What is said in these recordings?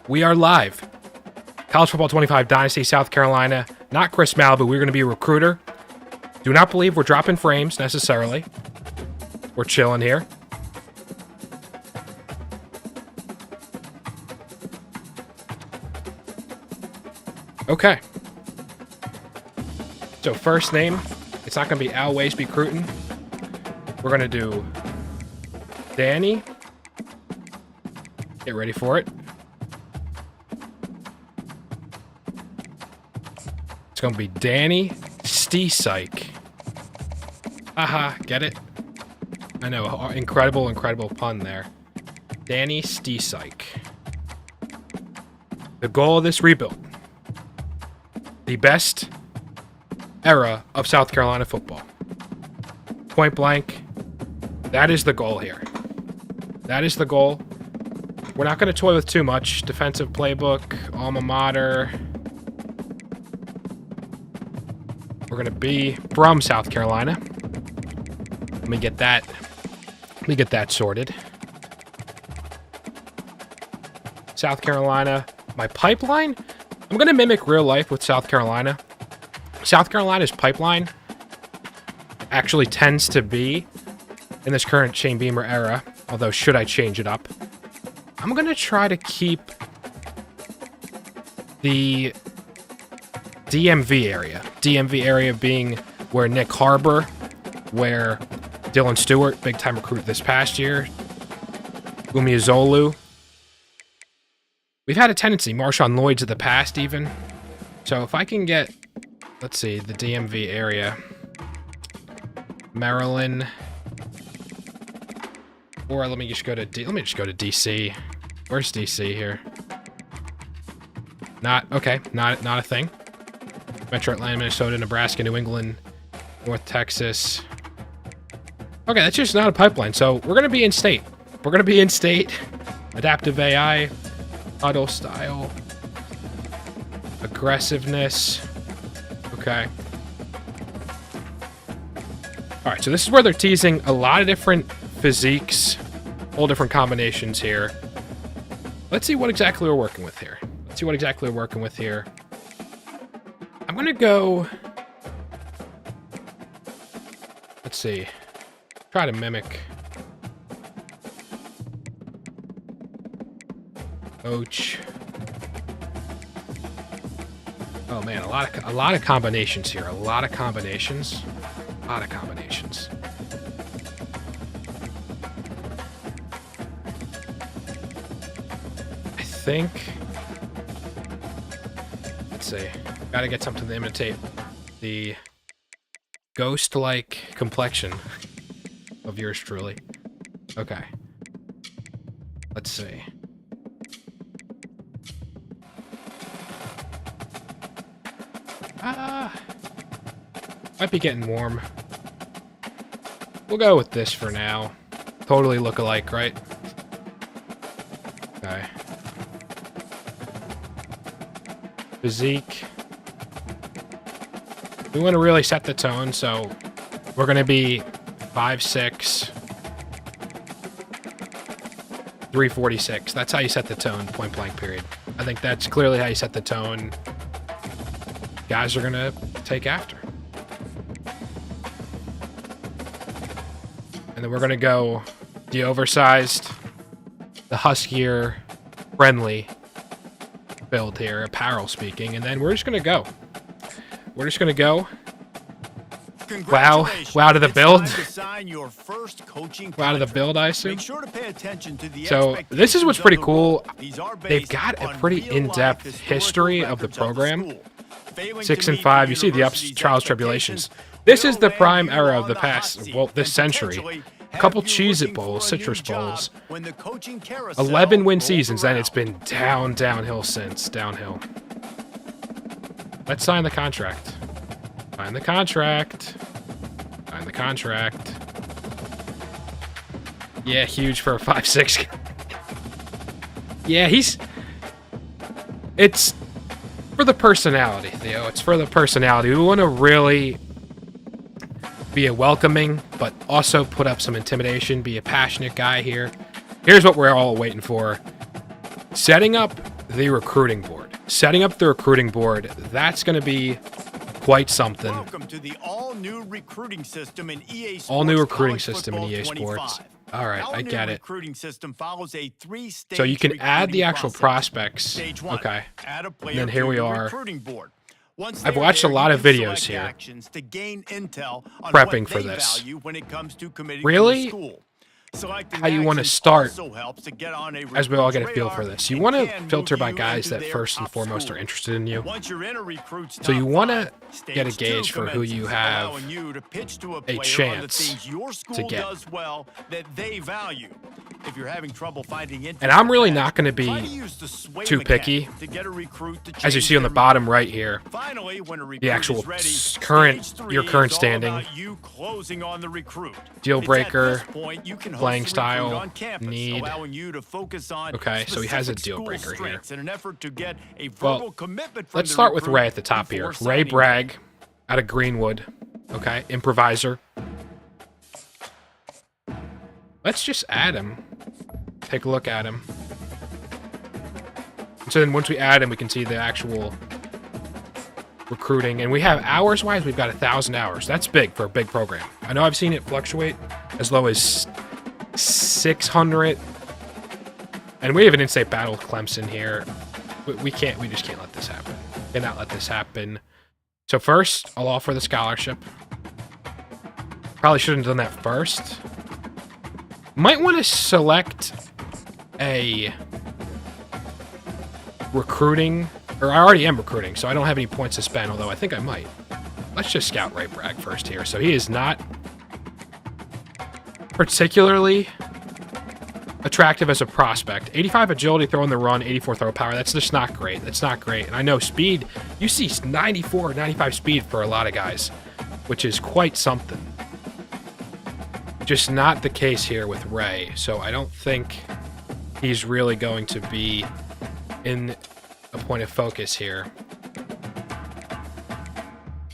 We are live. College Football 25 Dynasty, South Carolina. Not Chris Malibu. We're going to be a recruiter. Do not believe we're dropping frames necessarily. We're chilling here. Okay. So first name, it's not going to be Al Waysby Cruton. We're going to do Danny. Get ready for it. It's going to be Danny Steesyke. Haha, get it? I know, incredible pun there. Danny Steesyke. The goal of this rebuild. The best era of South Carolina football. Point blank. That is the goal here. That is the goal. We're not going to toy with too much. Defensive playbook, alma mater. We're going to be from South Carolina. Let me get that sorted. South Carolina. My pipeline? I'm going to mimic real life with South Carolina. South Carolina's pipeline actually tends to be in this current Shane Beamer era, although should I change it up, I'm going to try to keep the DMV area. DMV area being where Nick Harbor, where Dylan Stewart, big-time recruit this past year, Umeozulu. We've had a tendency, Marshawn Lloyd's of the past even. So if I can get, let's see, the DMV area. Maryland. Or let me just go to DC. Where's DC here? Not a thing. Metro Atlanta, Minnesota, Nebraska, New England, North Texas. Okay, that's just not a pipeline. So we're gonna be in state. We're gonna be in state. Adaptive AI, huddle style, aggressiveness. Okay. All right, so this is where they're teasing a lot of different physiques, all different combinations here. Let's see what exactly we're working with here. I'm gonna go. Let's see. Try to mimic. Coach. Oh man, a lot of combinations here. A lot of combinations. I think. Let's see. Gotta get something to imitate the ghost-like complexion of yours truly. Okay. Let's see. Might be getting warm. We'll go with this for now. Totally look alike, right? Okay. Physique. We want to really set the tone, so we're going to be 5'6", 346. That's how you set the tone, point blank period. I think that's clearly how you set the tone. Guys are going to take after. And then we're going to go the oversized, the huskier, friendly build here, apparel speaking. And then we're just going to go. Wow to the build. Wow to the build, I assume. So this is what's pretty cool. They've got a pretty in-depth history of the program. 6 and 5. You see the ups, trials, tribulations. This is the prime era of the past, well, this century. A couple Cheez-It Bowls, Citrus Bowls. 11 win seasons, then it's been downhill since. Downhill. Let's sign the contract. Sign the contract. Yeah, huge for a 5'6". Yeah, it's for the personality, Theo. It's for the personality. We want to really be a welcoming, but also put up some intimidation, be a passionate guy here. Here's what we're all waiting for. Setting up the recruiting board. Setting up the recruiting board, that's going to be quite something. Welcome to the all-new recruiting system in EA Sports. All-new recruiting system in EA Sports. All right, I get it. System follows a so you can add the actual prospects. Okay. And then here we are. I've watched a lot of videos here prepping for this. Really? How you want to start, as we all get a feel for this. You want to filter by guys that first and foremost are interested in you. So you want to get a gauge for who you have a chance to get. And I'm really not going to be too picky. As you see on the bottom right here, the actual your current standing, deal breaker, playing style, need. Okay, so he has a deal breaker here. Well, let's start with Ray at the top here. Ray Bragg out of Greenwood. Okay, improviser. Let's just add him. Take a look at him. So then once we add him, we can see the actual recruiting. And we have hours-wise, we've got 1,000 hours. That's big for a big program. I know I've seen it fluctuate as low as 600. And we have an in-state battle with Clemson here. We just can't let this happen. Cannot let this happen. So first, I'll offer the scholarship. Probably shouldn't have done that first. Might want to select a recruiting, or I already am recruiting, so I don't have any points to spend, although I think I might. Let's just scout Ray Bragg first here. So he is not particularly attractive as a prospect. 85 agility, throw in the run, 84 throw power. That's just not great. That's not great. And I know speed, you see 94, 95 speed for a lot of guys, which is quite something. Just not the case here with Ray, so I don't think he's really going to be in a point of focus here.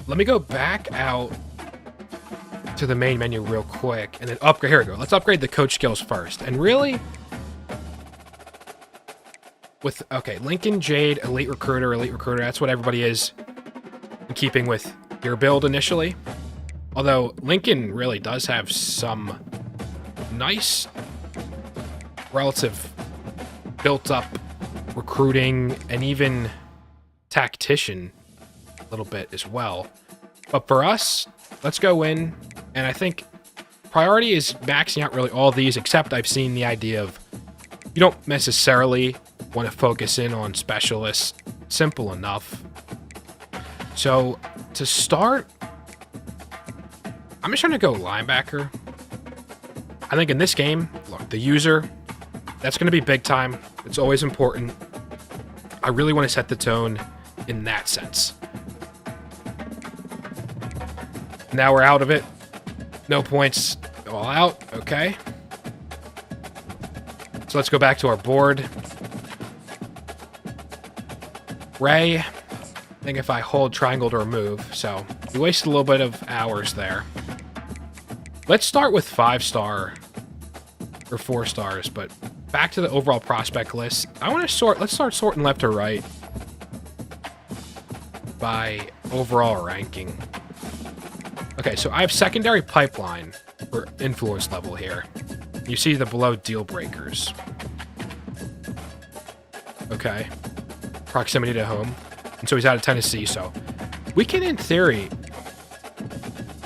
Let me go back out to the main menu real quick, and then upgrade. Here we go. Let's upgrade the coach skills first. And really, with, okay, Lincoln Jade, elite recruiter, that's what everybody is in keeping with your build initially. Although Lincoln really does have some nice, relative, built-up recruiting and even tactician a little bit as well. But for us, let's go in, and I think priority is maxing out really all these, except I've seen the idea of you don't necessarily want to focus in on specialists. Simple enough. So to start, I'm just trying to go linebacker. I think in this game, look, the user, that's going to be big time. It's always important. I really want to set the tone in that sense. Now we're out of it. No points. All out. Okay. So let's go back to our board. Ray, I think if I hold triangle to remove, so we wasted a little bit of hours there. Let's start with 5-star or 4 stars, but back to the overall prospect list. I want to sort, let's start sorting left to right by overall ranking. Okay, so I have secondary pipeline for influence level here. You see the below deal breakers. Okay. Proximity to home. And so he's out of Tennessee, so we can, in theory,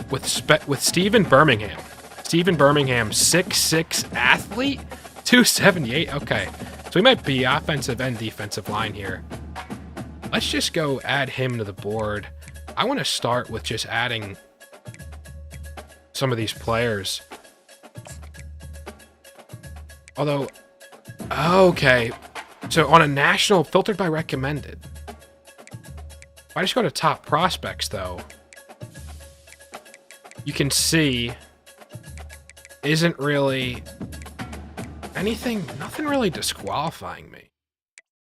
with Stephen Birmingham. Stephen Birmingham, 6'6" athlete, 278. Okay. So we might be offensive and defensive line here. Let's just go add him to the board. I want to start with just adding some of these players. Although, okay. So on a national, filtered by recommended. If I just go to top prospects, though, you can see isn't really anything, nothing really disqualifying me.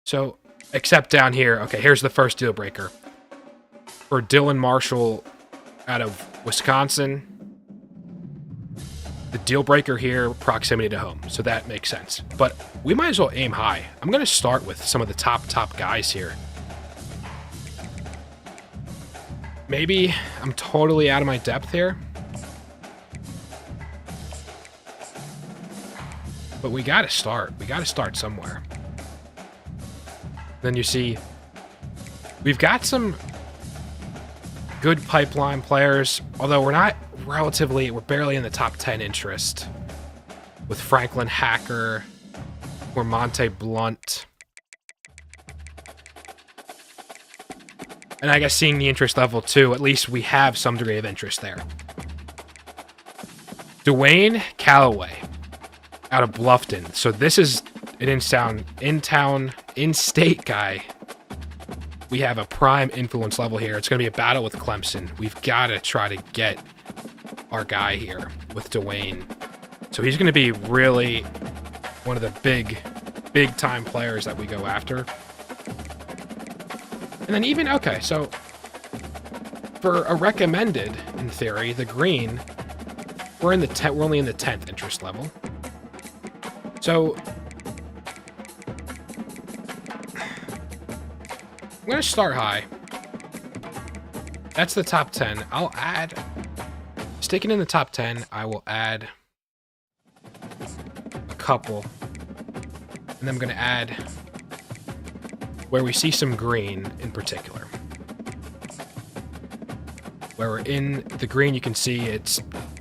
So, except down here, okay, here's the first deal breaker. For Dylan Marshall out of Wisconsin. the deal breaker here, proximity to home, so that makes sense. But we might as well aim high. I'm going to start with some of the top guys here. Maybe I'm totally out of my depth here. But we got to start. We got to start somewhere. Then you see, we've got some good pipeline players, although we're barely in the top 10 interest. With Franklin Hacker or Monte Blunt. And I guess seeing the interest level too, at least we have some degree of interest there. Dwayne Calloway out of Bluffton. So this is an in-state guy. We have a prime influence level here. It's going to be a battle with Clemson. We've got to try to get our guy here with Dwayne. So he's going to be really one of the big time players that we go after. And then even, okay, so for a recommended, in theory, the green, we're only in the 10th interest level. So I'm going to start high. That's the top 10. I'll add, sticking in the top 10, I will add a couple. And then I'm going to add where we see some green in particular. Where we're in the green, you can see it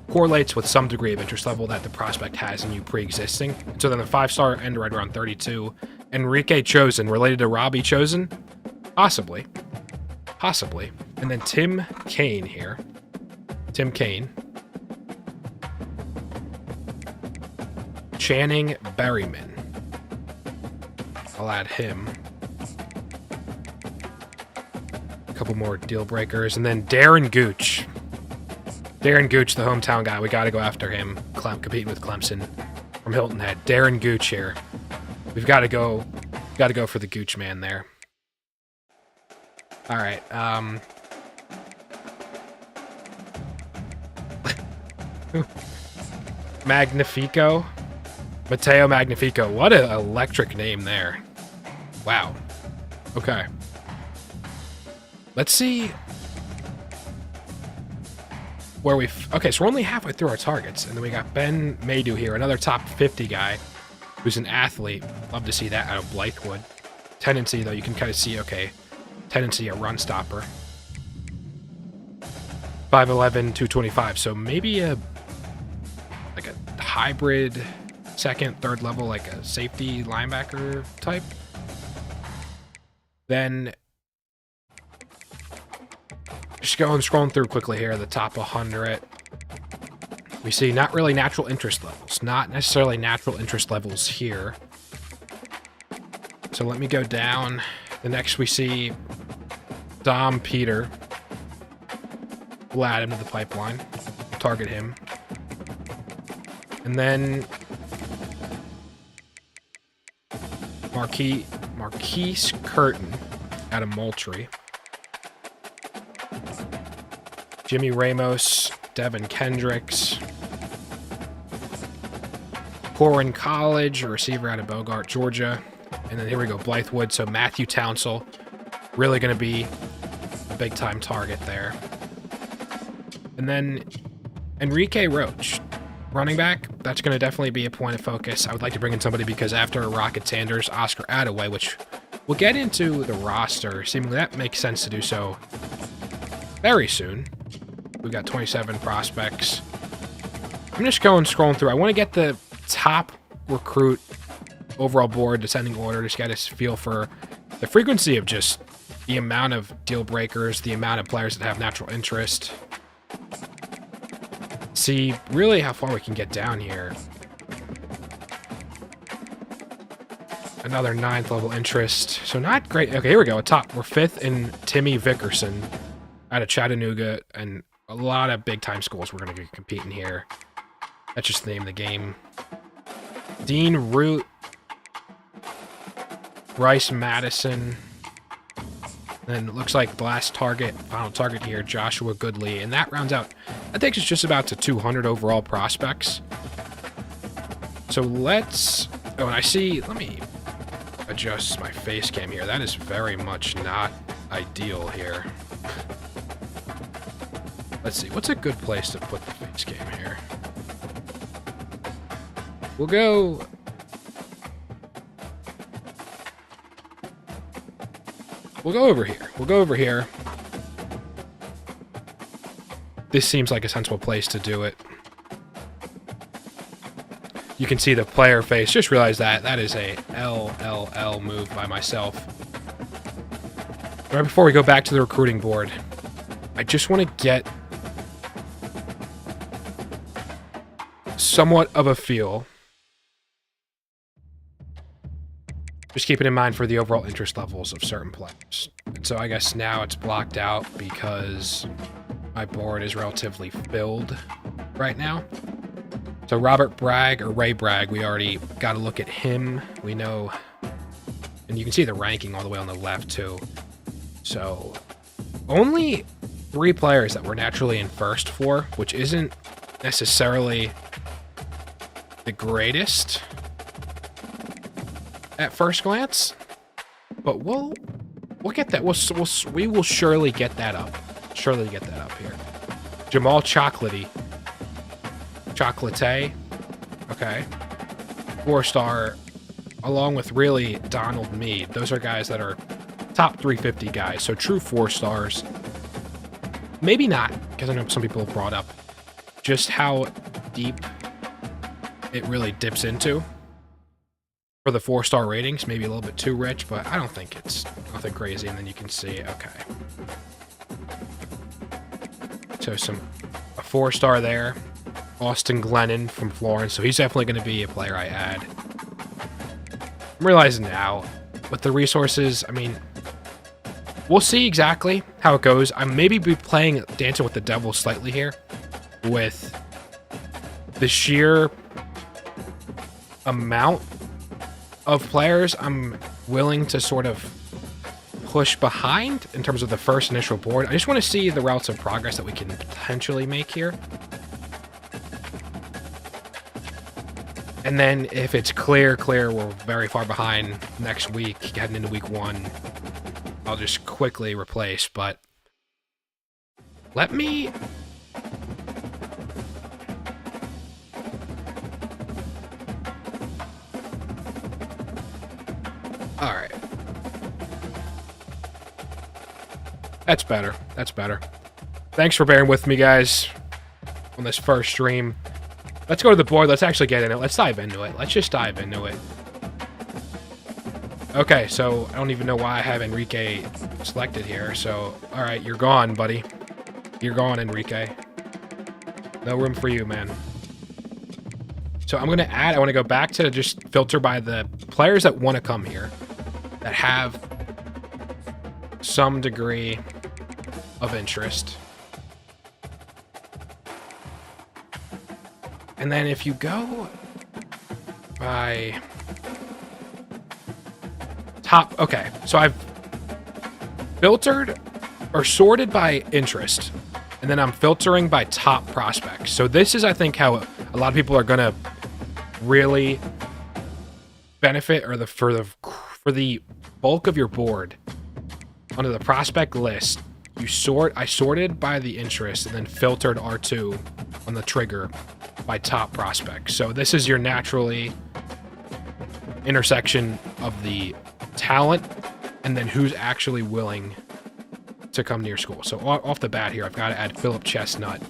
correlates with some degree of interest level that the prospect has in you pre-existing. So then the 5-star end right around 32. Enrique Chosen, related to Robbie Chosen? Possibly. Possibly. And then Tim Kane here. Tim Kane. Channing Berryman. I'll add him. A couple more deal breakers. And then Darren Gooch. Darren Gooch, the hometown guy. We got to go after him. Competing with Clemson from Hilton Head. Darren Gooch here. We've got to go for the Gooch man there. All right. Magnifico. Mateo Magnifico. What an electric name there. Wow. Okay. Let's see where okay, so we're only halfway through our targets. And then we got Ben Maydew here, another top 50 guy who's an athlete. Love to see that out of Blythewood. Tendency, though, you can kind of see, okay, tendency a run stopper. 5'11", 225. So maybe like a hybrid second, third level, like a safety linebacker type. Then just scrolling through quickly here, the top 100. We see not really natural interest levels. Not necessarily natural interest levels here. So let me go down. The next we see Dom Peter. We'll add him to the pipeline. Target him. And then Marquise Curtin out of Moultrie. Jimmy Ramos, Devin Kendricks. Corin College, a receiver out of Bogart, Georgia. And then here we go, Blythewood. So Matthew Townsell, really going to be a big-time target there. And then Enrique Roach, running back. That's going to definitely be a point of focus. I would like to bring in somebody because after Rocket Sanders, Oscar Attaway, which we'll get into the roster. Seemingly that makes sense to do so very soon. We've got 27 prospects. I'm just scrolling through. I want to get the top recruit overall board, descending order, just get a feel for the frequency of just the amount of deal breakers, the amount of players that have natural interest. See really how far we can get down here. Another 9th level interest. So not great. Okay, here we go. We're 5th in Timmy Vickerson out of Chattanooga, and a lot of big-time schools we're going to be competing here. That's just the name of the game. Dean Root. Bryce Madison. Then it looks like the last target, final target here, Joshua Goodley. And that rounds out, that takes us just about to 200 overall prospects. So let's... Oh, and I see... Let me adjust my face cam here. That is very much not ideal here. Let's see. What's a good place to put the face cam here? We'll go... We'll go over here. We'll go over here. This seems like a sensible place to do it. You can see the player face. Just realize that. That is a LLL move by myself. Right before we go back to the recruiting board, I just want to get somewhat of a feel. Just keep it in mind for the overall interest levels of certain players. And so I guess now it's blocked out because my board is relatively filled right now. So Robert Bragg, or Ray Bragg, we already got to look at him. We know, and you can see the ranking all the way on the left too. So only 3 players that we're naturally in first for, which isn't necessarily the greatest at first glance, but we'll get that. We will surely get that up. Surely get that up here. Jamal Chocolatey. Okay. 4-star, along with really Donald Meade. Those are guys that are top 350 guys, so true 4 stars. Maybe not, because I know some people have brought up just how deep it really dips into for the 4-star ratings. Maybe a little bit too rich, but I don't think it's nothing crazy. And then you can see, okay. So a 4-star there. Austin Glennon from Florence, so he's definitely going to be a player I add. I'm realizing now, with the resources, I mean, we'll see exactly how it goes. I maybe be playing Dancing with the Devil slightly here, with the sheer amount of players I'm willing to sort of push behind in terms of the first initial board. I just want to see the routes of progress that we can potentially make here. And then if it's clear, we're very far behind next week, heading into week 1, I'll just quickly replace, but let me... Alright. That's better. That's better. Thanks for bearing with me, guys, on this first stream. Let's go to the board. Let's actually get in it. Let's dive into it. Let's just dive into it. Okay, so I don't even know why I have Enrique selected here. So, all right, you're gone, buddy. You're gone, Enrique. No room for you, man. So I'm going to add, I want to go back to just filter by the players that want to come here, that have some degree of interest. And then if you go by top, okay, so I've filtered or sorted by interest, and then I'm filtering by top prospects. So this is, I think, how a lot of people are going to really benefit, or for the bulk of your board. Under the prospect list, I sorted by the interest and then filtered R2 on the trigger by top prospects. So this is your naturally intersection of the talent and then who's actually willing to come to your school. So off the bat here, I've got to add Philip Chestnut,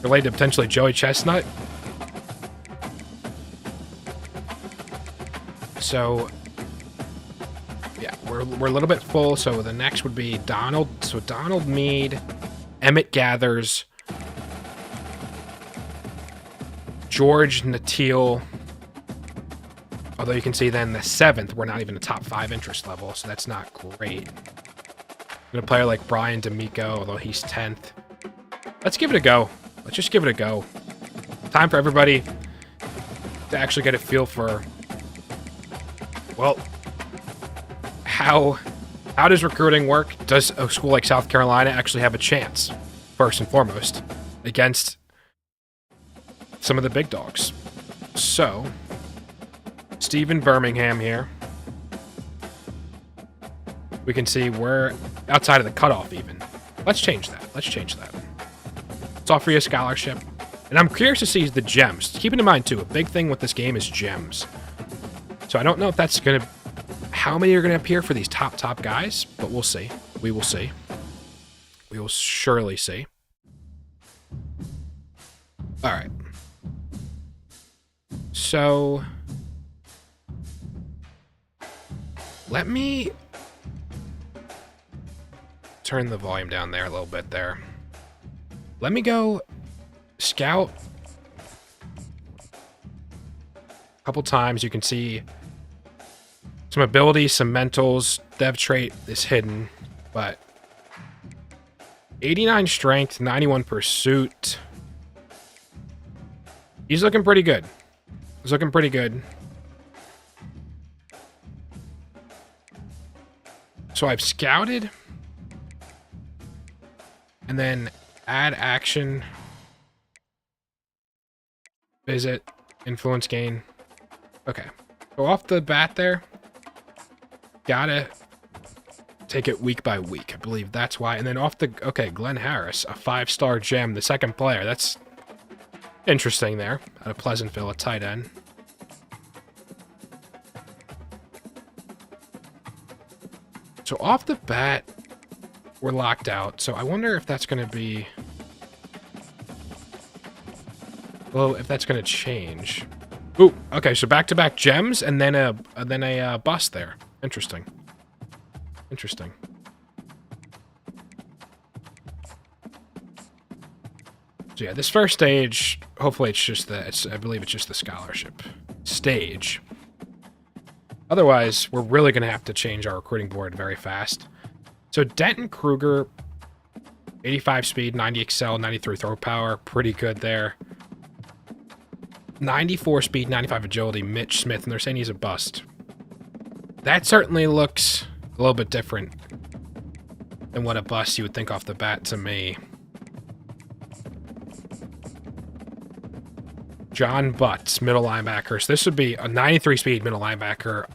related to potentially Joey Chestnut. So yeah, we're a little bit full. So the next would be Donald. So Donald Meade, Emmett Gathers, George Natil. Although you can see then the 7th, we're not even a top 5 interest level, so that's not great. And a player like Brian D'Amico, although he's 10th. Let's give it a go. Let's just give it a go. Time for everybody to actually get a feel for, well, how does recruiting work? Does a school like South Carolina actually have a chance, first and foremost, against some of the big dogs? So Stephen Birmingham here. We can see we're outside of the cutoff even. Let's change that. Let's change that. Let's offer you a scholarship. And I'm curious to see the gems. Keeping in mind, too, a big thing with this game is gems. So I don't know if that's going to... how many are going to appear for these top guys, but we'll see. We will see. We will surely see. All right. So... let me... turn the volume down there a little bit there. Let me go scout a couple times. You can see some abilities, some mentals. Dev trait is hidden, but 89 strength, 91 pursuit. He's looking pretty good. He's looking pretty good. So I've scouted. And then add action. Visit. Influence gain. Okay. So off the bat there. Gotta take it week by week. I believe that's why. And then off the... okay, Glenn Harris. A 5-star gem. The second player. That's interesting there. Out of Pleasantville, a tight end. So off the bat... we're locked out, so I wonder if that's going to be... well, if that's going to change. Ooh, okay, so back-to-back gems, and then a bust there. Interesting. Interesting. So yeah, this first stage, hopefully it's just the... I believe it's just the scholarship stage. Otherwise, we're really going to have to change our recruiting board very fast. So Denton Kruger, 85 speed, 90 excel, 93 throw power, pretty good there. 94 speed, 95 agility, Mitch Smith, and they're saying he's a bust. That certainly looks a little bit different than what a bust you would think off the bat to me. John Butts, middle linebacker. So this would be a 93 speed middle linebacker.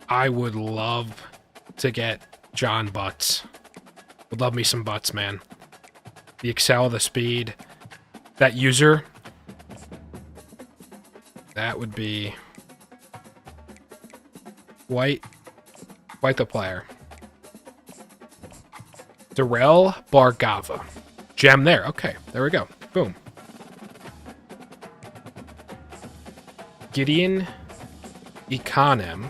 I would love to get John Butts. Would love me some Butts, man. The excel, the speed. That user. That would be... quite the player. Darrell Bargava. Gem there. Okay, there we go. Boom. Gideon Ikonem.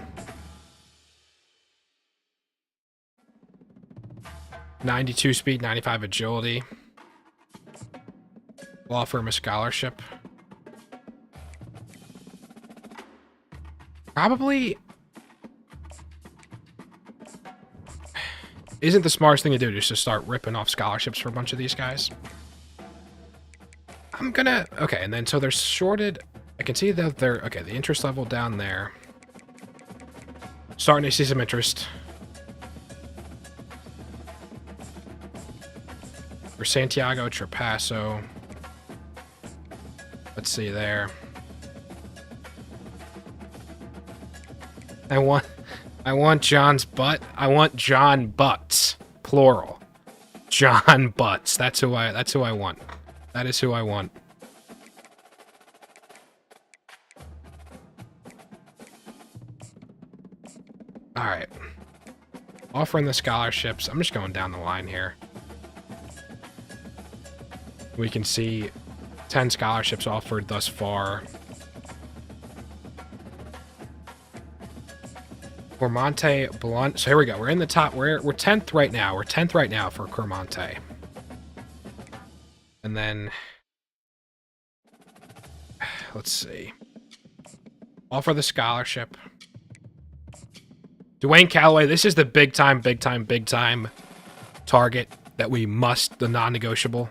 92 speed, 95 agility. We'll offer him a scholarship. Probably isn't the smartest thing to do just to start ripping off scholarships for a bunch of these guys. I'm gonna... okay, and then so they're sorted. I can see that they're... okay, the interest level down there. Starting to see some interest. For Santiago Trapasso. Let's see there. I want John's butt. I want John Butts. Plural. John Butts. That's who I want. That is who I want. Alright. Offering the scholarships. I'm just going down the line here. We can see 10 scholarships offered thus far. Cormonte Blunt. So here we go. We're in the top. We're 10th right now. We're 10th right now for Cormonte. And then let's see. Offer the scholarship. Dwayne Callaway. This is the big time target that we must, the non-negotiable.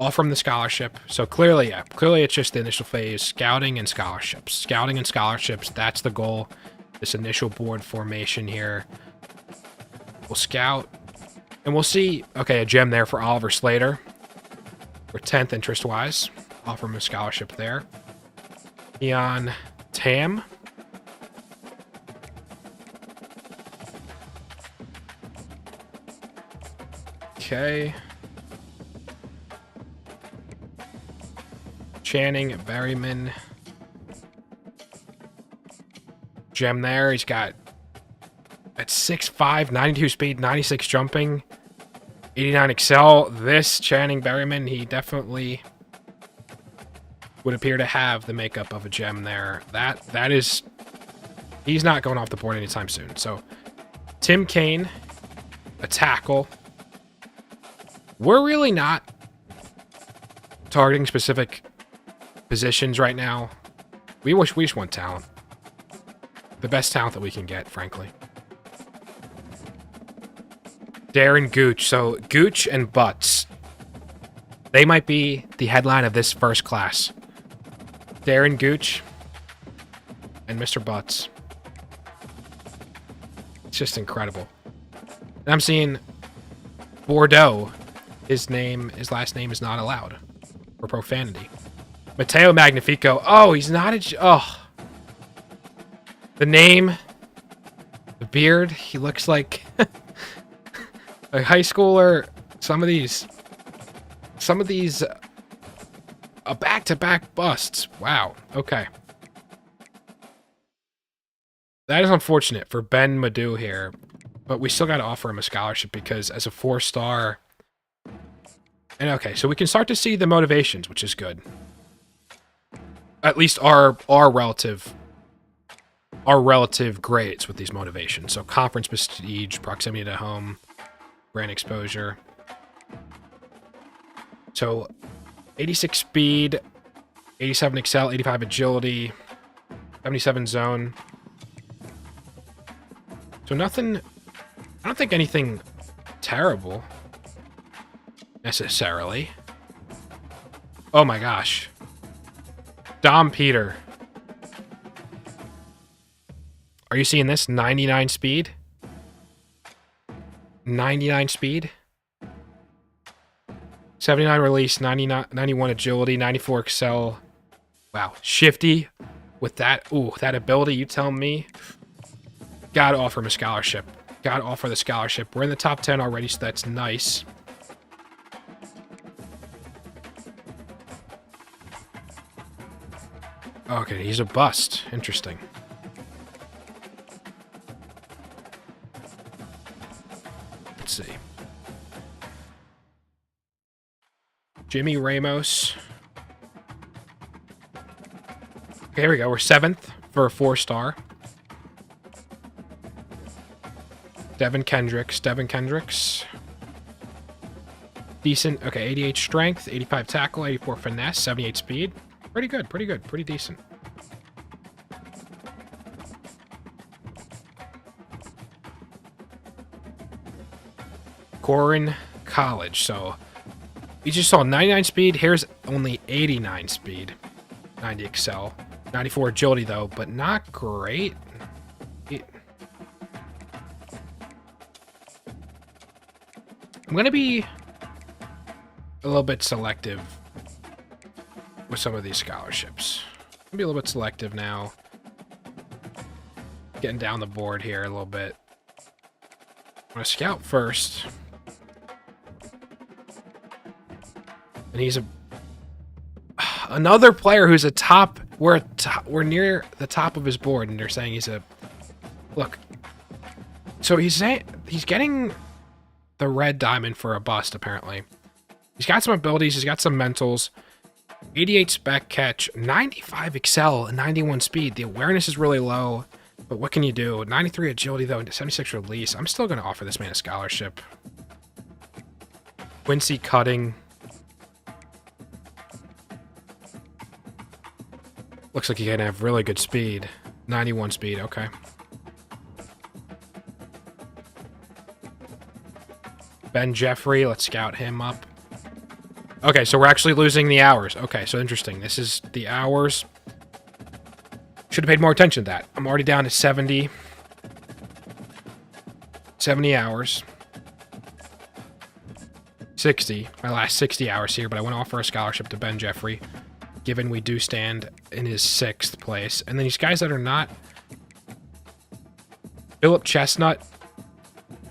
Offer him the scholarship. So clearly, yeah. Clearly it's just the initial phase. Scouting and scholarships. Scouting and scholarships. That's the goal. This initial board formation here. We'll scout. And we'll see. Okay, a gem there for Oliver Slater. We're 10th interest-wise. Offer him a scholarship there. Keon Tam. Okay. Channing, Berryman. Gem there. He's got at 6'5", 92 speed, 96 jumping, 89 excel. This Channing Berryman, he definitely would appear to have the makeup of a gem there. That is... He's not going off the board anytime soon. So, Tim Kaine, a tackle. We're really not targeting specific positions right now. We just want talent. The best talent that we can get, frankly. Darren Gooch. So, Gooch and Butts. They might be the headline of this first class. Darren Gooch and Mr. Butts. It's just incredible. And I'm seeing Bordeaux. His last name is not allowed for profanity. Matteo Magnifico. Oh, he's not a... Oh. The name. The beard. He looks like a high schooler. Some of these back-to-back busts. Wow. Okay. That is unfortunate for Ben Madu here, but we still got to offer him a scholarship because as a 4-star... And okay, so we can start to see the motivations, which is good. At least our relative grades with these motivations. So conference prestige, proximity to home, brand exposure. So 86 speed, 87 excel, 85 agility, 77 zone. So nothing, I don't think anything terrible, necessarily. Oh my gosh. Dom Peter. Are you seeing this? 99 speed? 99 speed? 79 release, 91 agility, 94 excel. Wow. Shifty with that. Ooh, that ability, you tell me. Gotta offer him a scholarship. Gotta offer the scholarship. We're in the top 10 already, so that's nice. Okay, he's a bust. Interesting. Let's see. Jimmy Ramos. Okay, here we go. We're 7th for a 4-star. Devin Kendricks. Decent. Okay, 88 strength, 85 tackle, 84 finesse, 78 speed. Pretty good, pretty decent. Corin College. So, we just saw 99 speed. Here's only 89 speed. 90 excel. 94 agility, though, but not great. I'm going to be a little bit selective with some of these scholarships. I'm going to be a little bit selective now. Getting down the board here a little bit. I'm going to scout first. And he's another player who's a top. We're near the top of his board, and they're saying he's a... Look. So he's getting the red diamond for a bust, apparently. He's got some abilities. He's got some mentals. 88 spec catch. 95 excel and 91 speed. The awareness is really low. But what can you do? 93 agility, though, and 76 release. I'm still going to offer this man a scholarship. Quincy Cutting. Looks like he can have really good speed. 91 speed, okay. Ben Jeffrey, let's scout him up. Okay, so we're actually losing the hours. Okay, so interesting. This is the hours. Should have paid more attention to that. I'm already down to 70. 70 hours. 60. My last 60 hours here, but I want to offer a scholarship to Ben Jeffrey, given we do stand in his 6th place. And then these guys that are not... Philip Chestnut.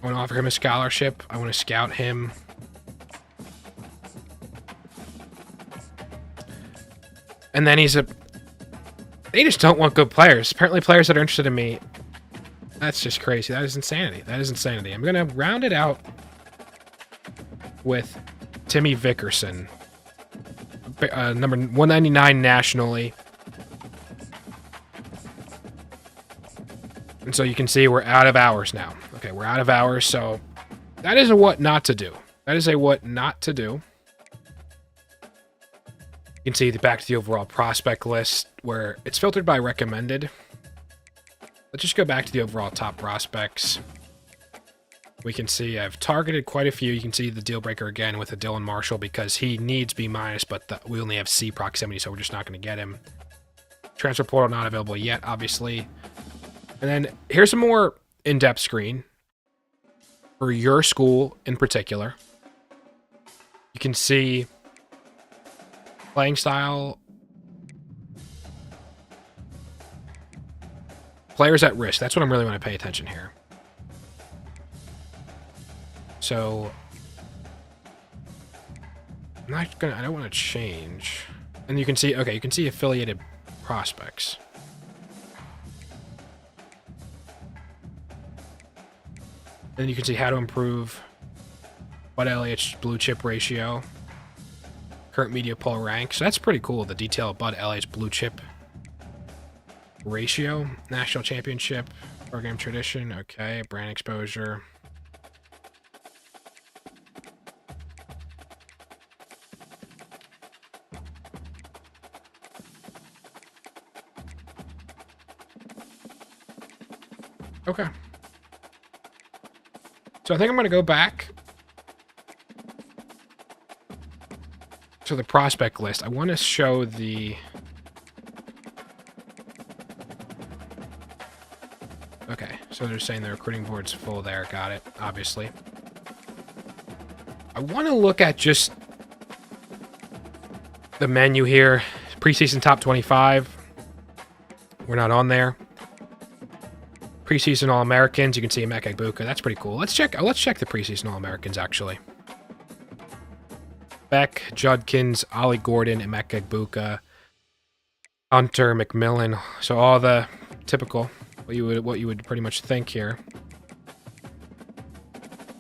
I want to offer him a scholarship. I want to scout him. And then they just don't want good players. Apparently players that are interested in me. That's just crazy. That is insanity. That is insanity. I'm going to round it out with Timmy Vickerson. Number 199 nationally. And so you can see we're out of hours now. Okay, we're out of hours, so that is a what not to do. That is a what not to do. You can see back to the overall prospect list where it's filtered by recommended. Let's just go back to the overall top prospects. We can see I've targeted quite a few. You can see the deal breaker again with a Dylan Marshall because he needs B-, but we only have C proximity, so we're just not going to get him. Transfer portal not available yet, obviously. And then here's a more in-depth screen for your school in particular. You can see playing style, players at risk. That's what I'm really want to pay attention here. So I don't want to change. And you can see, okay, you can see affiliated prospects. Then you can see how to improve Bud LH blue chip ratio, current media poll rank. So that's pretty cool. The detail of Bud LH blue chip ratio, national championship, program tradition. Okay, brand exposure. Okay. So I think I'm going to go back to the prospect list. I want to show the... Okay, so they're saying the recruiting board's full there. Got it, obviously. I want to look at just the menu here. Preseason top 25. We're not on there. Preseason All-Americans. You can see Emeka Egbuka. That's pretty cool. Let's check the preseason All-Americans, actually. Beck, Judkins, Ollie Gordon, Emeka Egbuka, Hunter, McMillan. So all the typical, what you would pretty much think here.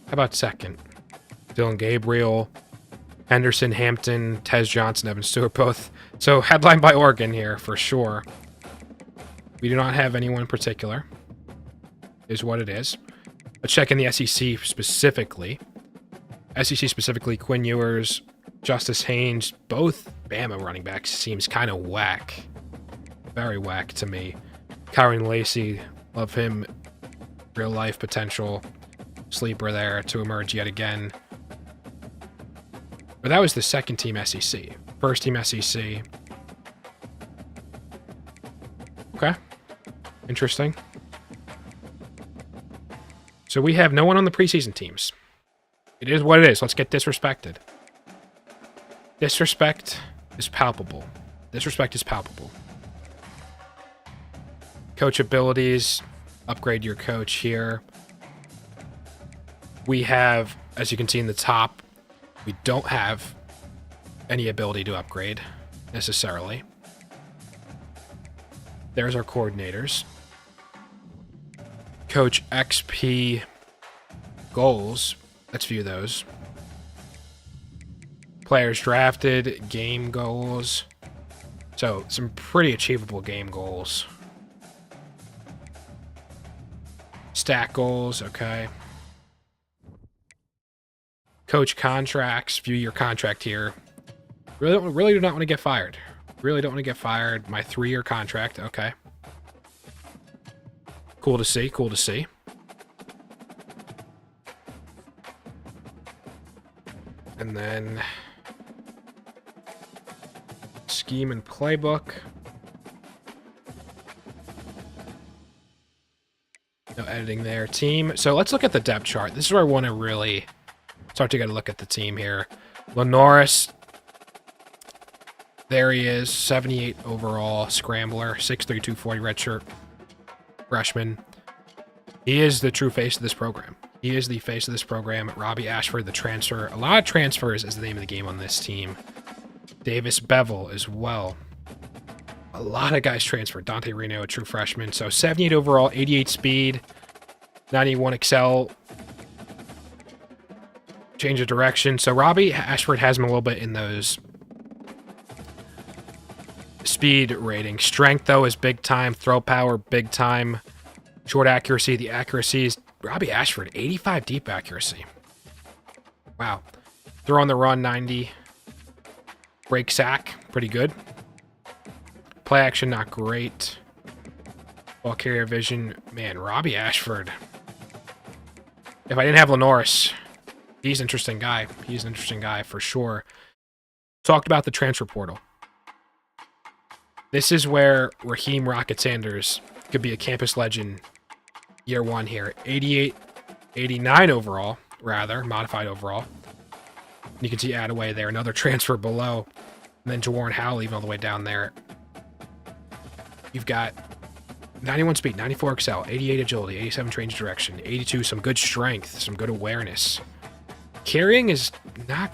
How about second? Dylan Gabriel, Henderson, Hampton, Tez Johnson, Evan Stewart, both. So headlined by Oregon here for sure. We do not have anyone in particular. Is what it is. Let's check in the SEC specifically. SEC specifically, Quinn Ewers, Justice Haynes, both Bama running backs seems kind of whack. Very whack to me. Kyron Lacey, love him. Real life potential. Sleeper there to emerge yet again. But that was the second team SEC. First team SEC. Okay. Interesting. So we have no one on the preseason teams. It is what it is. Let's get disrespected. Disrespect is palpable. Disrespect is palpable. Coach abilities. Upgrade your coach here. We have, as you can see in the top, we don't have any ability to upgrade necessarily. There's our coordinators. Coach XP goals. Let's view those. Players drafted, game goals. So some pretty achievable game goals. Stat goals, okay. Coach contracts, view your contract here. Really do not want to get fired. Really don't want to get fired. My 3-year contract, okay. Cool to see, cool to see. And then scheme and playbook. No editing there. Team. So let's look at the depth chart. This is where I want to really start to get a look at the team here. Lenoris. There he is. 78 overall. Scrambler. 6'3", 240 redshirt. Freshman. He is the true face of this program. He is the face of this program. Robbie Ashford, the transfer. A lot of transfers is the name of the game on this team. Davis Bevel as well. A lot of guys transferred. Dante Reno, a true freshman. So 78 overall, 88 speed, 91 excel. Change of direction. So Robbie Ashford has him a little bit in those speed ratings. Strength, though, is big time. Throw power, big time. Short accuracy. The accuracy is Robbie Ashford, 85 deep accuracy. Wow. Throw on the run, 90. Break sack, pretty good. Play action, not great. Ball carrier vision, man, Robbie Ashford. If I didn't have Lenoris, he's an interesting guy. He's an interesting guy for sure. Talked about the transfer portal. This is where Raheem Rocket Sanders could be a campus legend year one here. 88, 89 overall, rather, modified overall. You can see Attaway there, another transfer below. And then Jawarren Howell even all the way down there. You've got 91 speed, 94 excel, 88 agility, 87 change of direction, 82 some good strength, some good awareness. Carrying is not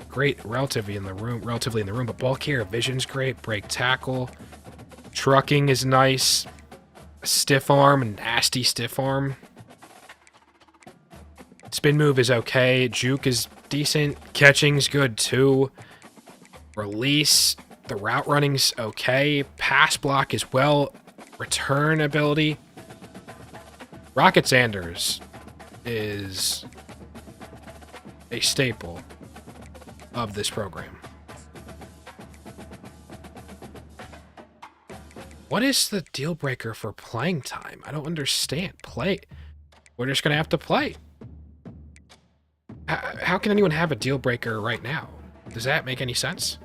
great relatively in the room, but ball carrier vision's great, break tackle, trucking is nice, stiff arm, and nasty stiff arm. Spin move is okay, juke is decent, catching's good too. Release, the route running's okay, pass block as well, return ability. Rocket Sanders is a staple of this program. What is the deal breaker for playing time? I don't understand. Play. We're just going to have to play. How can anyone have a deal breaker right now? Does that make any sense?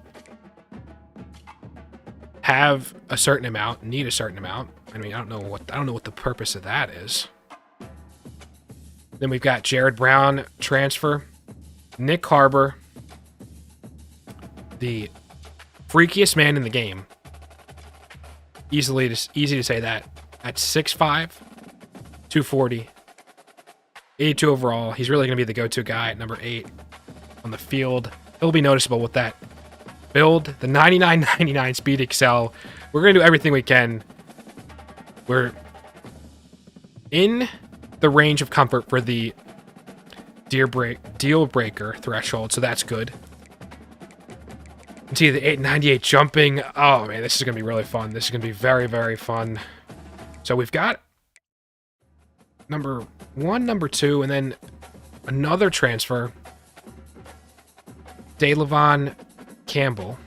Have a certain amount, need a certain amount. I mean, I don't know what the purpose of that is. Then we've got Jared Brown transfer, Nick Harbor, the freakiest man in the game. Easy to say that. At 6'5", 240, 82 overall. He's really going to be the go-to guy at number 8 on the field. He'll be noticeable with that build, the 99 speed excel. We're going to do everything we can. We're in the range of comfort for the deal breaker threshold, so that's good. You can see the 898 jumping. Oh man, this is going to be really fun. This is going to be very, very fun. So we've got number 1, number 2, and then another transfer. Daylevon Campbell.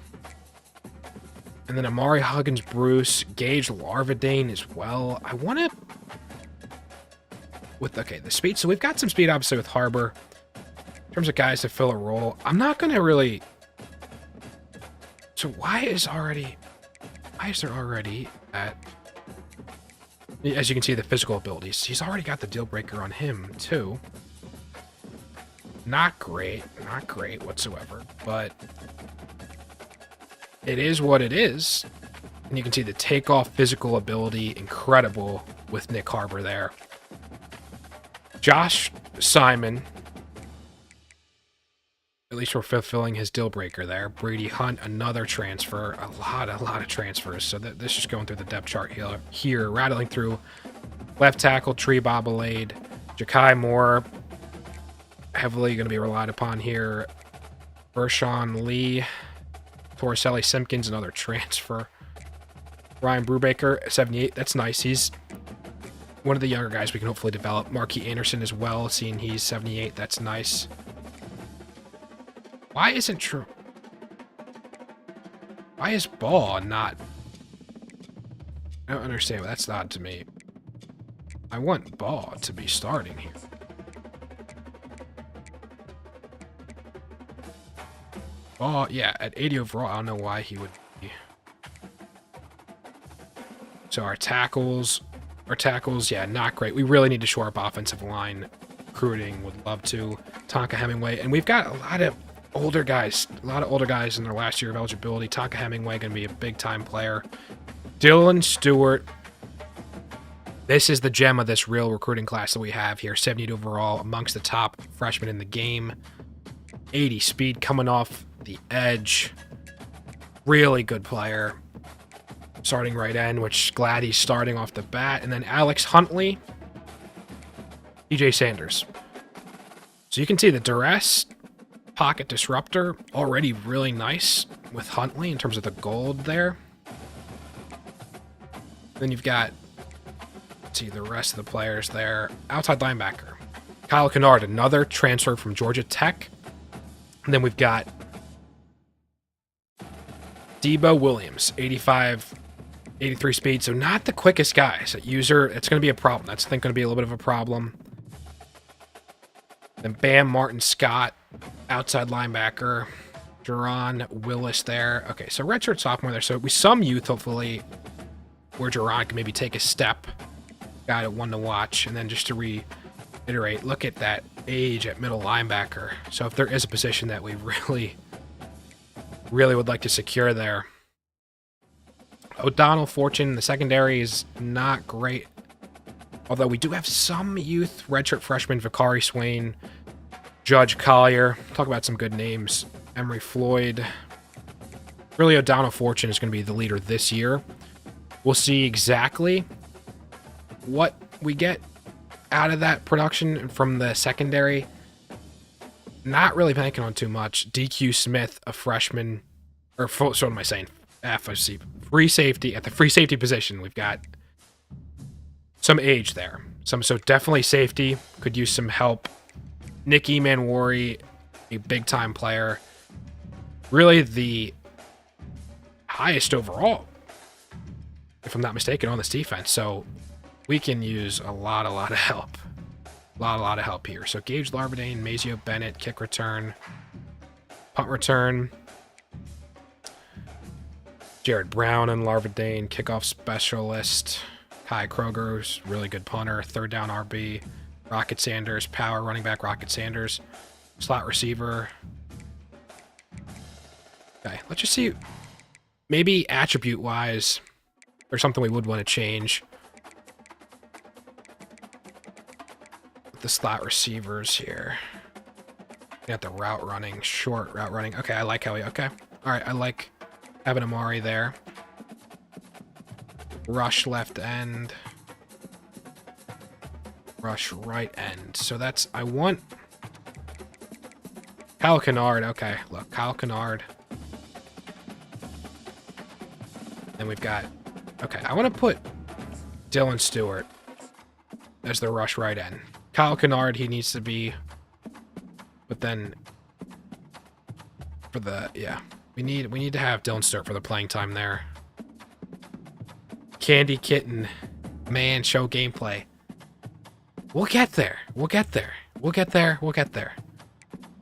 And then Amari Huggins Bruce, Gage Larvadane as well. I want to... Okay, the speed. So we've got some speed, obviously, with Harbor. In terms of guys to fill a role, I'm not going to really... So why is there already at... As you can see, the physical abilities. He's already got the deal breaker on him, too. Not great whatsoever, but it is what it is. And you can see the takeoff physical ability, incredible with Nick Harbor there. Josh Simon, at least we're fulfilling his deal breaker there. Brady Hunt, another transfer, a lot of transfers. So this is just going through the depth chart here, rattling through left tackle, Tree Bobbleade, Ja'Kai Moore, heavily going to be relied upon here. Vershawn Lee, Torricelli Simpkins, another transfer. Ryan Brubaker, 78. That's nice. He's one of the younger guys we can hopefully develop. Marquis Anderson as well, seeing he's 78. That's nice. Why isn't true? Why is Ball not? I don't understand. That's odd to me. I want Ball to be starting here. Oh, yeah, at 80 overall, I don't know why he would be. So our tackles, yeah, not great. We really need to shore up offensive line. Recruiting, would love to. Tonka Hemingway, and we've got a lot of older guys in their last year of eligibility. Tonka Hemingway going to be a big-time player. Dylan Stewart. This is the gem of this real recruiting class that we have here. 78 overall, amongst the top freshmen in the game. 80 speed coming off the edge. Really good player. starting right end, which glad he's starting off the bat. And then Alex Huntley, TJ Sanders. So you can see the duress, pocket disruptor, already really nice with Huntley in terms of the gold there. Then you've got, let's see, the rest of the players there. Outside linebacker, Kyle Kennard, another transfer from Georgia Tech. And then we've got Debo Williams, 85, 83 speed. So not the quickest guy. So user, it's going to be a problem. That's, I think, going to be a little bit of a problem. Then Bam Martin Scott, outside linebacker. Jerron Willis there. Okay, so redshirt sophomore there. So we some youth, hopefully, where Jerron can maybe take a step. Got it, one to watch. And then just to reiterate, look at that age at middle linebacker. So if there is a position that we really would like to secure there. O'Donnell Fortune, the secondary is not great. Although we do have some youth, redshirt freshman, Vakari Swain, Judge Collier. Talk about some good names. Emery Floyd. Really, O'Donnell Fortune is going to be the leader this year. We'll see exactly what we get out of that production from the secondary. Not really banking on too much. DQ Smith, a freshman, or so what am I saying? FOC, free safety. At the free safety position, we've got some age there. So definitely safety. Could use some help. Nicky Manwari, a big-time player. Really the highest overall, if I'm not mistaken, on this defense. So we can use a lot of help. A lot of help here. So Gage Larvadane, Mazio Bennett, kick return, punt return. Jared Brown and Larvadane, kickoff specialist. Kai Kroger's really good punter, third down RB. Rocket Sanders, power running back Rocket Sanders. Slot receiver. Okay, let's just see. Maybe attribute-wise, there's something we would want to change. With the slot receivers here. Got the route running, short route running. Okay, I like how we, okay. All right, I like having Amari there. Rush left end. Rush right end. So that's, I want Kyle Kennard. Okay, look, Kyle Kennard. Then we've got, okay, I want to put Dylan Stewart as the rush right end. Kyle Kennard, he needs to be, but then for the, yeah, we need to have Dylan Stewart for the playing time there. Candy Kitten, man, show gameplay. We'll get there. We'll get there. We'll get there. We'll get there.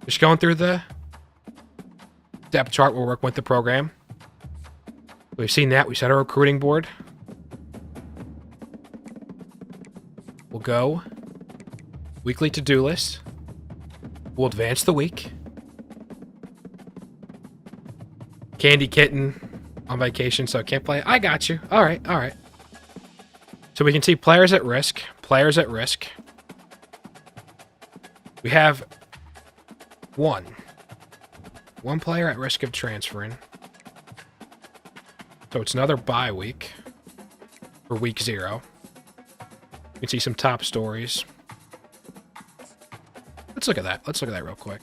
Just going through the depth chart. We'll work with the program. We've seen that. We set our recruiting board. We'll go. Weekly to-do list. We'll advance the week. Candy Kitten on vacation, so can't play. I got you. All right, all right. So we can see players at risk. Players at risk. We have one player at risk of transferring. So it's another bye week for week 0. You can see some top stories. Let's look at that. Let's look at that real quick.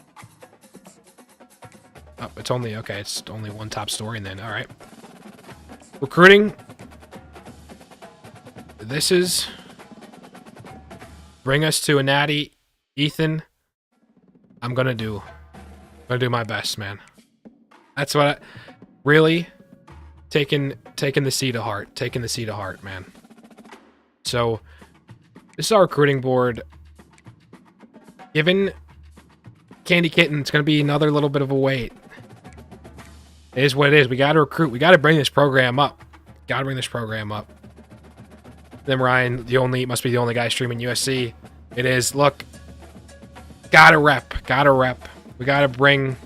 Oh, it's only, okay, it's only one top story, and then, all right. Recruiting. This is bring us to a natty. Ethan, I'm gonna do my best, man. That's what I really taking the C to heart. Taking the C to heart, man. So this is our recruiting board. Given Candy Kitten, it's gonna be another little bit of a wait. It is what it is. We gotta recruit. We gotta bring this program up. Gotta bring this program up. Then Ryan, must be the only guy streaming USC. It is. Look, gotta rep. We gotta bring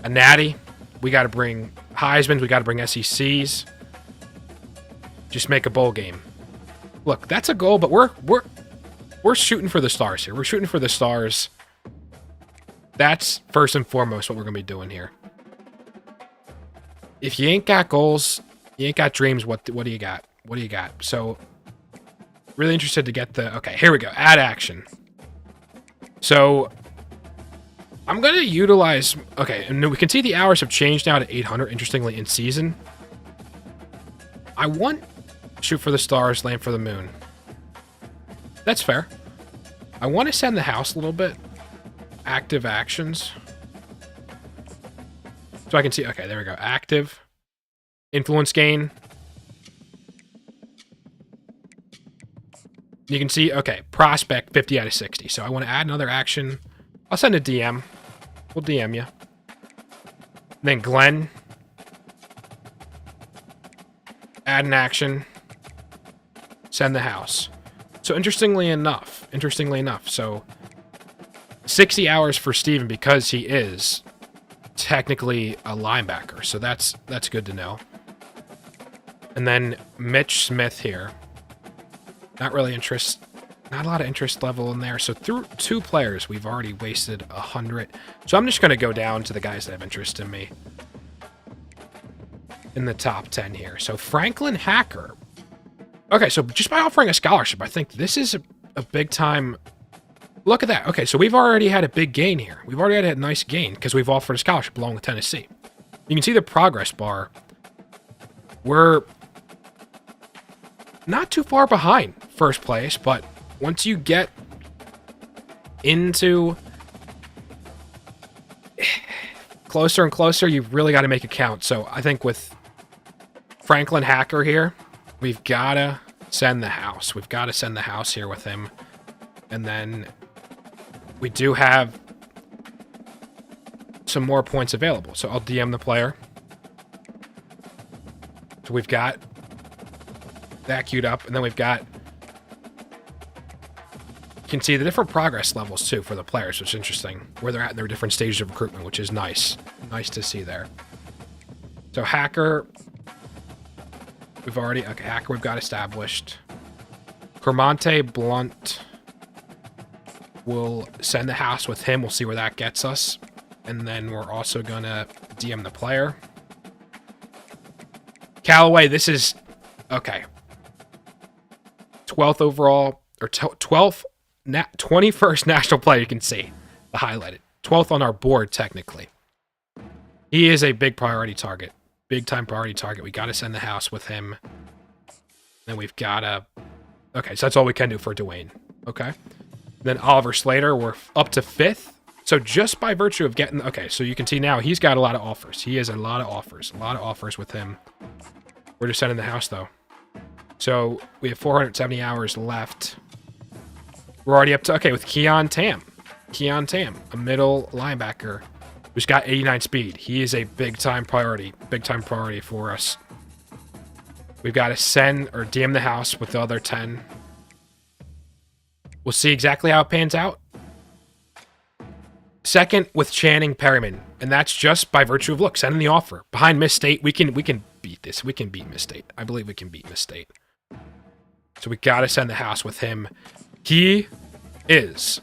a natty. We gotta bring Heisman's. We gotta bring SECs. Just make a bowl game. Look, that's a goal, but we're shooting for the stars here. We're shooting for the stars. That's first and foremost what we're gonna be doing here. If you ain't got goals, You ain't got dreams. What do you got? What do you got? So, really interested to get the... Okay, here we go. Add action. So, I'm going to utilize... Okay, and we can see the hours have changed now to 800, interestingly, in season. I want shoot for the stars, land for the moon. That's fair. I want to send the house a little bit. Active actions. So I can see... Okay, there we go. Active. Influence gain. You can see, okay, prospect 50 out of 60. So I want to add another action. I'll send a DM. We'll DM you. Then Glenn. Add an action. Send the house. So interestingly enough, so 60 hours for Steven because he is technically a linebacker. So that's good to know. And then Mitch Smith here. Not really interest. Not a lot of interest level in there. So through 2 players, we've already wasted 100. So I'm just going to go down to the guys that have interest in me. In the top 10 here. So Franklin Hacker. Okay, so just by offering a scholarship, I think this is a big time... Look at that. Okay, so we've already had a big gain here. We've already had a nice gain because we've offered a scholarship along with Tennessee. You can see the progress bar. We're not too far behind first place, but once you get into closer and closer, you've really got to make it count. So I think with Franklin Hacker here, we've got to send the house. We've got to send the house here with him. And then we do have some more points available. So I'll DM the player. So we've got that queued up. And then we've got... You can see the different progress levels, too, for the players, which is interesting. Where they're at in their different stages of recruitment, which is nice. Nice to see there. So Hacker... We've already... Okay, Hacker we've got established. Cormonte Blunt... We'll send the house with him. We'll see where that gets us. And then we're also going to DM the player. Callaway, this is... Okay. 12th overall... Or 12th... 21st national player, you can see. The highlighted. 12th on our board, technically. He is a big priority target. Big time priority target. We got to send the house with him. Then we've got to... Okay, so that's all we can do for Dwayne. Okay. Then Oliver Slater, we're up to 5th. So just by virtue of getting... Okay, so you can see now he's got a lot of offers. He has a lot of offers. A lot of offers with him. We're just sending the house, though. So we have 470 hours left. We're already up to... Okay, with Keon Tam. Keon Tam, a middle linebacker who's got 89 speed. He is a big-time priority. Big-time priority for us. We've got to send or DM the house with the other 10. We'll see exactly how it pans out. Second with Channing Perryman, and that's just by virtue of, look, sending the offer. Behind Miss State, we can beat this. We can beat Miss State. I believe we can beat Miss State. So we got to send the house with him. He is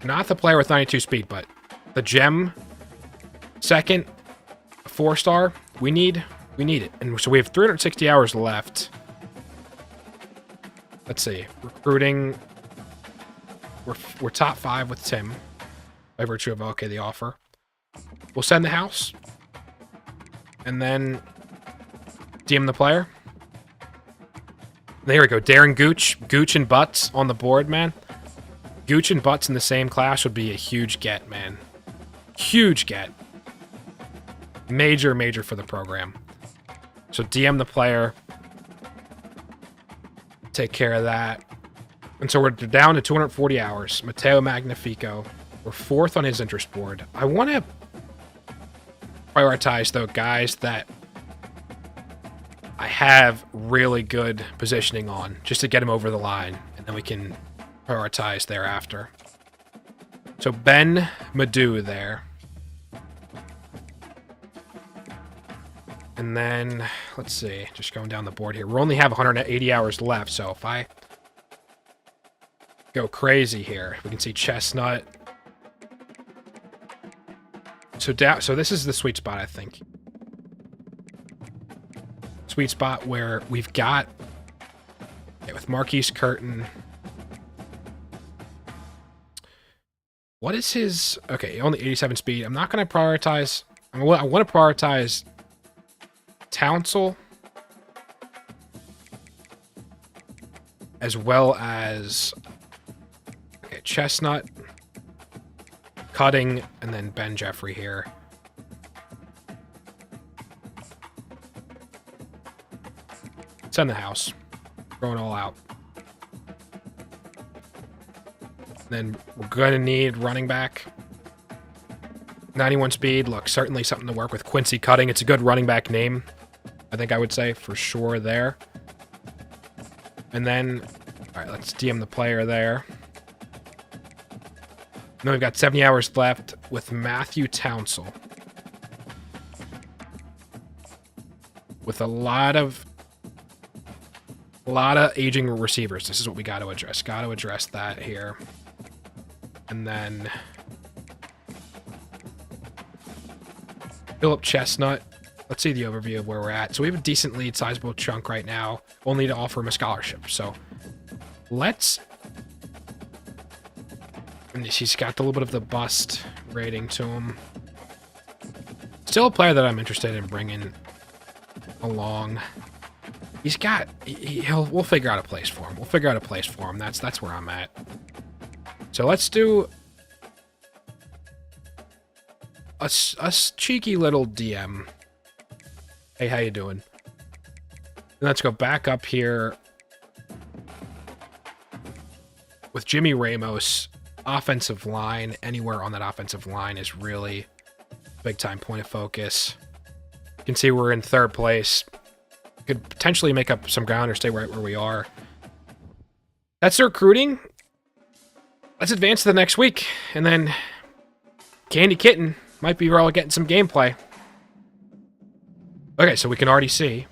not the player with 92 speed, but the gem. Second, 4-star. We need it. And so we have 360 hours left. Let's see. Recruiting. We're top 5 with Tim. By virtue of, okay, the offer. We'll send the house. And then DM the player. There we go. Darren Gooch. Gooch and Butts on the board, man. Gooch and Butts in the same class would be a huge get, man. Huge get. Major, major for the program. So DM the player. Take care of that. And so we're down to 240 hours. Matteo Magnifico. We're 4th on his interest board. I want to prioritize, though, guys that I have really good positioning on, just to get him over the line. And then we can prioritize thereafter. So Ben Madu there. And then, let's see, just going down the board here. We only have 180 hours left, so if I go crazy here, we can see Chestnut. So this is the sweet spot, I think. sweet spot where we've got, with Marquise Curtin. What is his... Okay, only 87 speed. I'm not going to prioritize... I want to prioritize Townsell, as well as... Okay, Chestnut, Cutting, and then Ben Jeffrey here. Send the house. Going all out. Then we're going to need running back. 91 speed. Look, certainly something to work with. Quincy Cutting. It's a good running back name, I think I would say, for sure there. And then, all right, let's DM the player there. Then we've got 70 hours left with Matthew Townsell. With a lot of aging receivers. This is what we got to address. Got to address that here. And then Philip Chestnut. Let's see the overview of where we're at. So we have a decent lead, sizable chunk right now. We'll need to offer him a scholarship. So let's... And he's got a little bit of the bust rating to him. Still a player that I'm interested in bringing along. He's got... We'll figure out a place for him. We'll figure out a place for him. That's where I'm at. So let's do a cheeky little DM. Hey, how you doing? And let's go back up here with Jimmy Ramos. Offensive line, anywhere on that offensive line is really big time point of focus. You can see we're in third place. Could potentially make up some ground or stay right where we are. That's the recruiting. Let's advance to the next week. And then Candy Kitten might be all getting some gameplay. Okay, so we can already see.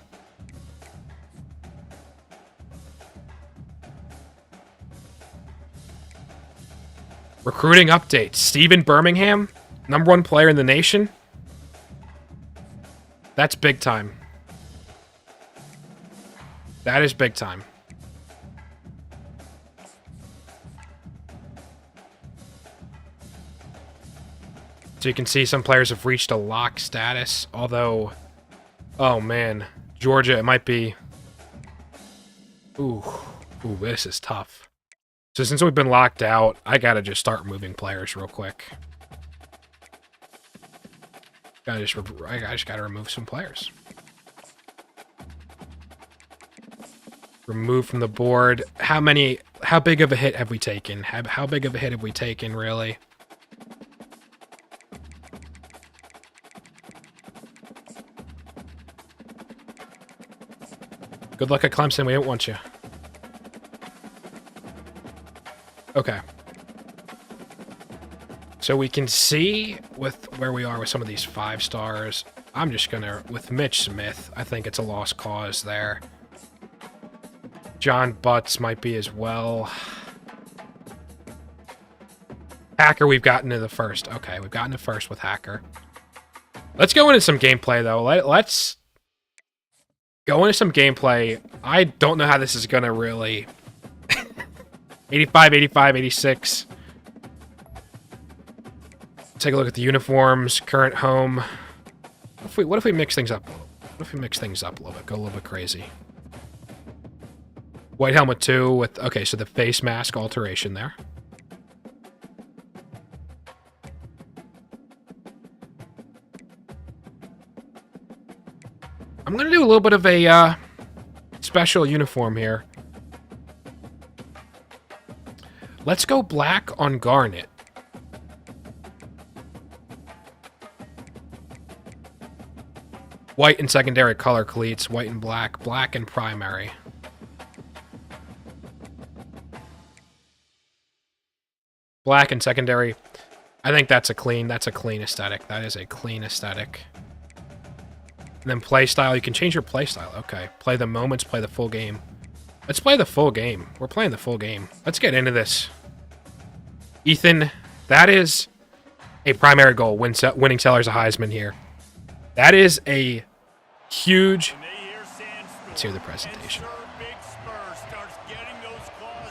Recruiting updates. Stephen Birmingham, #1 player in the nation. That's big time. That is big time. So you can see some players have reached a lock status, although, oh man, Georgia, it might be... Ooh, this is tough. So since we've been locked out, I gotta just start removing players real quick. I just gotta remove some players. Remove from the board. How big of a hit have we taken? How big of a hit have we taken, really? Good luck at Clemson, we don't want you. Okay. So we can see with where we are with some of these 5 stars. I'm just gonna, with Mitch Smith, I think it's a lost cause there. John Butts might be as well. Hacker, we've gotten to the first. Okay, we've gotten to first with Hacker. Let's go into some gameplay, though. Let's go into some gameplay. I don't know how this is gonna really... 85, 85, 86. Take a look at the uniforms, current home. What if we mix things up? What if we mix things up a little bit? Go a little bit crazy. White helmet 2 with... Okay, so the face mask alteration there. I'm going to do a little bit of a special uniform here. Let's go black on garnet. White and secondary color cleats, white and black, black and primary. Black and secondary. I think that's a clean aesthetic. That is a clean aesthetic. And then play style, you can change your play style. Okay, play the moments, play the full game. Let's play the full game. We're playing the full game. Let's get into this. Ethan, that is a primary goal, winning Sellers a Heisman here. That is a huge Let's hear the presentation.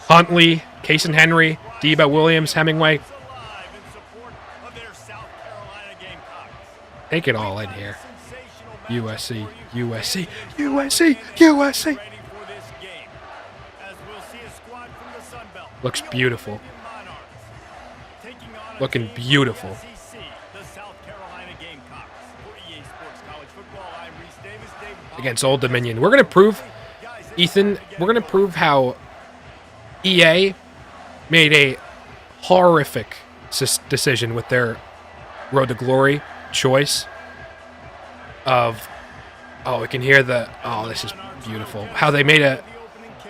Huntley, Cason Henry, Debo Williams, Hemingway. Take it all in here. USC, USC, USC, USC. Looks beautiful. Looking beautiful. Against Old Dominion. We're going to prove, Ethan, we're going to prove how EA made a horrific decision with their Road to Glory choice of, oh, we can hear the, oh, this is beautiful. How they made a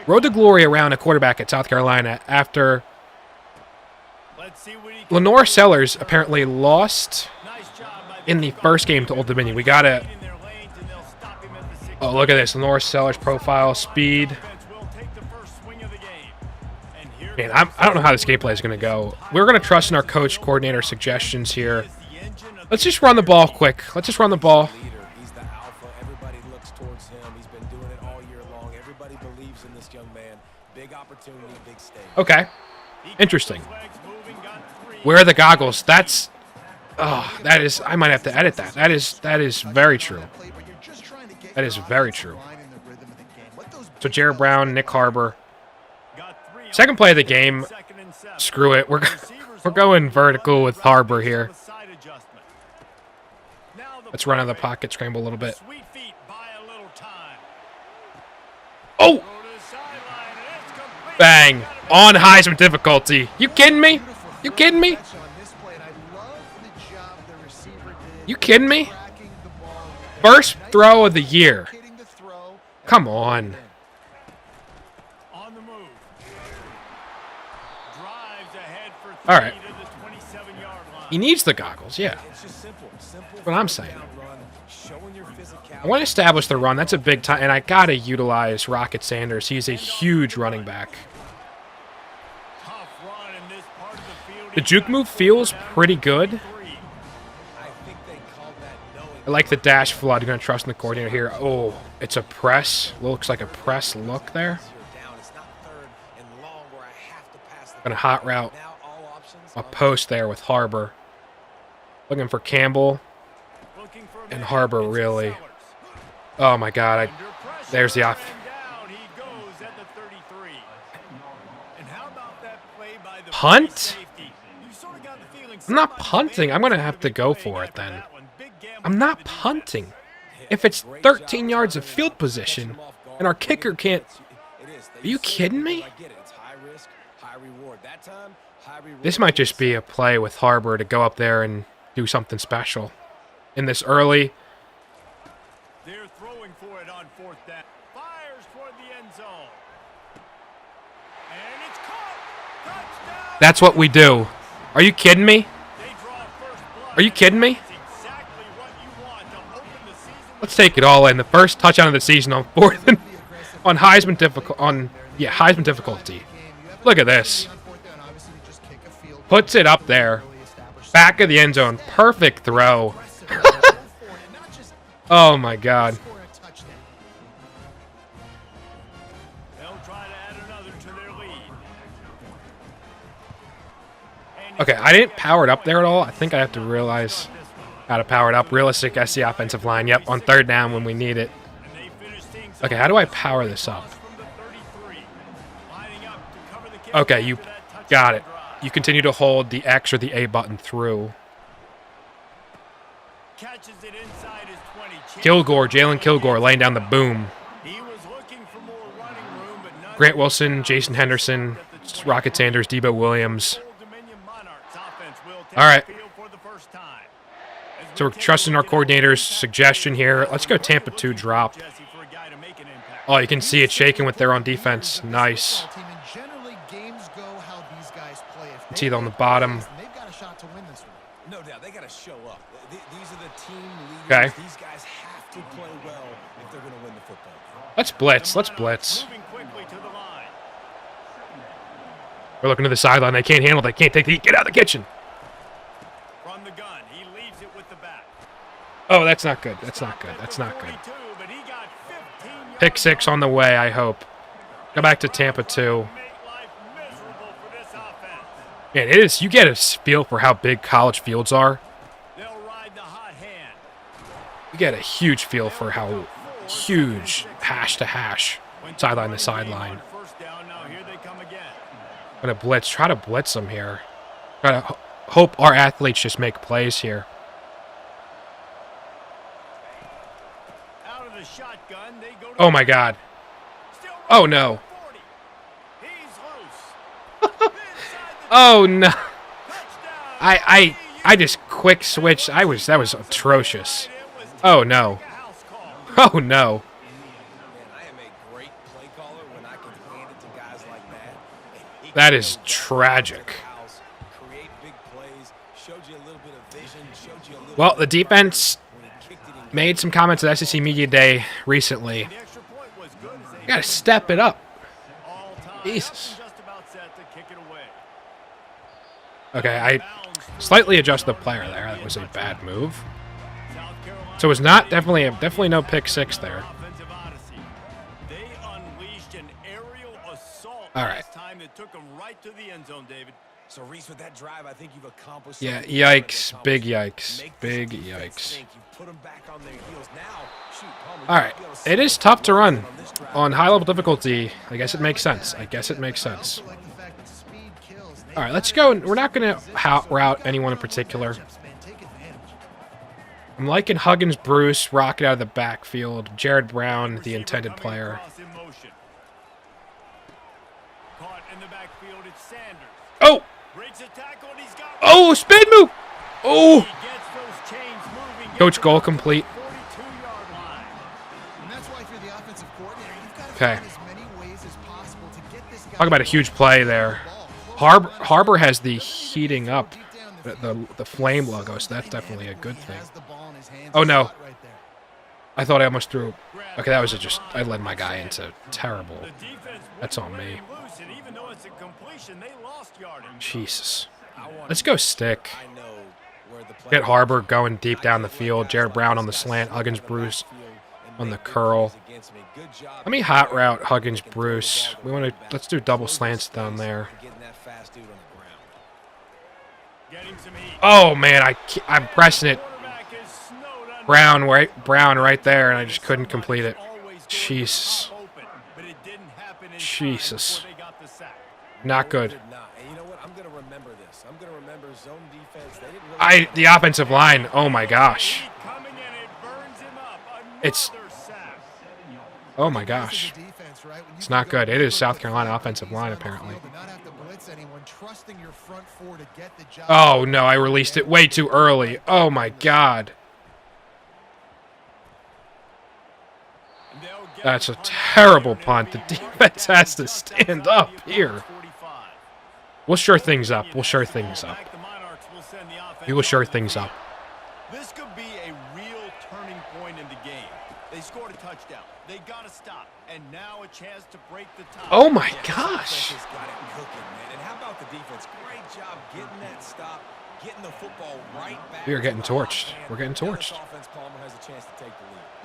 Road to Glory around a quarterback at South Carolina after Lenore Sellers apparently lost in the first game to Old Dominion. We got to, oh, look at this. Lenore Sellers profile, speed. Man, I don't know how this gameplay is going to go. We're going to trust in our coach coordinator suggestions here. Let's just run the ball quick. Let's just run the ball. He's the alpha. Everybody looks towards him. He's been doing it all year long. Everybody believes in this young man. Big opportunity, big stage. Okay. Interesting. Where are the goggles? That's, oh, that is, I might have to edit that. That is very true. That is very true. So Jared Brown, Nick Harbor. Second play of the game. Screw it. We're going vertical with Harbor here. Let's run out of the pocket, scramble a little bit. Oh! Bang. On Heisman difficulty. You kidding me? You kidding me? You kidding me? First throw of the year. Come on. All right. He needs the goggles, yeah. That's what I'm saying. I want to establish the run. That's a big time. And I got to utilize Rocket Sanders. He's a huge running back. The juke move feels pretty good. I like the dash flood. I'm going to trust in the coordinator here. Oh, it's a press. Looks like a press look there. Going to hot route. A post there with Harbor. Looking for Campbell. And Harbor really. Oh my God. There's the off. Punt? I'm not punting. I'm going to have to go for it then. I'm not punting. If it's 13 yards of field position and our kicker can't. Are you kidding me? This might just be a play with Harbor to go up there and do something special. In this early. They're throwing for it on fourth down. Fires toward the end zone. And it's caught. Touchdown. That's what we do. Are you kidding me? Are you kidding me? Let's take it all in. The first touchdown of the season on fourth and on Heisman Heisman difficulty. Look at this. Puts it up there. Back of the end zone. Perfect throw. Oh my God. Okay, I didn't power it up there at all. I think I have to realize how to power it up. Realistic SC offensive line. Yep, on third down when we need it. Okay, how do I power this up? Okay, you got it. You continue to hold the X or the A button through. Kilgore, Jalen Kilgore laying down the boom. Grant Wilson, Jason Henderson, Rocket Sanders, Debo Williams. All right. So we're trusting our coordinator's suggestion here. Let's go Tampa 2 drop. Oh, you can see it shaking with their own defense. Nice. See it on the bottom. No doubt, they got to show up. These are the team leaders. Okay. These guys have to play well if they're going to win the football game. Let's blitz. Let's blitz. We're looking to the sideline. They can't handle it. They can't take the. Get out of the kitchen. From the gun, he leaves it with the back. Oh, that's not good. That's not good. That's not good. Pick 6 on the way, I hope. Go back to Tampa 2. Man, it is. You get a feel for how big college fields are. You get a huge feel for how huge hash to hash, sideline to sideline. I'm gonna blitz. Try to blitz them here. Try to hope our athletes just make plays here. Oh my God. Oh no. Oh no. I just quick switched. That was atrocious. Oh no. Oh no. That is tragic. Well, the defense made some comments at SEC Media Day recently. You gotta step it up. Jesus. Okay, I slightly adjusted the player there. That was a bad move. So it was not definitely no pick 6 there. All right. So Reese, with that drive, I think you've accomplished. Yeah, yikes, big yikes, big yikes. All right, it is tough to run on high-level difficulty. I guess it makes sense. All right, let's go. We're not going to route anyone in particular. I'm liking Huggins, Bruce, rocket out of the backfield. Jared Brown, the intended player. Oh! Oh, spin move! Oh! Coach, goal complete. Okay. Talk about a huge play there. Harbor has the heating up, the flame logo, so that's definitely a good thing. Oh no. I thought I almost threw. Okay, that was I led my guy into terrible. That's on me. Jesus. Let's go stick. Get Harbor going deep down the field. Jared Brown on the slant. Huggins, Bruce on the curl. Let me hot route Huggins, Bruce. Let's do double slants down there. Oh man, I'm pressing it. Brown right there, and I just couldn't complete it. Jesus. Jesus. Not good. The offensive line, oh my gosh. Oh my gosh. It's not good. It is South Carolina offensive line, apparently. Oh no, I released it way too early. Oh my God. That's a terrible punt. The defense has to stand up here. We'll sure things up. We will sure things up. This could be a real turning point in the game. They scored a touchdown. They got to stop. And now a chance to break the tie. Oh my gosh. And how about the defense? Great job getting that stop, getting the football right back. We are getting torched. We're getting torched.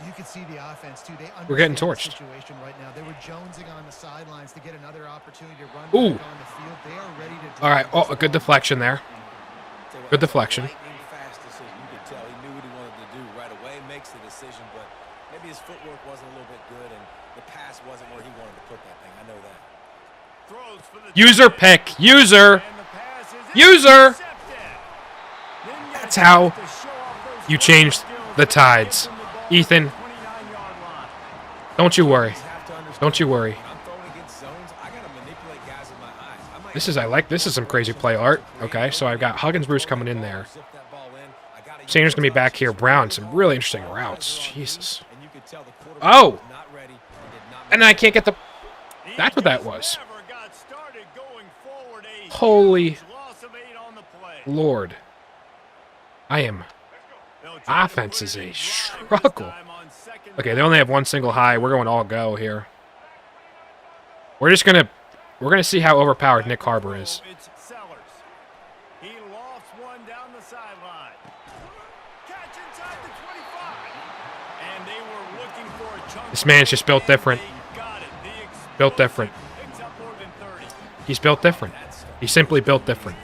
You can see the offense too. We're getting torched. Situation right now. They were jonesing on the sidelines to get another opportunity to run Ooh. back on the field. They are ready to. All right. Oh, a good deflection there. Good deflection. Fast decision. You could tell he knew what he wanted to do right away. Makes the decision, but maybe his footwork wasn't a little bit good, and the pass wasn't where he wanted to put that thing. I know that. User pick. User. That's how you change the tides. Ethan, don't you worry. Don't you worry. This is some crazy play art. Okay, so I've got Huggins, Bruce coming in there. Sanders gonna be back here. Brown, some really interesting routes. Jesus. Oh, and I can't get the. That's what that was. Holy Lord. Offense is a struggle. Okay, they only have one single high. We're going all go here. We're gonna see how overpowered Nick Harbor is. He lofts one down the sideline. Catch inside the 25. And they were looking for a chunk. This man's just built different. They got it. The Built different. picks up more than 30. He's built different. He's simply built different.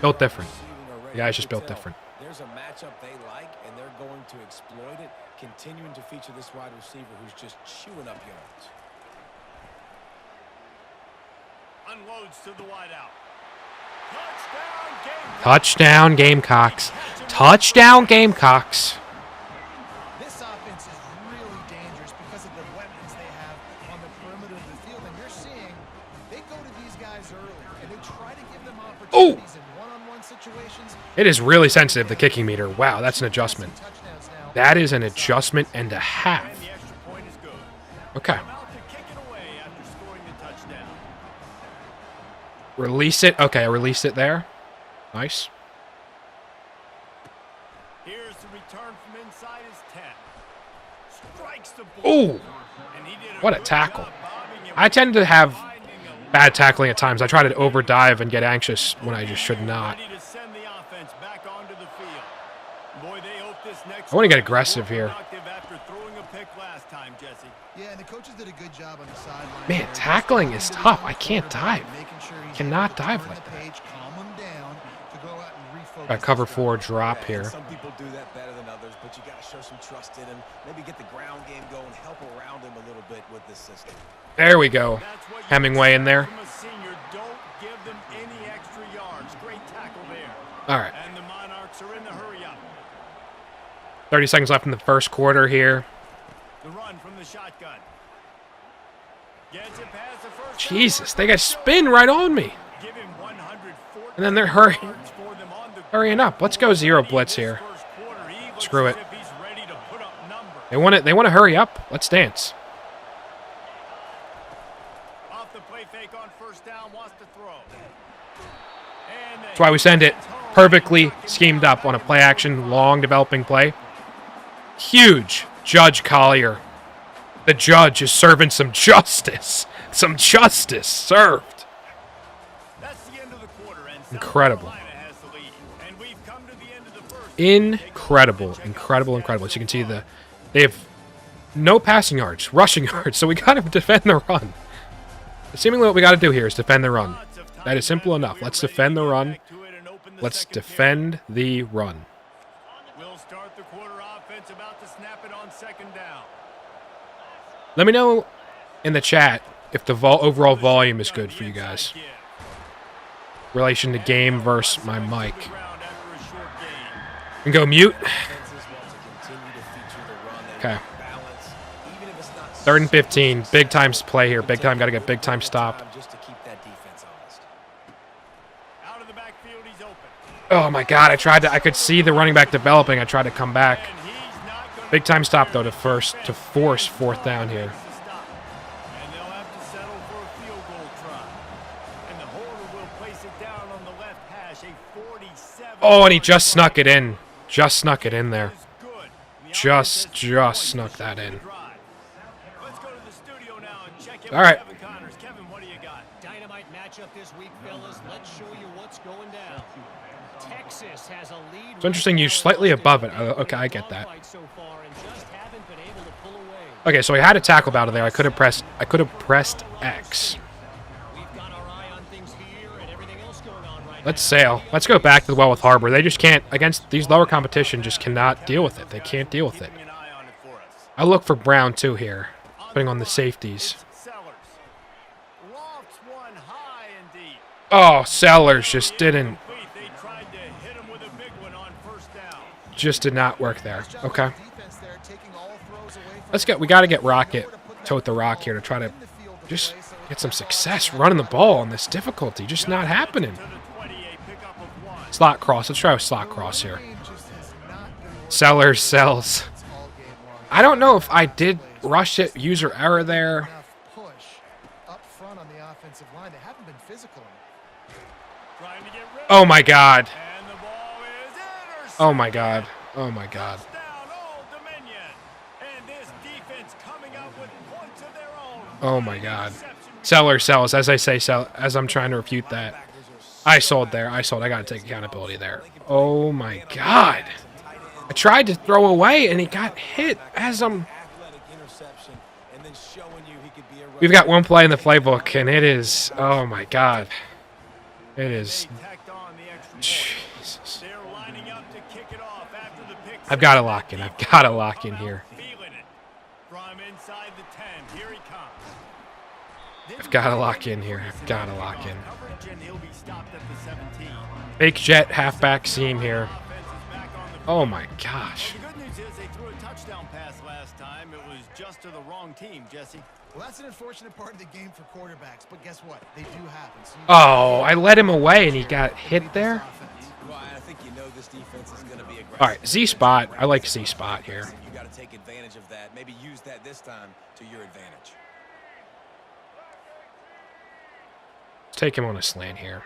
Built different. The guy's just built different. There's a matchup they like, and they're going to exploit it, continuing to feature this wide receiver who's just chewing up yards. Unloads to the wideout. Touchdown, Gamecocks. Touchdown, Gamecocks. Touchdown, Gamecocks. This offense is really dangerous because of the weapons they have on the perimeter of the field. And you're seeing they go to these guys early, and they try to give them opportunities in one-on-one situations. It is really sensitive, the kicking meter. Wow, that's an adjustment. Touchdowns now. That is an adjustment and a half. And the extra point is good. Okay. About to kick it away after scoring the touchdown. Release it. Okay, I released it there. Nice. Here's the return from inside his 10. Strikes the ball. Ooh, And he did what a good tackle. job bobbing and I tend to have finding a bad tackling at times. I try to overdive and get anxious when I just should not. ready to send the offense back onto the field. Boy, they hope this next I wanna get drive is aggressive more here. productive after throwing a pick last time, Jesse. Yeah, and the coaches did a good job on the sideline. Man, there. tackling is tough. I can't dive. Making sure he's Cannot able to dive turn like the that. page, calm him down to go out and refocus Got cover his 4 drive. drop And here. some people do that better than others, but you got to show some trust in him. Maybe get the ground game going, help around him a little bit with this system. There we go. That's what you Hemingway in there. expect from a senior. Don't give them any extra yards. Great tackle there. All right. And the Monarchs are in the hurry up. 30 seconds left in the first quarter here. The run from the shotgun. Gets it past the first. Jesus, they got spin right on me. Give him 140 And then they're hurrying. yards for them on the Hurrying up. Let's go zero blitz here. first quarter. He looks Screw as it. if he's ready to put up numbers. They want to hurry up. Let's dance. Off the play fake on first down, wants to throw. And That's why we send it perfectly schemed up on a play action, long developing play. Huge. Judge Collier. The judge is serving some justice. Some justice served. that's the end of the quarter, and South Incredible. Carolina has the lead. And we've come to the end of the first. Incredible. Incredible. As you can see, they have no passing yards, rushing yards, so we got to defend the run. Seemingly what we got to do here is defend the run. That is simple enough. Let's defend the run. Let's defend the run. We'll start the quarter offense about to snap it on second down. Let me know in the chat if the overall volume is good for you guys. Relation to game versus my mic. And go mute. Okay. 3rd and 15. Big time play here. Big time. Got to get big time stop. Just to keep that defense honest. Out of the backfield, he's open. Oh my God! I could see the running back developing. I tried to come back. And he's not going Big time stop though to force 4th down here. stop. And they'll have to settle for a field goal try. And the holder will place it down on the left hash, a 47. Oh, and he just snuck it in. Just snuck it in there. is good. The Just offense has points snuck to that start in. the drive. Let's go to the studio now and check in All with right. Kevin Connors. Kevin, what do you got? Dynamite matchup this week, fellas. Let's show you what's going down. Texas has a lead. It's interesting you're slightly above it. Okay, I get that. Okay, so I had a tackle out of there. I could have pressed X. We've got our eye on things here and everything else going on right Let's sail. Let's go back to the well with Harbor. They just can't, against these lower competition, just cannot deal with it. They can't deal with it. Keeping an eye on it for us. I look for Brown too here, putting on the safeties. Sellers. Lofts one high and deep. Oh, Sellers just didn't, They tried to hit him with a big one on first down. just did not work there. Nice job Okay. on defense there, taking all throws away from Let's get, we got to get Rocket, tote the rock here to try to just get some success running the ball on this difficulty. Just not happening. To the 20, a pickup of one. Slot cross. Let's try a slot cross here. just has not been working Sellers sells. all game long. I don't know if I did rush it, user error there. Enough push up front on the offensive line. They haven't been physical enough. Trying to get rid of Oh my God. And the ball is intercepted. Oh my God. Oh my God. Touchdown, Old Dominion. And this defense coming up with points of their own. Oh my God. Seller sells. As I say, as I'm trying to refute that. I sold there. I sold. I got to take accountability there. Oh my God. I tried to throw away, and he got hit as I'm... We've got one play in the playbook, and it is... Oh, my God. It is... Jesus. I've got to lock in. I've got to lock in here. I've got to lock in here. I've got to lock in. Fake jet halfback seam here. Oh my gosh. The good news is they threw a touchdown pass last time. It was just to the wrong team, Jesse. Well, that's an unfortunate part of the game for quarterbacks, but guess what? They do happen. So Oh, I let him away and he got hit there. Well, I think you know this defense is going to be aggressive. All right, Z spot. I like Z spot here. You got to take advantage of that. Maybe use that this time to your advantage. Let's take him on a slant here.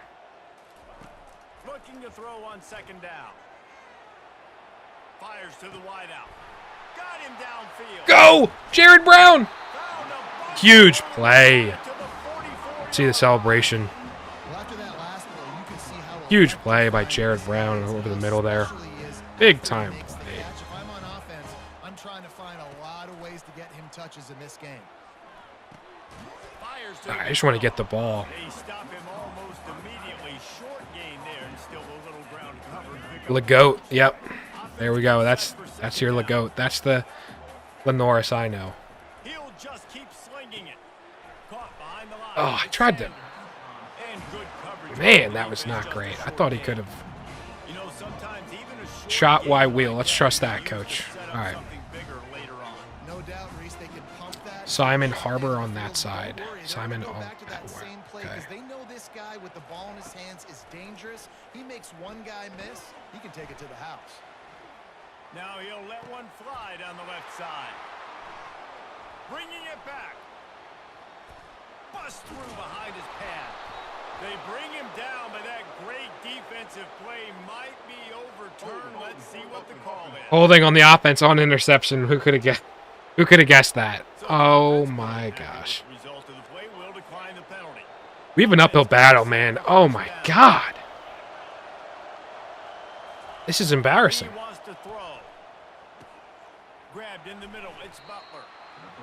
Looking to throw on second down. Fires to the wideout. Got him downfield. Go! Jared Brown! Huge play. See the celebration. Huge play by Jared Brown over the middle there. Big time play. If I'm on offense, I'm trying to find a lot of ways to get him touches in this game. I just want to get the ball. They stop him almost immediately. Short gain there and still a little ground covered. Legoat. Yep. There we go. That's your Legoat. That's the Norris I know. He'll just keep slinging it. Caught behind the line. Oh, I tried to. And good coverage. Man, that was not great. I thought he could have You know, sometimes even a short shot gain Y can wheel. Let's pay trust to that, use coach. to set up All right. something bigger later on. No doubt, Reese, they can pump that. Simon Harbor on that side. Simon Go on back to that that one. same play Okay. because they know this guy with the ball in his hands is dangerous. He makes one guy miss, he can take it to the house. Now he'll let one fly down the left side. Bringing it back. Bust through behind his pad. They bring him down, but that great defensive play might be overturned. Let's see what the call is. Holding on the offense on interception. Who could have guessed that? Oh my gosh. Result of the play will decline the penalty. We have an uphill battle, man. Oh my God. This is embarrassing. He wants to throw. Grabbed in the middle. It's Butler.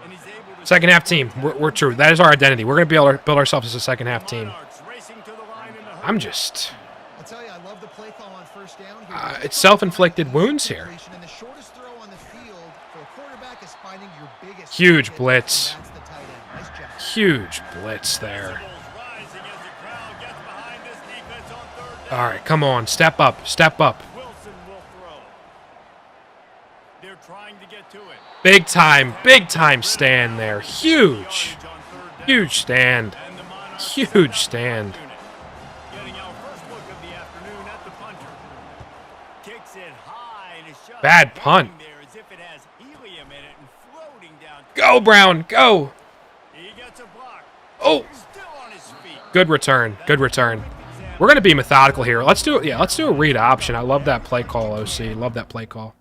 And he's able to Second half team. We're true. That is our identity. We're going to be able to build ourselves as a second half team. Monarchs racing to the line in the hurry. I'm just... I'll tell you, I love the play call on first down here. it's self-inflicted wounds here. And the shortest throw on the field for a quarterback is finding your biggest Huge target, blitz. and that's the tight end. Nice job. Huge blitz there. Rising as the crowd gets behind this defense on third down. All right, come on. Step up. Step up. Wilson will throw. They're trying to get to it. Big time stand there. Huge. Huge stand. And the Monarchs Huge stand. getting our first look of the afternoon at the punter. Kicks it high and a shot Bad punt. there as if it has helium in it and floating down. Go, Brown. Go. He gets a block. Oh, Still on his feet. good return. Good return. We're going to be methodical here. Let's do it. Yeah, let's do a read option. I love that play call, OC. Love that play call.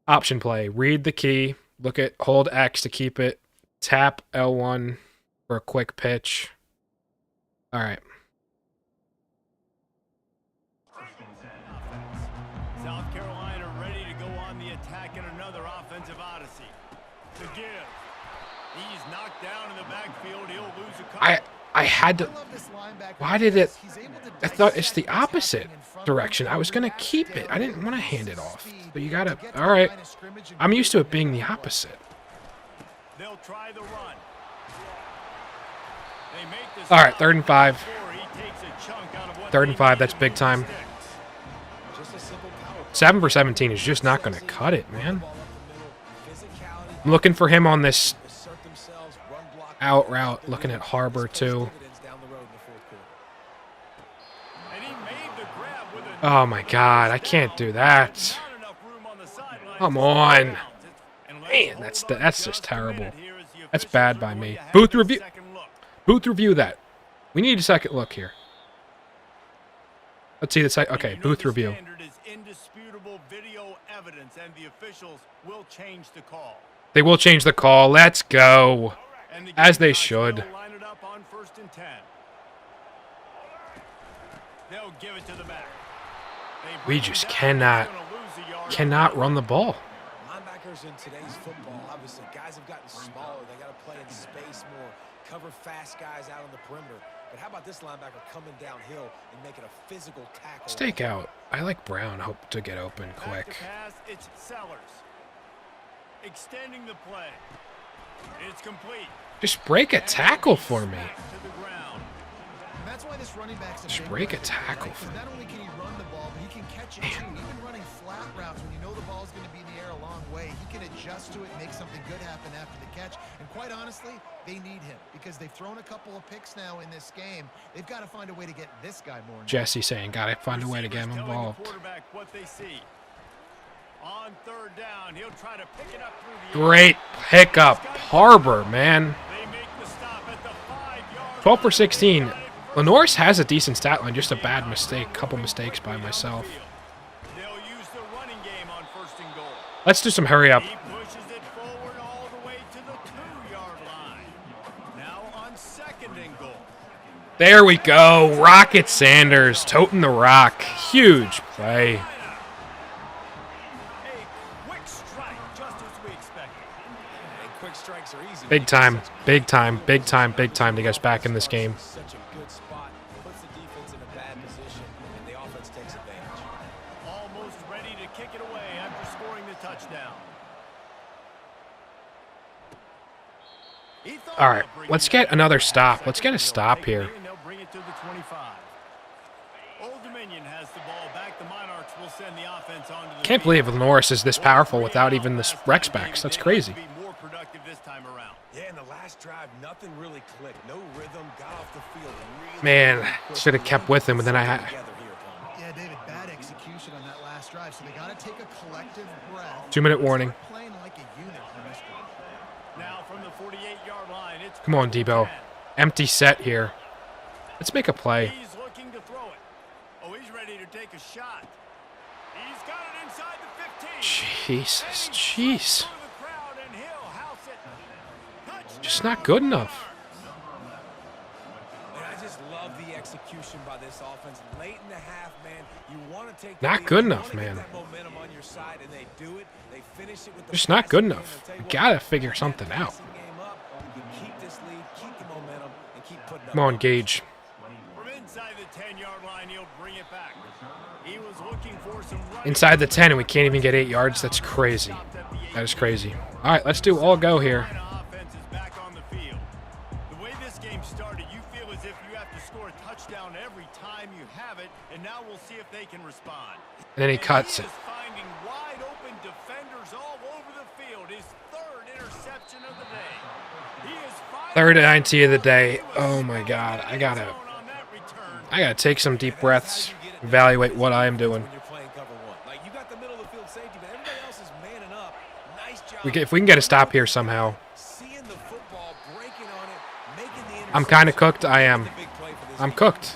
Option play. Read the key. Look at hold X to keep it. Tap L1 for a quick pitch. All right. South Carolina ready to go on the attack in another offensive odyssey. To give. He's knocked down in the backfield. He'll lose a couple. I had to. I love this linebacker Why did it? because he's able to I thought it's dissect the what's happening opposite in front of him, direction. I was go going to back, keep stay it. I didn't want to away, hand it use off. speed But you to got to. get to All the right. line of scrimmage and I'm get used to to it being the middle. opposite. They'll try the run. They make this All right, 3rd and 5. before he takes a chunk out of what 3rd they and 5. need That's to big move time. sticks. Just a simple power play. 7 for 17 is just not going to cut it, man. Ball up the middle. Physicality. I'm looking for him on this Assert themselves, run block. out route. Looking at Harbor, too. Dividends down the road in the fourth quarter. And he made the grab with a Oh, my God. I can't do that. not enough room on the sideline Come to on. stay down. And let's Man, hold that's up just just a terrible. minute here as the That's officials bad are by going me. to have Booth a review. second look. Booth review that. We need a second look here. Let's see the site. Okay, You know booth the review. standard is indisputable video evidence, and the officials will change the call. They will change the call. Let's go. And the As they Gamecocks should. will line it up on 1st and 10. They'll give it to the back. We just cannot run the ball. Linebackers in today's football, obviously, guys have gotten smaller. They got to play in space more, cover fast guys out on the perimeter. But how about this linebacker coming downhill and making a physical tackle? Stake out. I like Brown. Hope to get open quick. Pass, it's Sellers. Extending the play. It's complete. Just break a tackle for me. And that's why this running back's Just break a tackle for me. Not only can he run the ball, but he can catch it too. Even running flat routes when you know the ball's going to be in the air a long way, he can adjust to it, make something good happen after the catch. And quite honestly, they need him because they've thrown a couple of picks now in this game. They've got to find a way to get this guy more involved. Jesse saying, gotta find a way to get him involved. What they see. On third down, he'll try to pick it up through the Great pickup. Harbor, man. 12 for 16. Lenoris has a decent stat line, just a bad mistake. Couple mistakes by myself. They'll use the running game on first and goal. Let's do some hurry up. He pushes it forward all the way to the 2-yard line. Now on second and goal. There we go. Rocket Sanders toting the rock. Huge play. A quick strike, just as we expected. And quick strikes are easy. Big time, big time, big time, big time to get us back in this game. Such a good spot, puts the defense in a bad position, and the offense takes advantage. Almost ready to kick it away after scoring the touchdown. All right, let's get another stop. Let's get a stop here. They'll bring it to the 25. Old Dominion has the ball back. The Monarchs will send the offense onto the Can't believe Lenoris is this powerful without even the Rex backs. That's crazy. Be more productive this time around. Yeah, in the last drive, nothing really clicked. No rhythm, got off the field. Really Man, should have kept with him, but then I had Yeah, David, bad execution on that last drive, so they got to take a collective breath. 2-minute warning. Playing like a unit on this drive. Now from the 48-yard line, it's Come on, Debo. Empty set here. Let's make a play. He's looking to throw it. Oh, he's ready to take a shot. He's got it inside the 15. Jesus, jeez. Through the crowd, and he'll house it. Touchdown, Just not good enough. And I just love the execution by this offense. Late in the half, man, you want to take the Not lead, good you enough, wanna get man. that momentum on your side, and they do it. They finish it with the Just not good passing game. enough. I'll tell We you gotta what, figure something out. passing game up, you keep this lead, keep the momentum, and keep putting up Come on, numbers. Gage. From inside the 10-yard line, he'll bring it back. He was looking for some running. Inside the 10 and we can't even get 8 yards. That's crazy. That is crazy. All right, let's do all go here. Offense is back on the field. The way this game started, you feel as if you have to score a touchdown every time you have it, and now we'll see if they can respond. And then he cuts He it. is finding wide open defenders all over the field. His third interception of the day. He is Third and 90 of the day. Oh my God, I gotta on that return. take some deep breaths. Evaluate what I am doing. When you're playing cover one. Like, you got the middle of the field safety, but everybody else is manning up. Nice job. If we can get a stop here somehow. Seeing the football, breaking on it, making the I'm kind of interception. cooked. I am. Big play for this I'm team. cooked.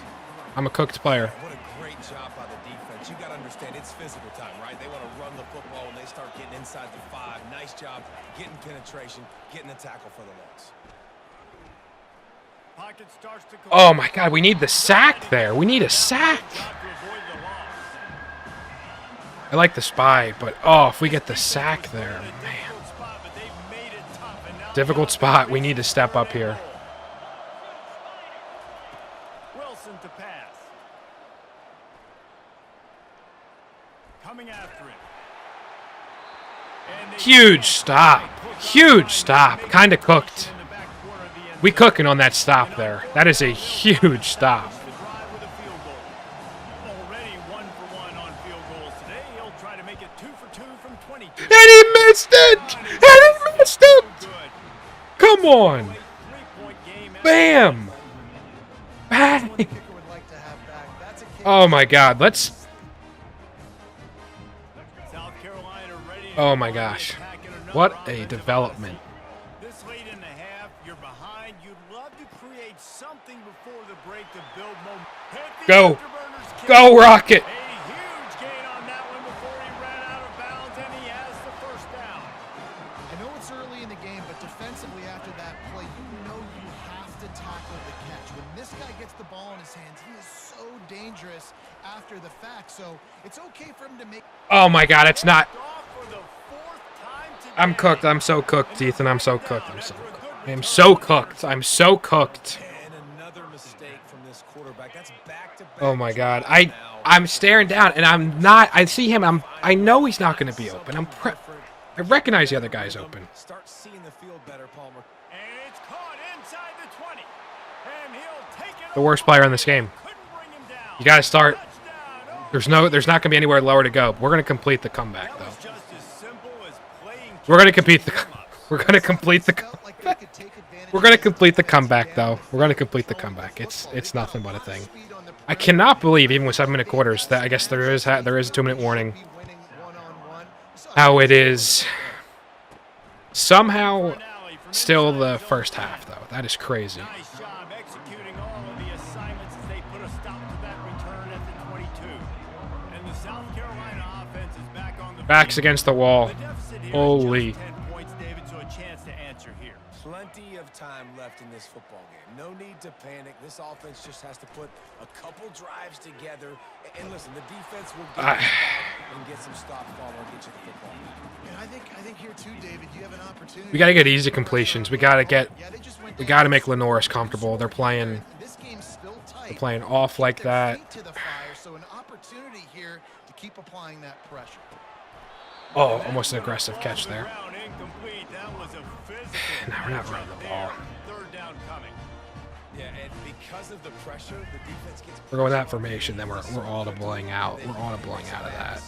I'm a cooked player. What a great job by the defense. You got to understand, it's physical time, right? They want to run the football when they start getting inside the 5. Nice job getting penetration, getting the tackle for the loss. Pocket starts to Oh my God, we need the sack there. We need a sack. to avoid the loss. I like the spy, but oh, if we get the sack there, man. Difficult spot, but they've made it tough, and now Difficult spot. We need to step up here. Wilson to pass. Coming after it. And they Huge stop. Huge stop. Kind of cooked. in the back corner of the end We cooking on that stop there. That is a huge stop. zone to drive with a field goal. Already 1 for 1 on field goals today. He'll try to make it 2 for 2 from 22. And he missed it! And he missed it! Good. Come on! 3-point game. Bam! Bang! Kicker would like to have back. That's a kick. Oh my God, let's... South Carolina ready to Oh my go on the gosh. attack in another What a offensive development. This late in the half, you're behind. You'd love to create something before the break to build momentum. Go. Go, Rocket! A huge gain on that one before he ran out of bounds, and he has the first down. I know it's early in the game, but defensively after that play, you know you have to tackle the catch. When this guy gets the ball in his hands, he is so dangerous. dangerous after the fact. So it's okay for him to make. Oh my God, it's not. Off for the 4th time today. I'm cooked. I'm so cooked, Ethan. I'm so cooked. I'm so cooked. I'm so cooked. I'm so cooked. And another mistake from this quarterback. That's back-to-back. Oh my God. I'm staring down and I'm not. I see him. I know he's not going to be open. I recognize the other guy's open. Start seeing the field better, Palmer. And it's caught inside the 20. And he'll take it. The worst player in this game. Couldn't bring him down. You got to start. Touchdown. There's not going to be anywhere lower to go. We're going to complete the comeback though. Just as simple as playing. We're going to complete the We're going to complete the comeback though. We're going to complete the comeback. It's nothing but a thing. I cannot believe even with 7 minute quarters that I guess there is a 2-minute warning. How it is somehow still the first half though. That is crazy. Nice job executing all of the assignments as they put a stop to that return at the 22. And the South Carolina offense is back on the Backs against the wall. The deficit here is Holy. just 10 points, David, so a chance to answer here. Plenty of time left in this football game. No need to panic. This offense just has to put a couple drives together. And listen, the defense will get you back and get some stops, Palmer, and get you the football. And I think here too, David, you have an opportunity. We got to get easy completions. We got to make Lenoris comfortable. They're playing off like that. So an opportunity here to keep applying that pressure. Oh, almost an aggressive catch there. Round incomplete. That was a physical. No, we're not running the ball. Third down coming. Yeah, and because of the pressure, the defense gets. We're going that formation, then we're audibling out. We're audibling out of that.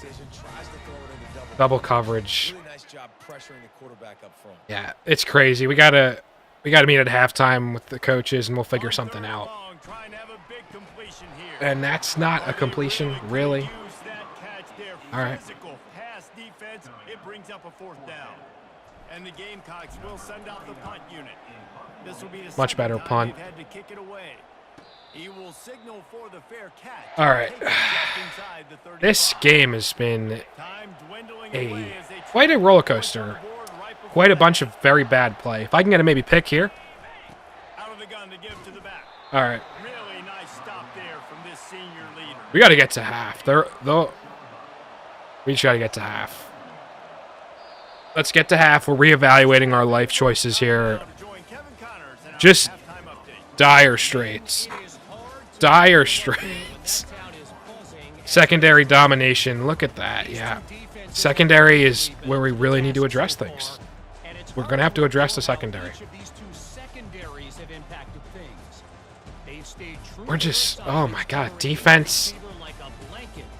Double coverage. Really nice job pressuring the quarterback up front. Yeah, it's crazy. We gotta meet at halftime with the coaches, and we'll figure something out. Trying to have a big completion here. And that's not a completion, really. Use that catch there. All right. Physical pass defense. It brings up a 4th down. And the Gamecocks will send out the punt unit. This will be the Much better second time punt. they've had to kick it away. He will signal for the fair catch. All right. Take it just inside the 35. This game has been Time dwindling away as they quite a try to roller put coaster. on the board right before Quite a that. bunch of very bad play. If I can get a maybe pick here. Out of the gun to give to the back. All right. Really nice stop there from this senior leader. We got to get to half. We just got to get to half. Let's get to half. We're reevaluating our life choices here. Just dire straits. Dire straits. Secondary domination. Look at that. Yeah. Secondary is where we really need to address things. We're going to have to address the secondary. We're just, oh my God, defense.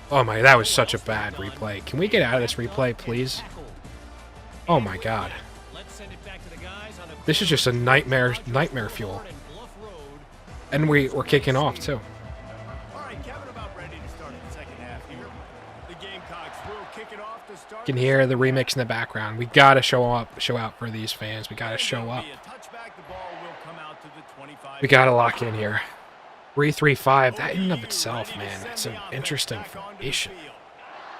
Oh my, that was such a bad replay. Can we get out of this replay, please? Oh my God. This is just a nightmare fuel. And we're kicking off too. All right, Kevin, about ready to start the second half here. The Gamecocks will kick it off to start. You can hear the remix in the background. We gotta show out for these fans. We gotta show up. We gotta lock in here. 3-3-5. That in and of itself, man, it's an interesting formation.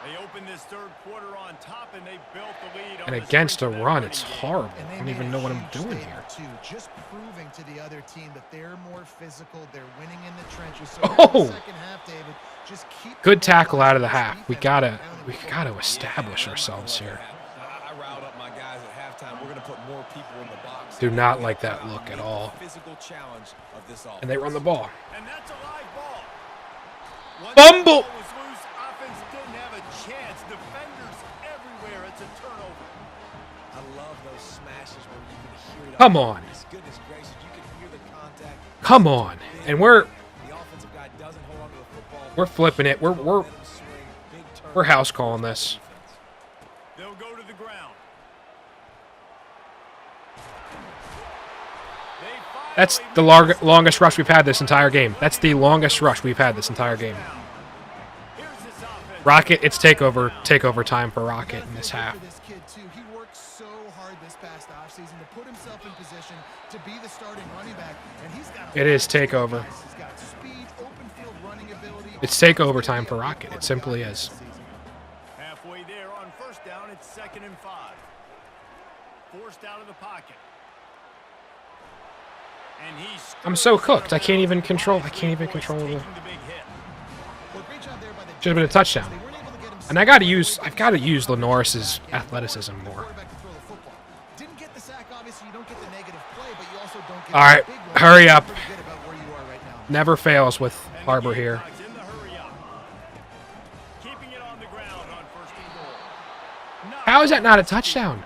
They opened this third quarter on top and they built the lead. And against a run, it's horrible. I don't even know what I'm doing here. Just proving to the other team that they're more physical, they're winning in the trenches. So Oh! in the second half, David, just keep Good tackle out of the half. We gotta establish ourselves here. I riled up my guys at halftime. We're going to put more people in the box. Do not like that look at all. Physical challenge of this offense. And they run the ball. And that's a live ball. Once Fumble! the ball was loose, offense didn't have a chance. Defenders everywhere. It's a turnover. I love those smashes where you can hear it. Come on. Goodness gracious, you can hear the contact. Come on. And we're The offensive guy doesn't hold on to the football. we're flipping it. We're we're house calling this. They'll go to the ground. That's the longest rush we've had this entire game. That's the longest rush we've had this entire game. Rocket, it's takeover time for Rocket in this half. This kid too, he worked so hard this past offseason to put himself in position to be the starting running back, and he's got. It is takeover. He's got speed, open field running ability. It's takeover time for Rocket. It simply is. Halfway there on first down, it's 2nd and 5. Forced out of the pocket. And I'm so cooked. I can't even control the. Should have been a touchdown. And I've got to use Lenoris's athleticism more. All right, hurry up. Never fails with Harbor here. How is that not a touchdown?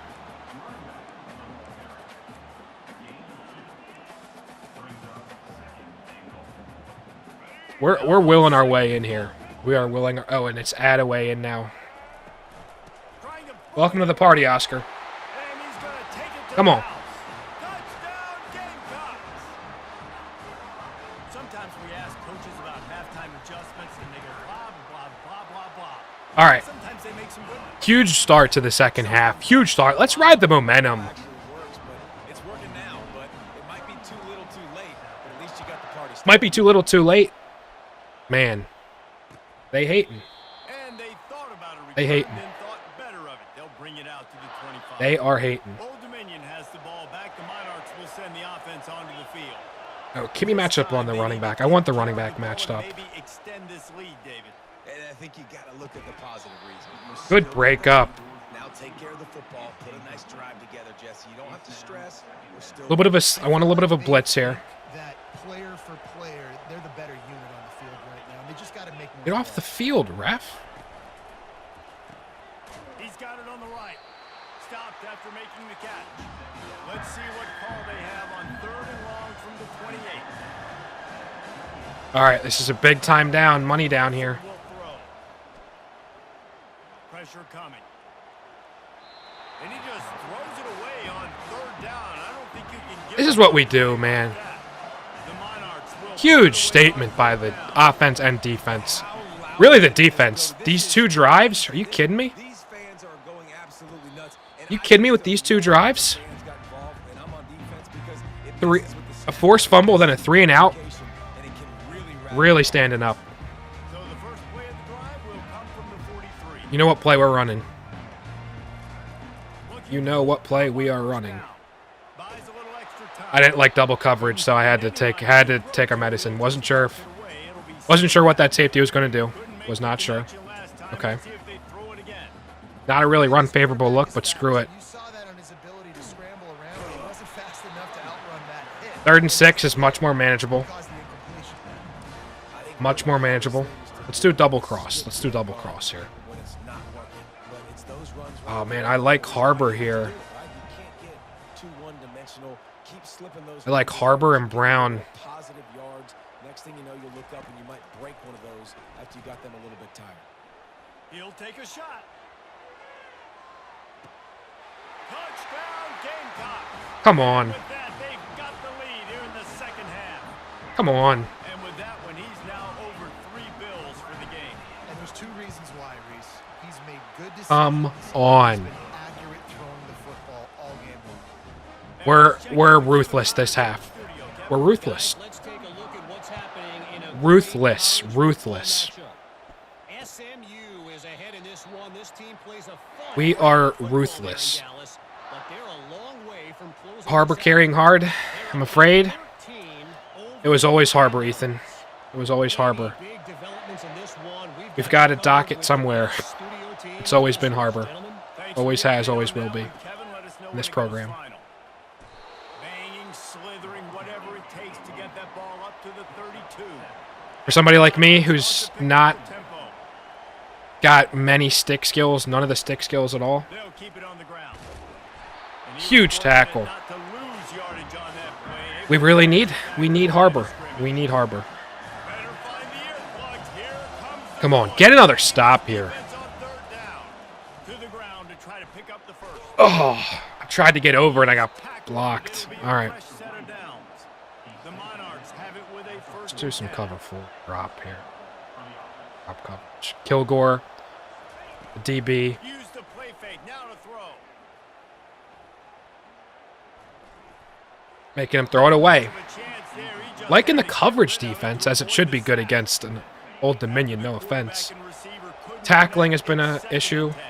We're willing our way in here. We are willing. Oh, and it's Attaway in now. Welcome to the party, Oscar. Come on. Sometimes we ask coaches about halftime adjustments and they go blah, blah, blah, blah, blah. All right. Sometimes they make some good ones. Huge start to the second half. Huge start. Let's ride the momentum. It's working now, but it might be too little too late. But at least you got the party started. Might be too little too late. Man. They hating. And they thought about it. They hating. And thought better of it. They'll bring it out to the 25. They are hating. Old Dominion has the ball back. The Monarchs will send the offense onto the field. Oh, can we match up on the running back? I want the running back matched up. Maybe extend this lead, David. And I think you got to look at the positive reason. Good break up. Now take care of the football. Put a nice drive together, Jesse. You don't have to stress. A little bit of a. I want a little bit of a blitz here. That player for player, they're the better unit on the field right now. They just got to make more. Get off the field, ref. He's got it on the right. Stopped after making the catch. Let's see what call they have on 3rd and long from the 28. All right, this is a big time down, money down here. Will throw. Pressure coming. And he just throws it away on 3rd down. I don't think you can get This is what we do, man. the Monarchs will Huge statement by the offense and defense. Really, the defense. These two drives? Are you kidding me? These fans are going absolutely nuts. And You kidding me with these two drives? fans got involved, and I'm on defense because it messes with the A forced fumble, then a 3 and out. and it can really wrap Really standing up. So the first play of the drive will come from the 43. You know what play we're running. You know what play we are running. Buys a little extra time. I didn't like double coverage, so I had to take our medicine. Wasn't sure what that safety was going to do. Was not sure. Okay. Not a really run favorable look, but screw it. You saw that on his ability to scramble around. He wasn't fast enough to outrun that hit. 3rd and 6 is much more manageable. Caused the incompletion. Much more manageable. Let's do double cross. Let's do double cross here. when it's not working. But it's those runs Oh, man, I like Harbor here. right? You can't get too one-dimensional. Keep slipping those. I like Harbor and Brown. Positive yards. Next thing you know, you'll look up and you might break one of those after you got them a little bit tired. He'll take a shot. Touchdown, Gamecocks. Come on. With that, they've got the lead here in the second half. Come on. And with that one, he's now over 3 bills for the game. And there's 2 reasons why, Reese. He's made good decisions. Come on. He's been accurate throwing the football all game long. We're ruthless this half. We're ruthless. Let's take a look at what's happening in a Ruthless. Ruthless. matchup. SMU is ahead in this one. This team plays a fun We are football ruthless. there in Dallas, but they're a long way from closing Harbor this out. carrying hard. I'm afraid. 13 It was always Harbor, Ethan. It was always Harbor. Big developments in this one. We've got a docket with somewhere. the studio team. It's always been Harbor. Gentlemen, Always has, always will be. Kevin, let us know in this when it goes program. final. Banging, slithering, whatever it takes to get that ball up to the 32. For somebody like me who's not Tempo. got many stick skills, none of the stick skills at all. They'll keep it on the ground. And he Huge was tackle. fortunate not to lose yardage on that play. We need Harbor. We need Harbor. Better find the earplugs. Here comes the Come on, ball. get another stop here. Defense on 3rd down. To the ground to try to pick up the first. Oh, I tried to get over and I got Tackle. blocked. It'll be a All right, fresh set of downs. The Monarchs have it with a first let's do some and 10. cover 4 drop here. Drop coverage. Kilgore, the DB. Use the play fake. Now to throw. Making him throw it away. Have a chance there. He just Liking the made it. coverage defense, as it should be good against an Old Dominion, no offense. Quarterback and receiver couldn't Tackling has connect been for an second issue, and 10.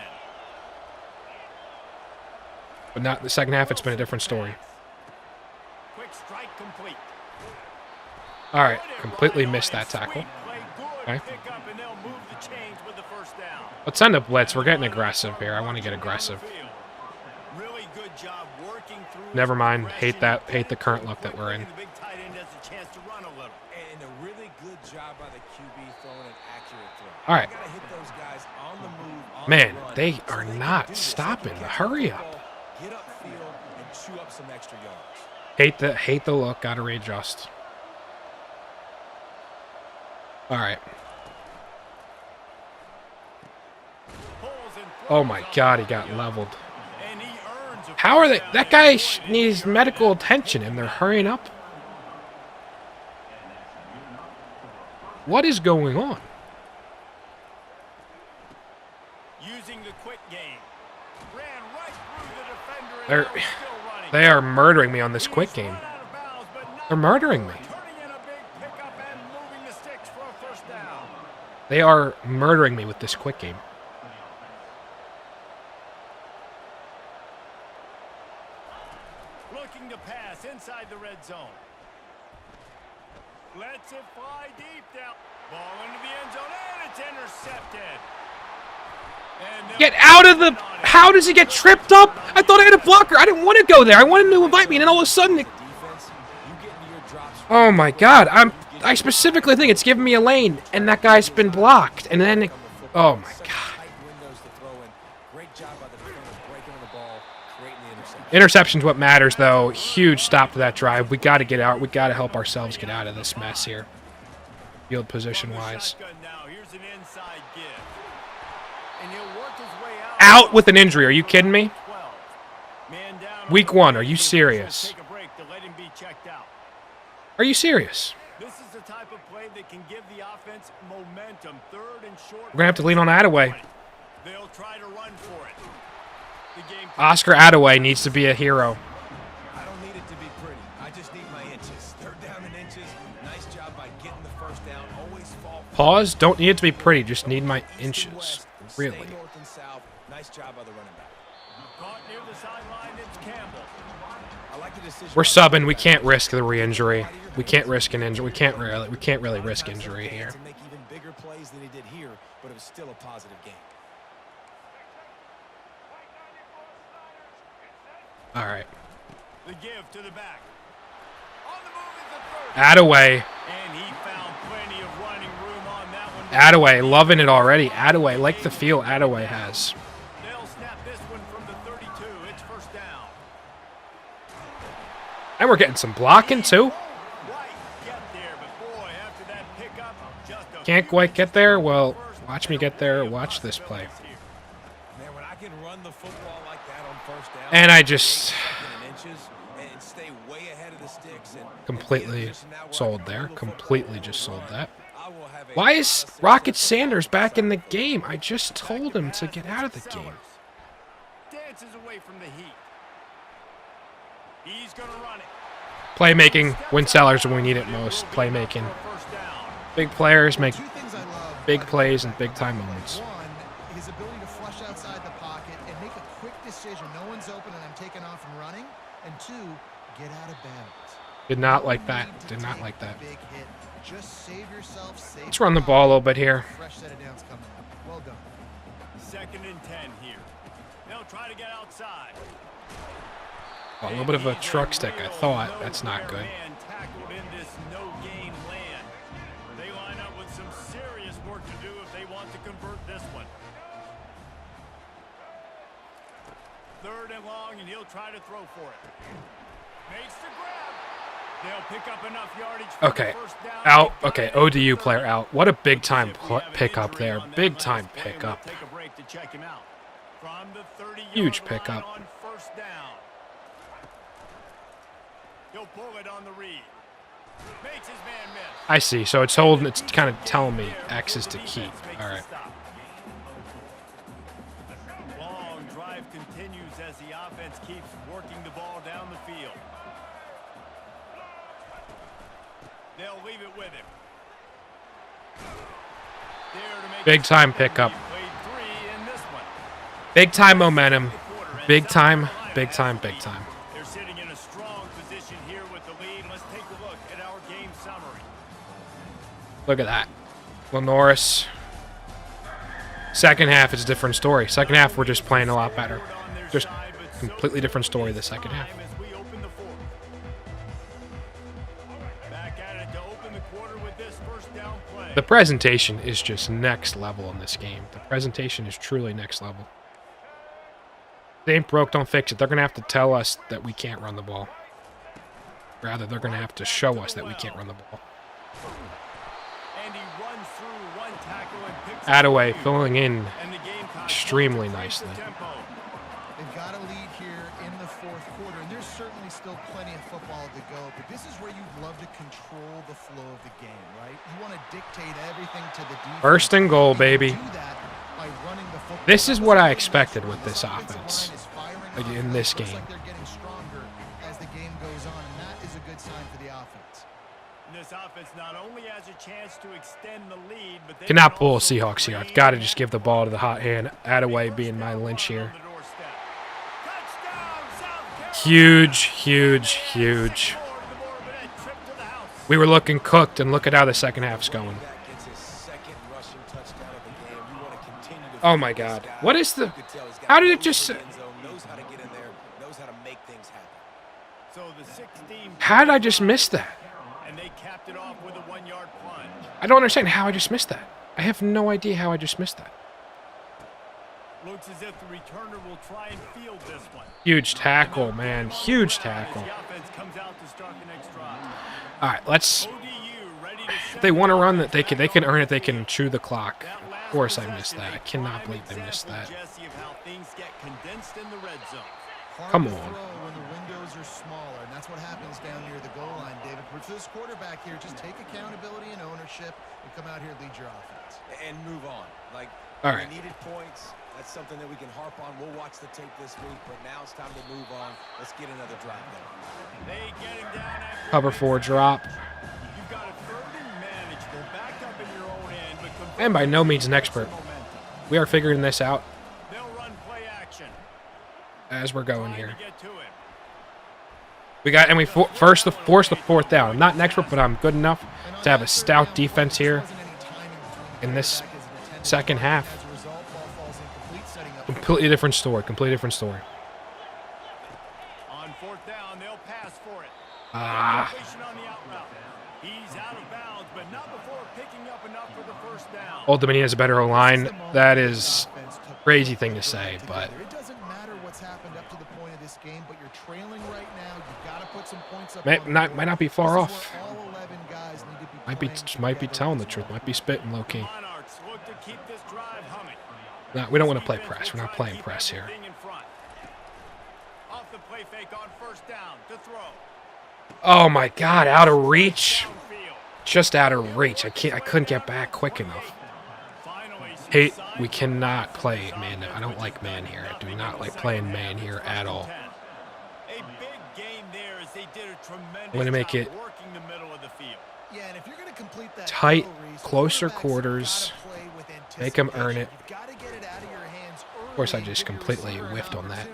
but not the second half. It's been a different story. Quick strike complete. All right, completely missed that tackle. Sweet play, good Okay. pickup, and they'll move the chains with the first down. Let's send a blitz. We're getting aggressive here. I want to get aggressive. Really good job working through. Never mind. Hate that. Hate the current look that we're in. The big tight end has a chance to run a little. And a really good job by the QB throwing an accurate throw. All right. You gotta hit those guys on the move, on Man, the run. they are not stopping. Hurry up. Get upfield and chew up some extra yards. Hate the look. Gotta readjust. All right. Oh my God, he got leveled. And he earns a How are they? first That down. guy needs medical attention, and they're hurrying up. What is going on? Using the quick game. Ran right through the defender and They're now he's still running. they are murdering me on this quick game. Run out of bounds, but not They're murdering me. turning in a big pickup and moving the sticks for a first down. They are murdering me with this quick game. Looking to pass inside the red zone. Lets it fly deep down. Ball into the end zone, and it's intercepted. And they'll Get out of the... run on it. How does he get tripped up? I thought I had a blocker. I didn't want to go there. I wanted him to invite me, and then all of a sudden... Defense, you get into your drops. Oh my God. I specifically think it's giving me a lane, and that guy's been blocked. And then... Oh my God. Tight windows to throw in. Great job by the defender breaking on the ball, creating the interception. Interception's what matters, though. Huge stop to that drive. We got to get out. We got to help ourselves get out of this mess here. Field position-wise. Shotgun now. Here's an inside give. And he'll work his way Out with an injury. Are you kidding me? 12. Man down on Week the 1. Are field. you The serious? officials take a break to let him be checked out. Are you serious? This is the type of play that can give the offense momentum. Third and short. We're going to have to lean on Attaway. They'll try to run for it. The game Oscar Attaway needs to be a hero. I don't need it to be pretty. I just need my inches. Third down in inches. Nice job by getting the first down. Always fall. Pause. Don't need it to be pretty. Just need my inches. Really. Stay north and south. Nice job by the running back. caught near the sideline. It's Campbell. I like the decision. We're subbing. We can't risk the re-injury. We can't risk an injury. We can't really risk injury here. To make even bigger plays than he did here, but it was still a positive game. All right. The give to the back. On the move is the third. Attaway. And he found plenty of running room on that one. Attaway. Loving it already. Attaway. Like the feel Attaway has. They'll snap this one from the 32. It's first down. And we're getting some blocking, too. Right, get there, but boy, after that pickup, just a Can't quite get there? Well, watch me get there. Watch this play. Man, when I can run the football like that on first down, And I just in inches and stay way ahead of the sticks and completely sold there. Completely just sold that. I will have a Why is Rocket Sanders back in the game? I just told him to get out of the game. Dances away from the heat. He's going to run it. Playmaking. Win sellers when we need it most. Playmaking. First down. Big players make Two things I love. big plays and big time moments. One, his ability to flush outside the pocket and make a quick decision. No one's open and I'm taking off and running. And two, get out of bounds. Did not like that. Did not like that. Big hit. Just save yourself. Save Let's run the ball a little bit here. Fresh set of downs coming up. Well done. 2nd and 10 here. They'll try to get outside. A little bit of a truck stick, I thought. That's not good. Man tackled in this no-gain land. They line up with some serious work to do if they want to convert this one. 3rd and long, and he'll try to throw for it. Makes the grab. They'll pick up enough yardage for Okay. the first down. Out. Okay, ODU player out. What a big time pickup there. Big time pickup. Take a break to check him out. From the 30-yard Huge line pickup. on first down. He'll pull it on the read. Makes his man miss. I see. So it's holding. It's kind of telling me X is to keep. All right. Long drive continues as the offense keeps working the ball down the field. They'll leave it with him. There to make Big time pickup. He played 3 in this one. Big time momentum. Big time. Big time. Big time. They're sitting in a strong position here with the lead. Let's take a look at our game summary. Look at that. Lenoris. Second half is a different story. Second half, we're just playing a lot better. Just completely different story the second half. The presentation is just next level in this game. The presentation is truly next level. If it ain't broke, don't fix it. They're going to have to tell us that we can't run the ball. Rather, they're going to have to show us that we can't run the ball. Attaway filling in extremely nicely. They've got a lead here in the fourth quarter, and there's certainly still plenty of football to go, but this is where you'd love to control the flow of the game, right? You want to dictate everything to the defense. First and goal, baby. This is what I expected with this offense in this game. They're getting stronger as the game goes on, and that is a good sign for the offense. This offense not only has a chance to extend the lead, but they cannot pull Seahawks here. I've got to just give the ball to the hot hand. Attaway being my Lynch here. Huge, huge, huge. We were looking cooked, and look at how the second half's going. Oh my God! What is the? How did it just? How did I just miss that? I don't understand how I just missed that. I have no idea how I just missed that. Looks as if the returner will try and field this one. Huge tackle, man. Huge tackle. All right, let's. If they want to run that, they can earn it. They can chew the clock. Of course, I missed that. I cannot believe they missed that. Come on. When the windows are smaller, and that's what happens down near the goal line, David. For this quarterback here, just take accountability and ownership and come out here and lead your offense. And move on. Like, all right. Needed points. That's something that we can harp on. We'll watch the tape this week, but now it's time to move on. Let's get another drive going. They get him down after Cover 4 drop. You've got a third and manageable, backed up in your own end, but and by no means an expert. We are figuring this out as we're going here. We got, and we forced the fourth down. I'm not an expert, but I'm good enough to have a stout defense here in this second half. Completely different story. Completely different story. On fourth down, they'll pass for it. He's out of bounds, but not before picking up enough for the first down. Old Dominion has a better O-line. That is a crazy thing to say, but it doesn't matter what's happened up to the point of this game, but you're trailing right now. You've got to put some points up. Might not be far off. Might be telling the truth. Might be spitting low key. No, we don't want to play press. We're not playing press here. Oh my God! Out of reach. Just out of reach. I couldn't get back quick enough. Hey, we cannot play man. I don't like man here. I do not like playing man here at all. I'm going to make it tight, closer quarters. Make them earn it. Of course, I just completely whiffed on that.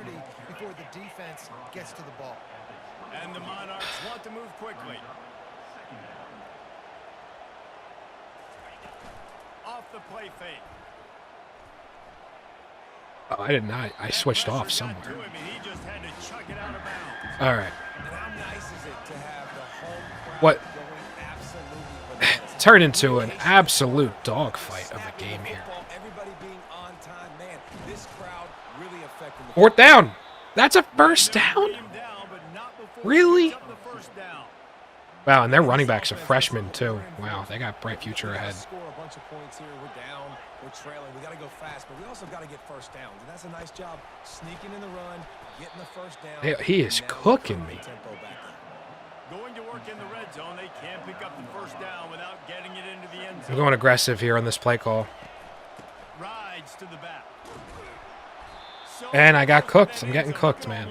Before the defense gets to the ball. And the Monarchs want to move quickly. Off the play fake. Oh, I did not. I switched off somewhere. All right. What turned into an absolute dogfight of a game here. Fourth down. That's a first down? Really? Wow, and their running back's a freshman, too. Wow, they got a bright future ahead. We're trailing. We got to go fast, but we also got to get first downs. And that's a nice job sneaking in the run, getting the first down. He is cooking me. Going to work in the red zone. They can't pick up the first down without getting it into the end zone. I'm going aggressive here on this play call. Rides to the back. And I got cooked. I'm getting cooked, man.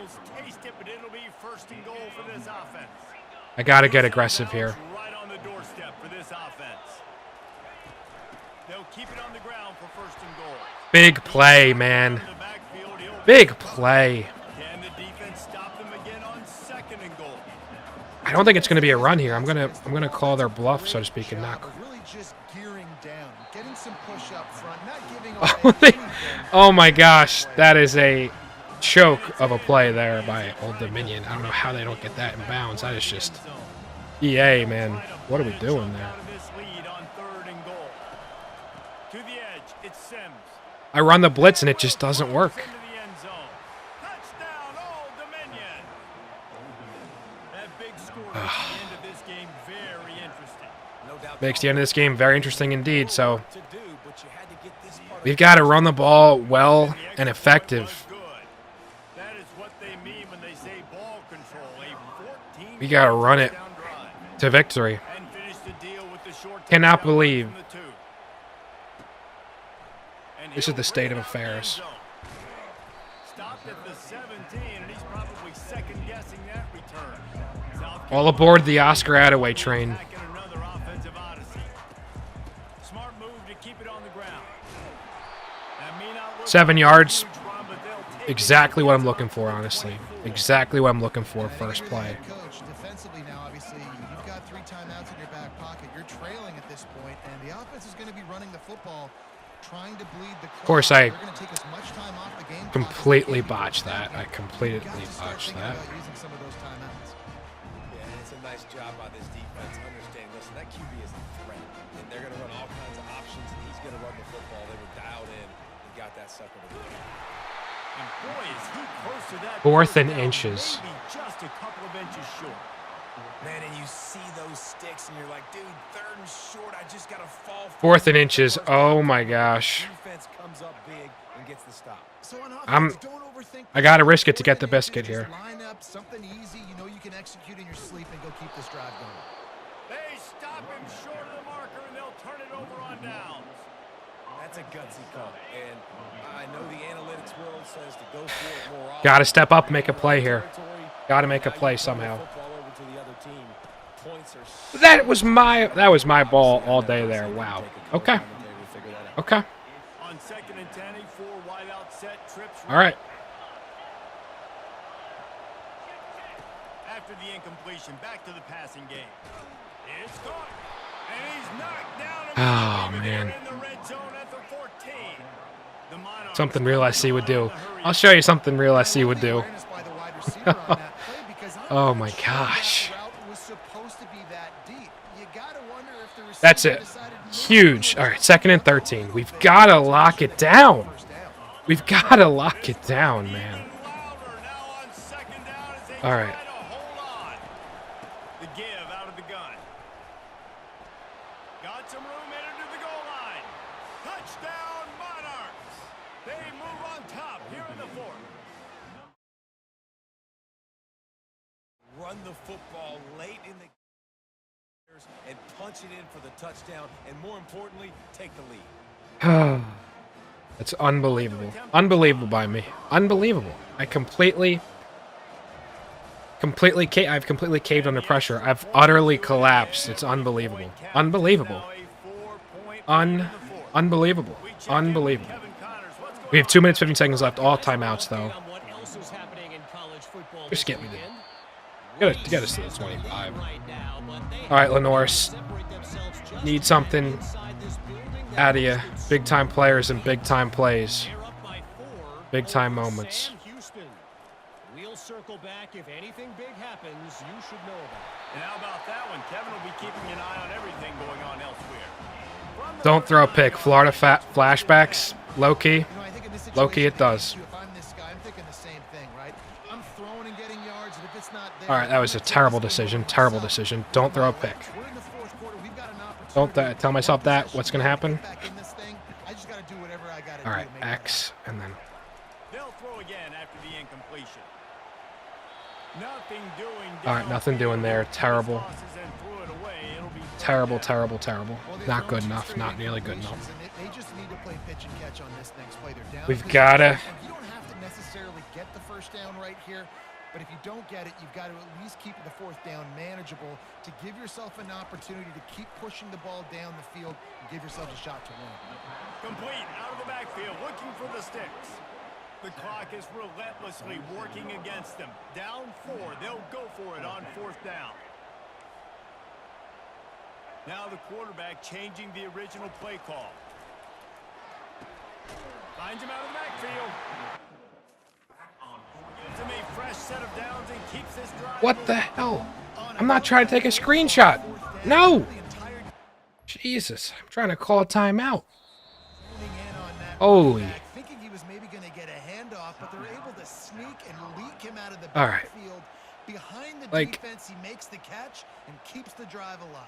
I got to get aggressive here. Right on the doorstep for this offense. They'll keep it on the ground for first and goal. Big play, man. Big play. Can the defense stop them again on second and goal? I don't think it's going to be a run here. I'm gonna call their bluff, so to speak, and not. Really just gearing down, getting some push up front. Oh my gosh, that is a choke of a play there by Old Dominion. I don't know how they don't get that in bounds. That is just EA, man. What are we doing there? I run the blitz and it just doesn't work. Makes the end of this game very interesting indeed. So we've got to run the ball well and effective. We got to run it to victory. Cannot believe this is the state of affairs. All aboard the Oscar Attaway train. 7 yards. Exactly what I'm looking for, honestly. Exactly what I'm looking for first play. Coach, defensively now, obviously, you've got 3 timeouts in your back pocket. You're trailing at this point, and the offense is going to be running the football, trying to bleed the clock. Of course, I completely botched botched that. I completely botched that. Using some of those timeouts. Yeah, and it's a nice job by this defense. Understand, listen, that QB is a threat, and they're going to run all kinds of options, and he's going to run the football. They were dialed in and got that sucker to the And boy, is he close to that. 4th and inches. Maybe just a couple of inches short. Man, and you see those sticks, and you're like, dude, 3rd and short. I just got to fall. 4th and inches. Oh my gosh. Defense comes up big and gets the stop. So on offense, don't overthink. I gotta risk it to get the biscuit here. Line up something easy, you know you can execute in your sleep and go keep this drive going. They stop him short of the marker, and they'll turn it over on downs. That's a gutsy call, and I know the analytics world says to go for it more often. Gotta step up, make a play here. Gotta make a play somehow. That was my ball all day there. Wow. Okay. Okay. On 2nd and 10, a 4 wide out set, trips. All right. After the incompletion, back to the passing game. It's caught, and he's knocked down. Oh man. In the red zone at the 14. The Monarchs Something Real SC would do. I'll show you something Real SC would do. Oh my gosh. That's it. Huge. All right, 2nd and 13. We've got to lock it down. We've got to lock it down, man. All right. The give out of the gun. Got some room headed to the goal line. Touchdown, Monarchs. They move on top here in the 4th. Run the football late in the and punch it in for the touchdown, and more importantly, take the lead. That's unbelievable. Unbelievable by me. Unbelievable. I've completely caved under pressure. I've utterly collapsed. It's unbelievable. Unbelievable. Unbelievable. Unbelievable. We have 2 minutes, 15 seconds left. All timeouts, though. Just get me there. Get us to the 25. All right, Lenoris. Need something out of you. Big-time players and big-time plays. Big-time moments. We'll circle back. If anything big happens, you should know about it. And how about that one? Kevin will be keeping an eye on everything going on elsewhere. Don't throw a pick. Florida flashbacks. Low-key. Low-key it does. All right, that was a terrible decision. Terrible decision. Don't throw a pick. Don't tell myself that. What's going to happen? All right, X, and then. They'll throw again after the incompletion. Nothing doing. All right, nothing doing there. Terrible. Terrible, terrible, terrible. Not good enough. Not nearly good enough. We've got to. You don't have to necessarily get the first down right here. But if you don't get it, you've got to at least keep the 4th down manageable to give yourself an opportunity to keep pushing the ball down the field and give yourself a shot to win. Complete out of the backfield, looking for the sticks. The clock is relentlessly working against them. Down 4, they'll go for it on 4th down. Now the quarterback changing the original play call. Finds him out of the backfield. To me, fresh set of downs and keeps this drive. What the hell? I'm not trying to take a screenshot. No! Jesus, I'm trying to call a timeout. Holy. Thinking he was maybe going to get a handoff, but they're able to sneak and leak him out of the All right. backfield. Behind the Like, defense, he makes the catch and keeps the drive alive.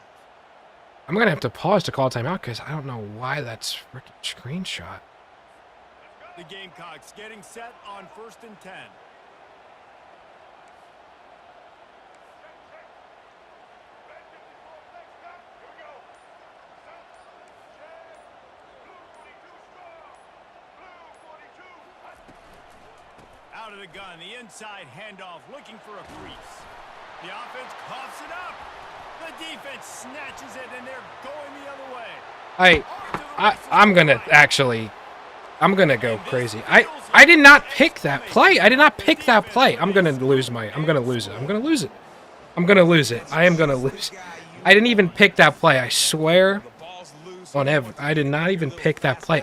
I'm going to have to pause to call a timeout because I don't know why that's freaking screenshot. The Gamecocks getting set on 1st and 10. Out of the gun, the inside handoff, looking for a crease. The offense coughs it up. The defense snatches it, and they're going the other way. I'm gonna go crazy. I did not pick that play. I did not pick that play. I'm gonna lose it. I'm gonna lose it. I am gonna lose. I didn't even pick that play. I swear on ever. I did not even pick that play.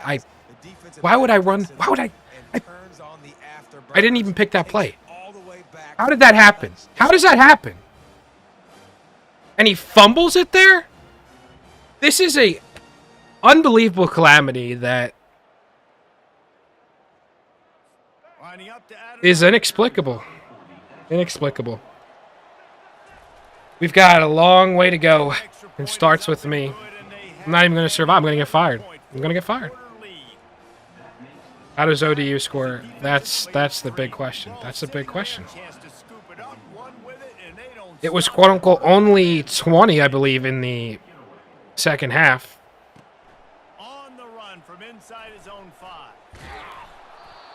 Why would I run? Why would I didn't even pick that play. How did that happen? How does that happen? And he fumbles it there? This is a unbelievable calamity that is inexplicable. Inexplicable. We've got a long way to go. It starts with me. I'm not even going to survive. I'm going to get fired. I'm going to get fired. How does ODU score? That's the big question. That's the big question. It was quote-unquote only 20, I believe, in the second half. On the run from inside his own 5.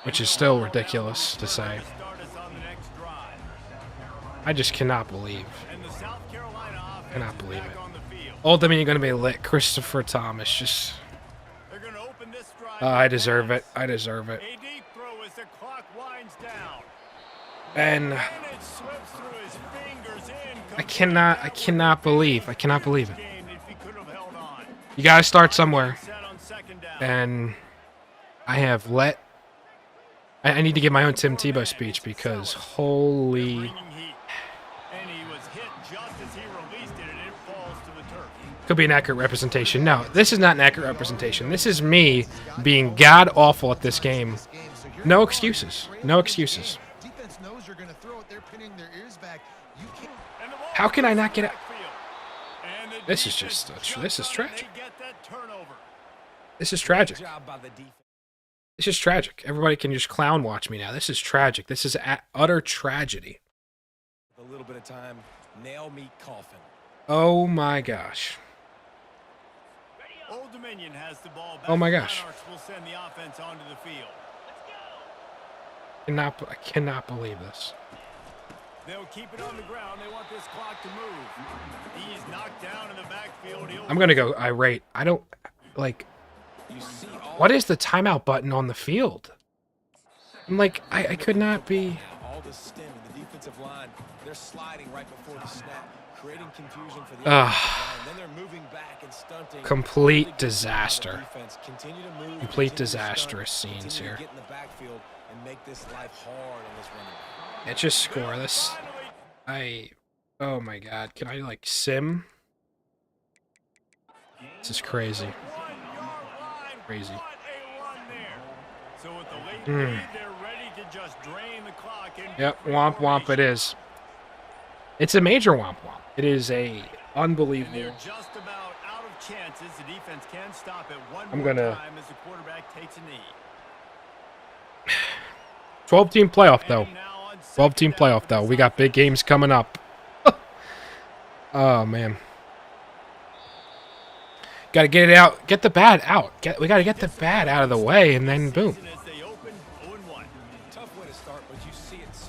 Which is still ridiculous to say. I just cannot believe. Cannot believe it. Old Dominion going to be lit. Christopher Thomas just... I deserve it. I deserve it. And I cannot believe it. You gotta start somewhere. And I have let... I need to give my own Tim Tebow speech because holy... Could be an accurate representation. No, this is not an accurate representation. This is me being god-awful at this game. No excuses. No excuses. How can I not get it? This is just... This is tragic. This is tragic. This is tragic. Everybody can just clown watch me now. This is tragic. This is utter tragedy. A little bit of time. Nail meat coffin. Oh my gosh. Old Dominion has the ball back. Oh my gosh. Will send the offense onto the field. I cannot believe this. They'll keep it on the ground. They want this clock to move. He's knocked down in the backfield. I'm going to go irate. I don't like what is the timeout button on the field? I'm like I could not be all the stem in the defensive line. They're sliding right before the snap. Creating confusion for the and then they're moving back and stunting. Complete disaster. Complete disastrous scenes here. Yeah, just score this. Oh my god. Can I like sim? This is crazy. Crazy. Yep, womp womp it is. It's a major womp womp. It is a unbelievable. Just about out of chances. The defense can stop it one time as the quarterback takes a knee. 12-team playoff though. 12-team playoff though. We got big games coming up. Oh man. Got to get it out. Get the bad out. We got to get the bad out of the way, and then boom.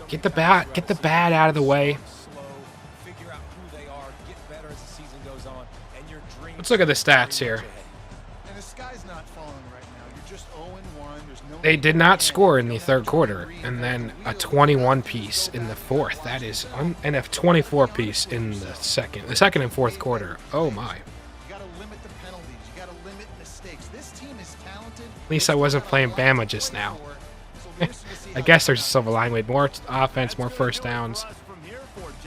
Get the bad out of the way. Let's look at the stats here. They did not score in the third quarter, and then a 21 piece in the fourth. That is, and a 24 piece in the second and fourth quarter. Oh my. You got to limit the penalties. You got to limit mistakes. This team is talented, At least I wasn't playing Bama just now. I guess there's a silver lining. More offense, more first downs.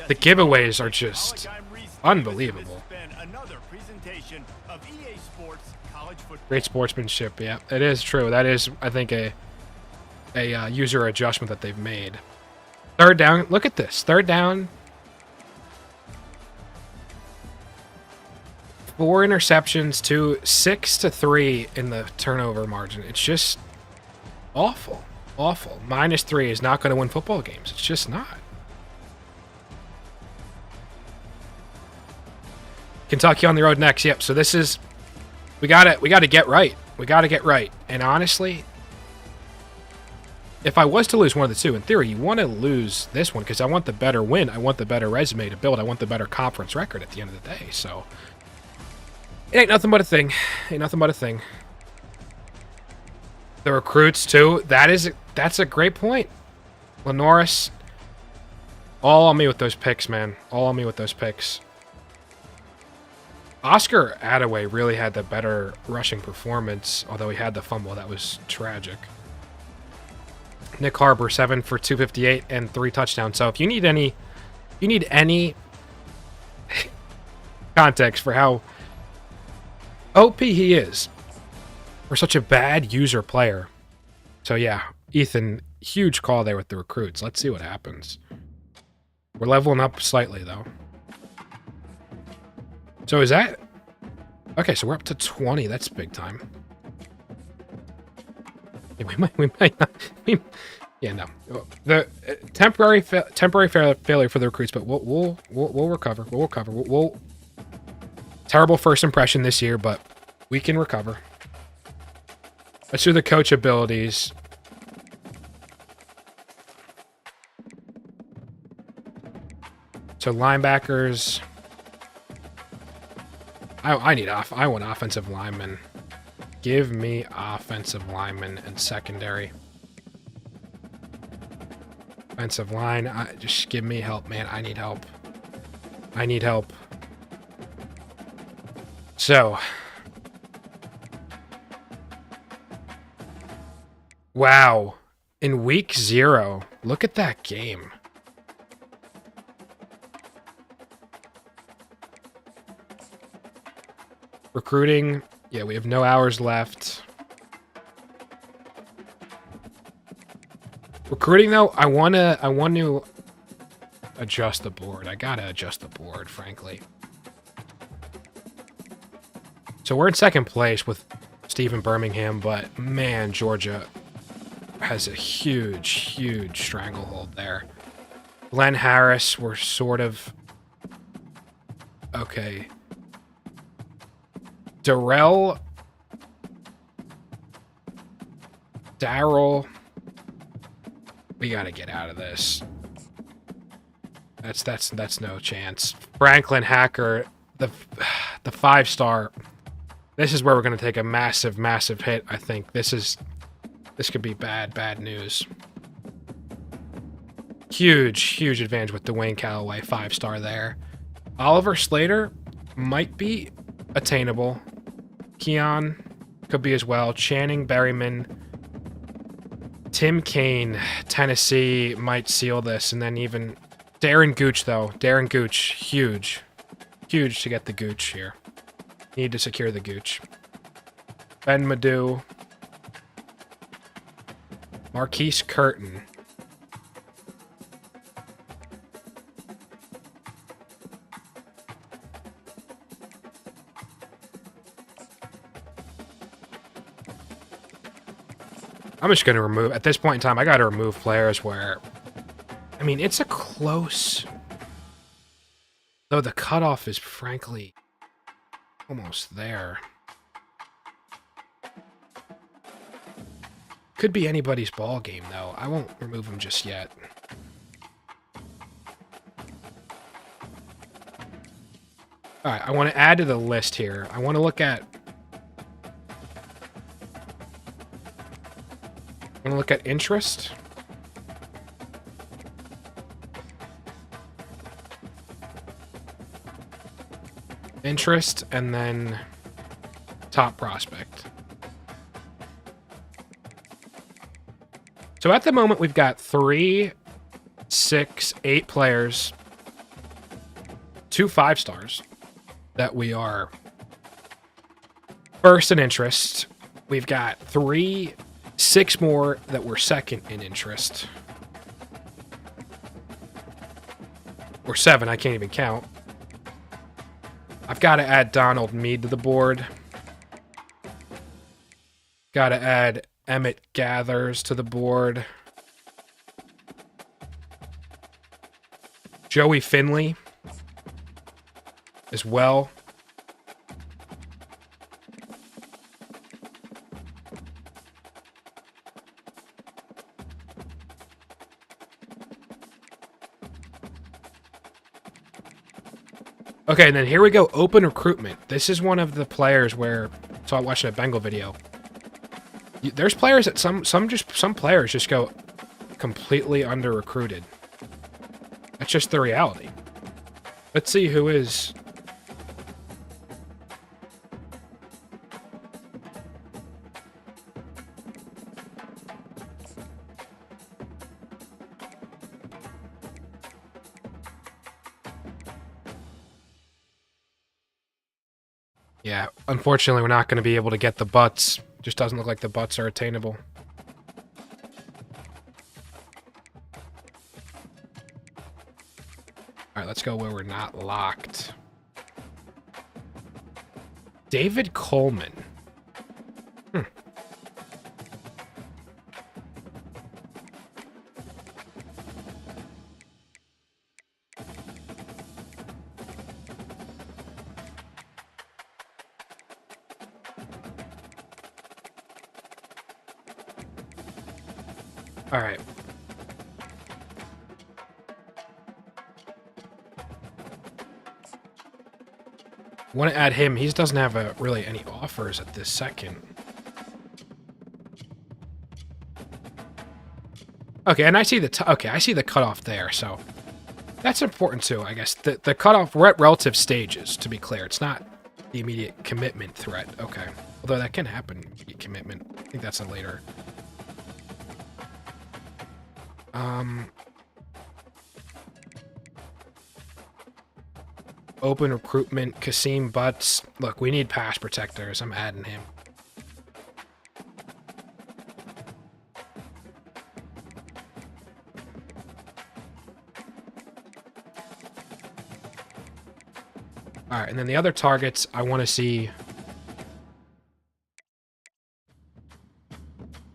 The giveaways are just unbelievable. Great sportsmanship, yeah. It is true. That is, I think, a user adjustment that they've made. Third down. Look at this. Third down. 4 interceptions to 6-3 in the turnover margin. It's just awful. Awful. -3 is not going to win football games. It's just not. Kentucky on the road next. Yep. So this is we got to get right. We got to get right. And honestly, if I was to lose one of the two, in theory, you want to lose this one because I want the better win. I want the better resume to build. I want the better conference record at the end of the day. So it ain't nothing but a thing. Ain't nothing but a thing. The recruits too. That's a great point. Lenoris, all on me with those picks, man. All on me with those picks. Oscar Attaway really had the better rushing performance, although he had the fumble. That was tragic. Nick Harbor, 7 for 258 and 3 touchdowns. So if you need any context for how OP he is for such a bad user player. So yeah, Ethan, huge call there with the recruits. Let's see what happens. We're leveling up slightly though. So is that... Okay, so we're up to 20. That's big time. Yeah, we might not... yeah, no. The temporary failure for the recruits, but we'll recover. We'll recover. We'll terrible first impression this year, but we can recover. Let's do the coach abilities. So linebackers... I want offensive linemen. Give me offensive linemen and secondary. Offensive line, just give me help, man. I need help. I need help. So. Wow. In week 0, look at that game. Recruiting, yeah, we have no hours left. Recruiting though, I want to adjust the board. I gotta adjust the board, frankly. So we're in second place with Stephen Birmingham, but man, Georgia has a huge stranglehold there. Glenn Harris, we're sort of okay. Darrell, we gotta get out of this. That's no chance. Franklin Hacker, the 5-star. This is where we're gonna take a massive hit. I think this could be bad news. Huge advantage with Dwayne Callaway, 5-star there. Oliver Slater might be attainable. Keon could be as well. Channing Berryman. Tim Kaine, Tennessee might seal this. And then even Darren Gooch, though. Darren Gooch, huge. Huge to get the Gooch here. Need to secure the Gooch. Ben Madu. Marquise Curtin. I'm just going to remove... At this point in time, I got to remove players where... I mean, it's a close... Though the cutoff is, frankly, almost there. Could be anybody's ball game, though. I won't remove them just yet. Alright, I want to add to the list here. I want to look at... I'm going to look at interest. Interest, and then top prospect. So at the moment, we've got 3, 6, 8 players, 2 5-stars that we are first in interest. We've got 6 more that we're second in interest. Or 7, I can't even count. I've got to add Donald Mead to the board. Got to add Emmett Gathers to the board. Joey Finley as well. Okay, and then here we go, open recruitment. This is one of the players where, so I'm watching a Bengal video. There's players that some players just go completely under recruited. That's just the reality. Let's see who is. Yeah, unfortunately, we're not going to be able to get the butts. Just doesn't look like the butts are attainable. All right, let's go where we're not locked. David Coleman. All right. Want to add him. He doesn't have really any offers at this second. Okay, and I see I see the cutoff there, so that's important too, I guess. The cutoff, we're at relative stages, to be clear. It's not the immediate commitment threat. Okay. Although that can happen, immediate commitment. I think that's a later. Open recruitment, Kasim Butts. Look, we need pass protectors. I'm adding him. All right, and then the other targets, I want to see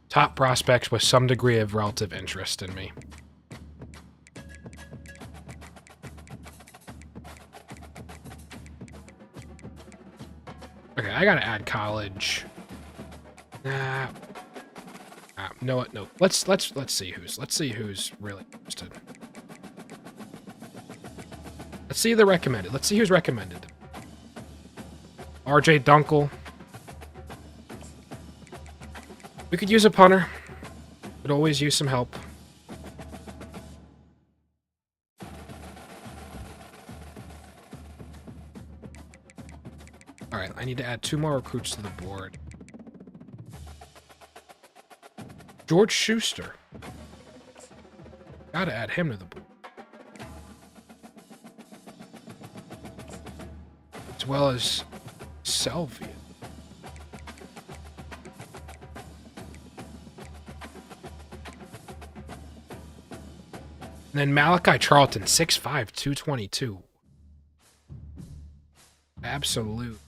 top prospects with some degree of relative interest in me. Okay, I gotta add college. No, what? No. Let's see who's really interested. Let's see the recommended. Let's see who's recommended. RJ Dunkel. We could use a punter. Could always use some help. Alright, I need to add 2 more recruits to the board. George Schuster. Gotta add him to the board. As well as Selvia. And then Malachi Charlton, 6'5", 222. Absolute.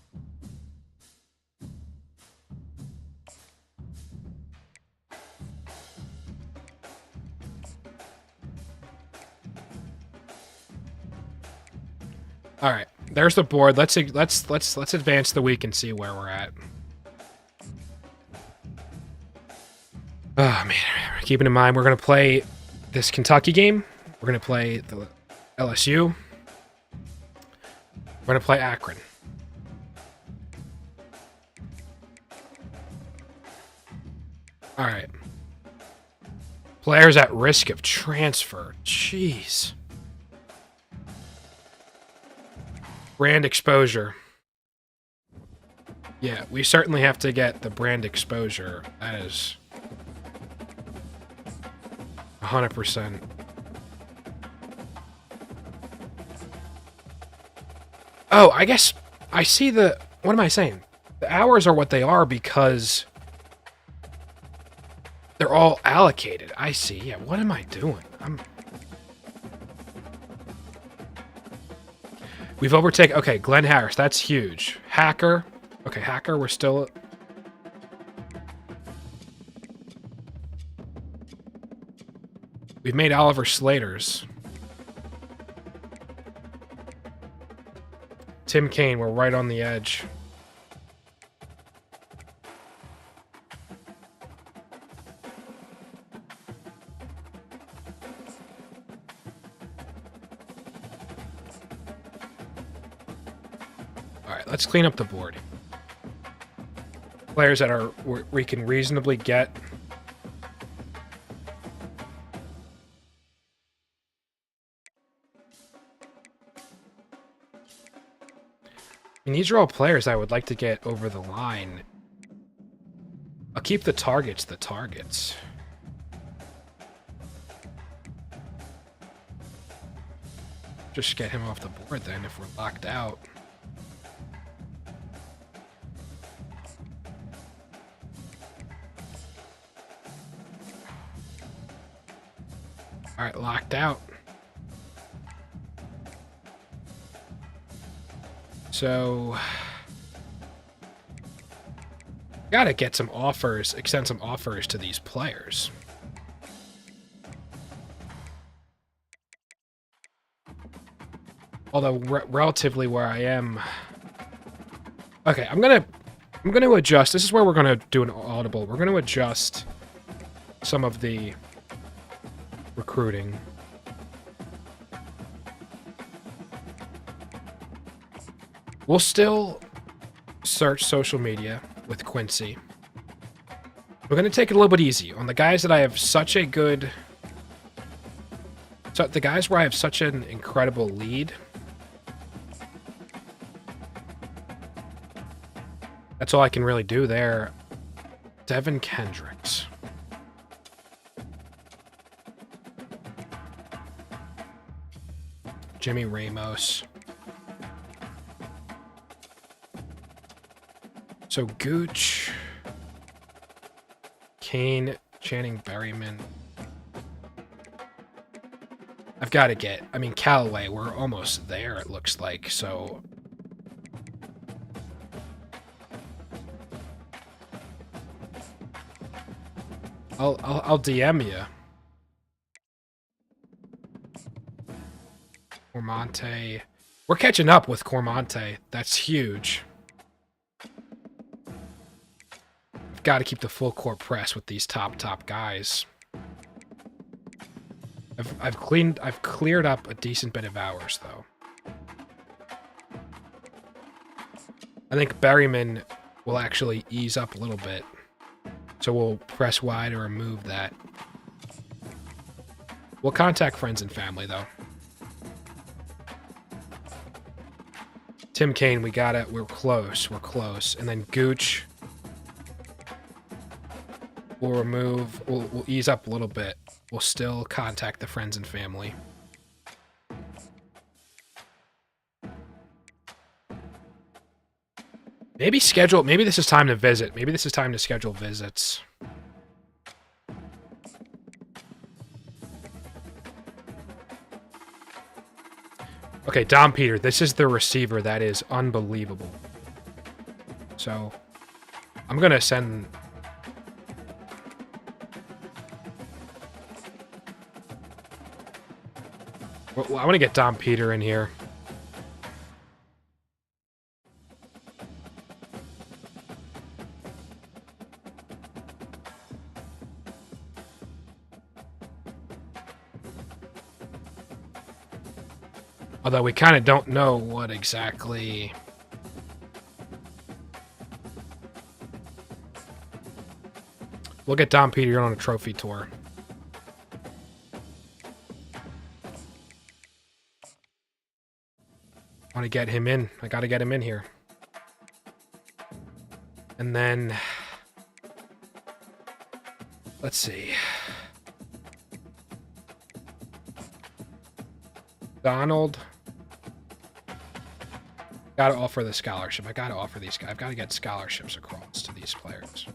All right, there's the board. Let's advance the week and see where we're at. Oh man, keeping in mind we're gonna play this Kentucky game. We're gonna play the LSU. We're gonna play Akron. All right. Players at risk of transfer. Jeez. Brand exposure. Yeah, we certainly have to get the brand exposure. That is 100%. Oh, I guess I see the... What am I saying? The hours are what they are because they're all allocated. I see. Yeah, what am I doing? We've overtaken... Okay, Glenn Harris. That's huge. Hacker. Okay, Hacker, we're still... We've made Oliver Slater's. Tim Kaine, we're right on the edge. Alright, let's clean up the board. Players that are we can reasonably get. And these are all players I would like to get over the line. I'll keep the targets the targets. Just get him off the board then if we're locked out. Alright, locked out. So, gotta get some offers, extend some offers to these players. Although relatively where I am, okay, I'm gonna adjust. This is where we're gonna do an audible. We're gonna adjust some of the recruiting. We'll still search social media with Quincy. We're going to take it a little bit easy on the guys that I have such a good... So the guys where I have such an incredible lead. That's all I can really do there. Devin Kendricks. Jimmy Ramos. So Gooch, Kane, Channing Berryman. I've got to get, I mean, Callaway, we're almost there, it looks like, so. I'll DM you. Cormonte. We're catching up with Cormonte. That's huge. Got to keep the full court press with these top top guys. I've cleared up a decent bit of hours though. I think Berryman will actually ease up a little bit, so we'll press wide to remove that. We'll contact friends and family though. Tim Kaine, we got it. We're close, and then Gooch. We'll remove, we'll ease up a little bit. We'll still contact the friends and family. Maybe this is time to visit. Maybe this is time to schedule visits. Okay, Dom Peter, this is the receiver that is unbelievable. So, I'm going to send... Well, I want to get Dom Peter in here. Although we kind of don't know what exactly... We'll get Dom Peter on a trophy tour. I want to get him in. I got to get him in here. And then... Let's see. Donald. Gotta offer the scholarship. I gotta offer these guys. I've gotta get scholarships across to these players.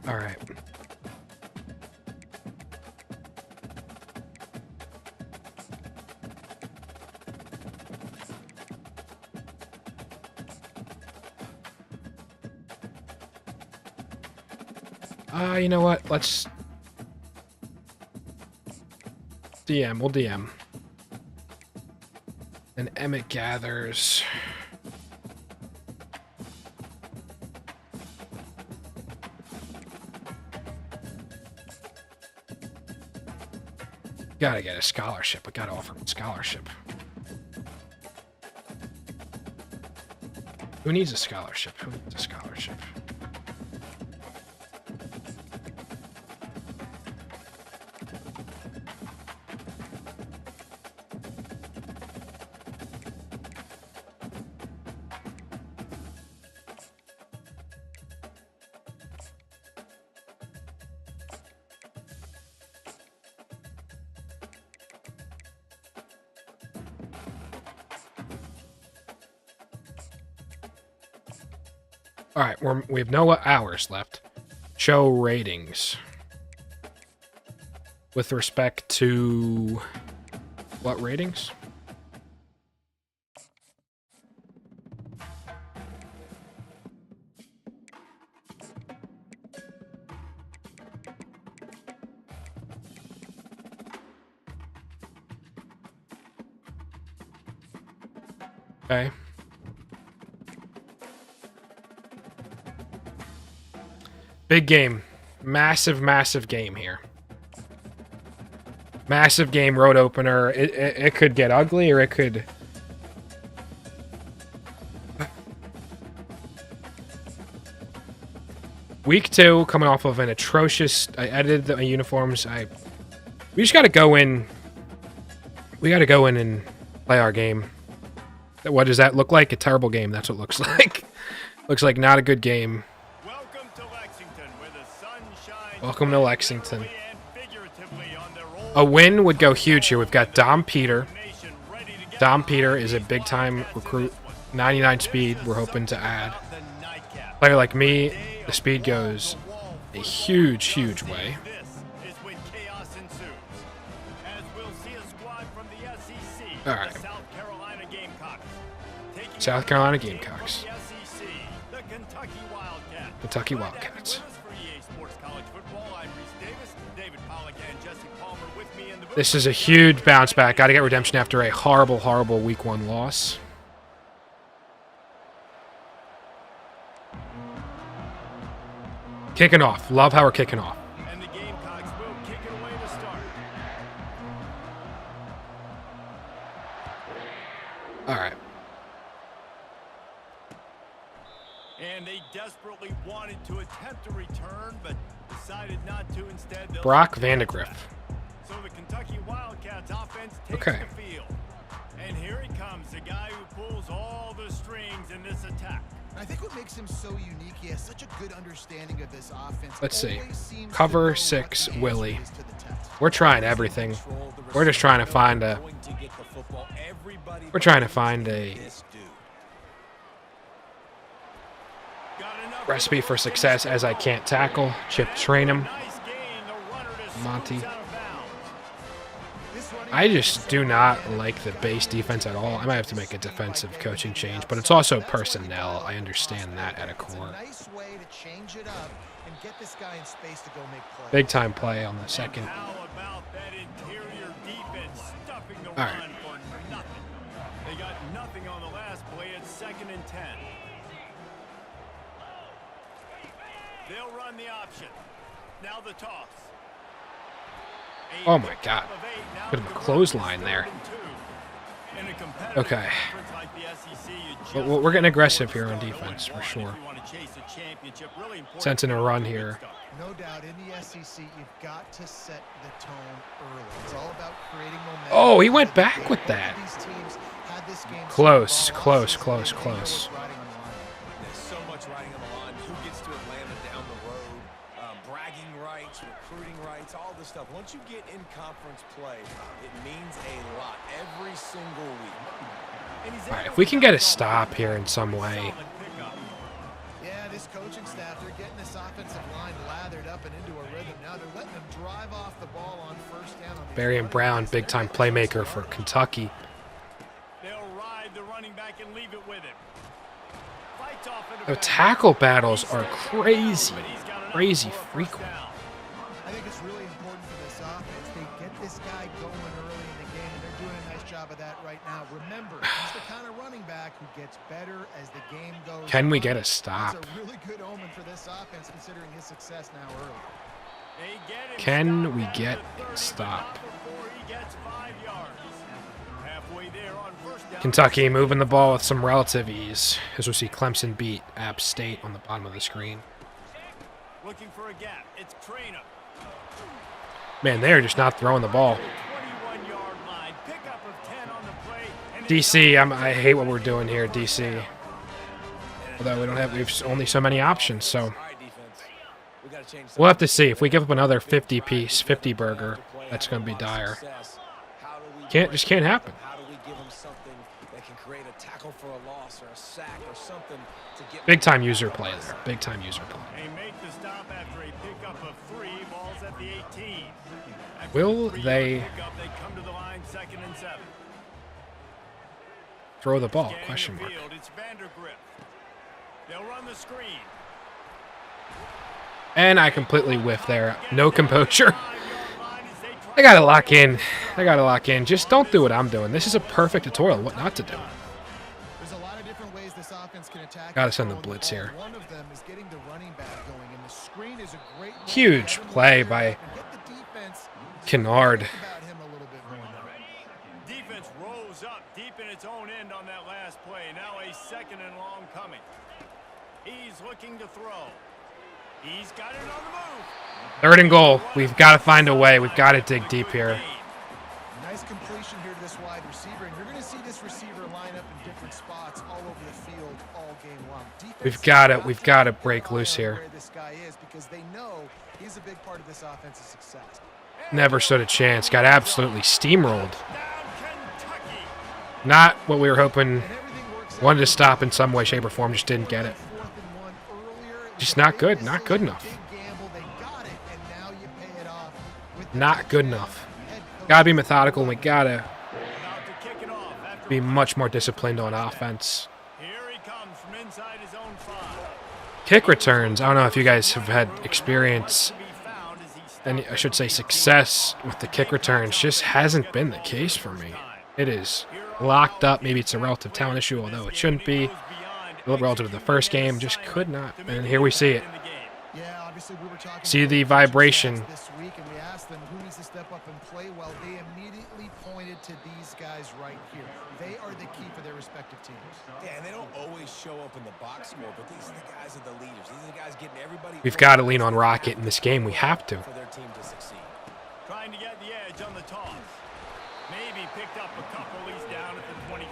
All right. You know what? Let's DM. We'll DM. And Emmett gathers. Gotta get a scholarship. I gotta offer him a scholarship. Who needs a scholarship? Who needs a scholarship? All right, we have no hours left. Show ratings. With respect to what ratings? Okay. Big game. Massive, massive game here. Massive game, road opener. It could get ugly, or it could... Week 2, coming off of an atrocious... I edited the uniforms. We just got to go in... We got to go in and play our game. What does that look like? A terrible game. That's what it looks like. Looks like not a good game. Welcome to Lexington. A win would go huge here. We've got Dom Peter. Dom Peter is a big-time recruit. 99 speed we're hoping to add. Player like me, the speed goes a huge, huge way. All right. South Carolina Gamecocks. Kentucky Wildcats. This is a huge bounce back. Got to get redemption after a horrible, horrible Week 1 loss. Kicking off. Love how we're kicking off. And the Gamecocks will kick it away to start. All right. And they desperately wanted to attempt a return, but decided not to. Instead, Brock Vandegrift. So the Kentucky Wildcats offense takes Okay. the field. And here he comes, the guy who pulls all the strings in this attack. I think what makes him so unique, he has such a good understanding of this offense. Let's see. Always seems to Cover know what 6, the answer Willie. is to the test. We're trying everything. We're just trying to find a... We're trying to find a recipe for success as I can't tackle. Chip train him. Nice gain, the runner to Monty. scoots out of bounds. I just do not like the base defense at all. I might have to make a defensive coaching change, but it's also personnel. I understand that at a core. Nice way to change it up and get this guy in space to go make plays. Big time play on the second. How about that interior defense stuffing the All run right. for nothing? They got nothing on the last play. It's 2nd and 10. They'll run the option. Now the toss. Oh my God. Bit of a clothesline there. Okay. But we're getting aggressive here on defense, for sure. Sensing a run here. No doubt, in the SEC, you've got to set the tone early. It's all about creating momentum. Oh, he went back with that. These teams had this game Close, so far. close, close, close. Riding on once you get in conference play, it means a lot every single week. All right, if we can get a stop here in some way. Yeah, this coaching staff, they're getting this offensive line lathered up and into a rhythm. Now they're letting them drive off the ball on first down. Barian Brown, big-time playmaker for Kentucky. They'll ride the running back and leave it with him. Fights off in The tackle battles are crazy, crazy frequent. I think it's really important for this offense. They get this guy going early in the game, and they're doing a nice job of that right now. Remember, he's the kind of running back who gets better as the game goes. Can we get a stop? That's a really good omen for this offense, considering his success now early. Can we get a stop? Kentucky moving the ball with some relative ease, as we see Clemson beat App State on the bottom of the screen. Looking for a gap. It's Trainer. Man, they're just not throwing the ball. 21-yard line. Pickup of 10 on the play. And DC, I hate what we're doing here, DC. Although we have only so many options, so All right, defense. We got to change we'll have to see. If we give up another 50-piece, 50 burger, that's going to be dire. Just can't happen. How do we give them something that can create a tackle for a loss or a sack or something to get Big time user play there. Big time user play. they make the stop after a pickup of 3. Balls at the 18. After Will a 3-yard they pickup, they come to the line 2nd and 7. throw the ball? Scanning Question the mark. field, it's Vandergrift. They'll run the screen. And I completely whiffed there. No composure. I gotta lock in. Just don't do what I'm doing. This is a perfect tutorial what not to do. There's a lot of different ways this offense can attack. Gotta send the blitz here. One of them is getting the running back going, and the screen is a great way Huge to get play him by and get the defense Kennard. to think about him a little bit more now. Defense rose up deep in its own end on that last play. Now a 2nd and long coming. He's looking to throw. He's got it on the move. 3rd and goal. We've got to find a way. We've got to dig deep here. Nice completion here to this wide receiver, and you're going to see this receiver line up in different spots all over the field all game long. Defense We've got to break loose here. where this guy is, because they know he's a big part of this offense's success. Never stood a chance. Got absolutely steamrolled. Down Kentucky. Not what we were hoping. And everything works out. Wanted to stop in some way, shape, or form. Just didn't get it. 4th and 1 earlier. Just not good. Not good enough. Big gamble, they got it, and now you pay it off with Not good enough. Got to be methodical, and we got to About to kick it off after be much more disciplined on offense. Here he comes from inside his own 5. Kick returns. I don't know if you guys have had experience, To be found as he stops and I should say success with the kick returns. Just hasn't been the case for me. It is locked up. Maybe it's a relative talent issue, although it shouldn't be. Relative to the first game, just could not. And here we see it. Yeah, obviously we were talking See about the vibration. this week, and we asked them who needs to step up and play well. They immediately pointed to these guys right here. They are the key for their respective teams. Yeah, and they don't always show up in the box score, but these are the guys that are the leaders. These are the guys getting everybody. We've got to lean on Rocket in this game. We have to. For their team to succeed. Trying to get the edge on the toss. Maybe picked up a couple. He's down at the 24.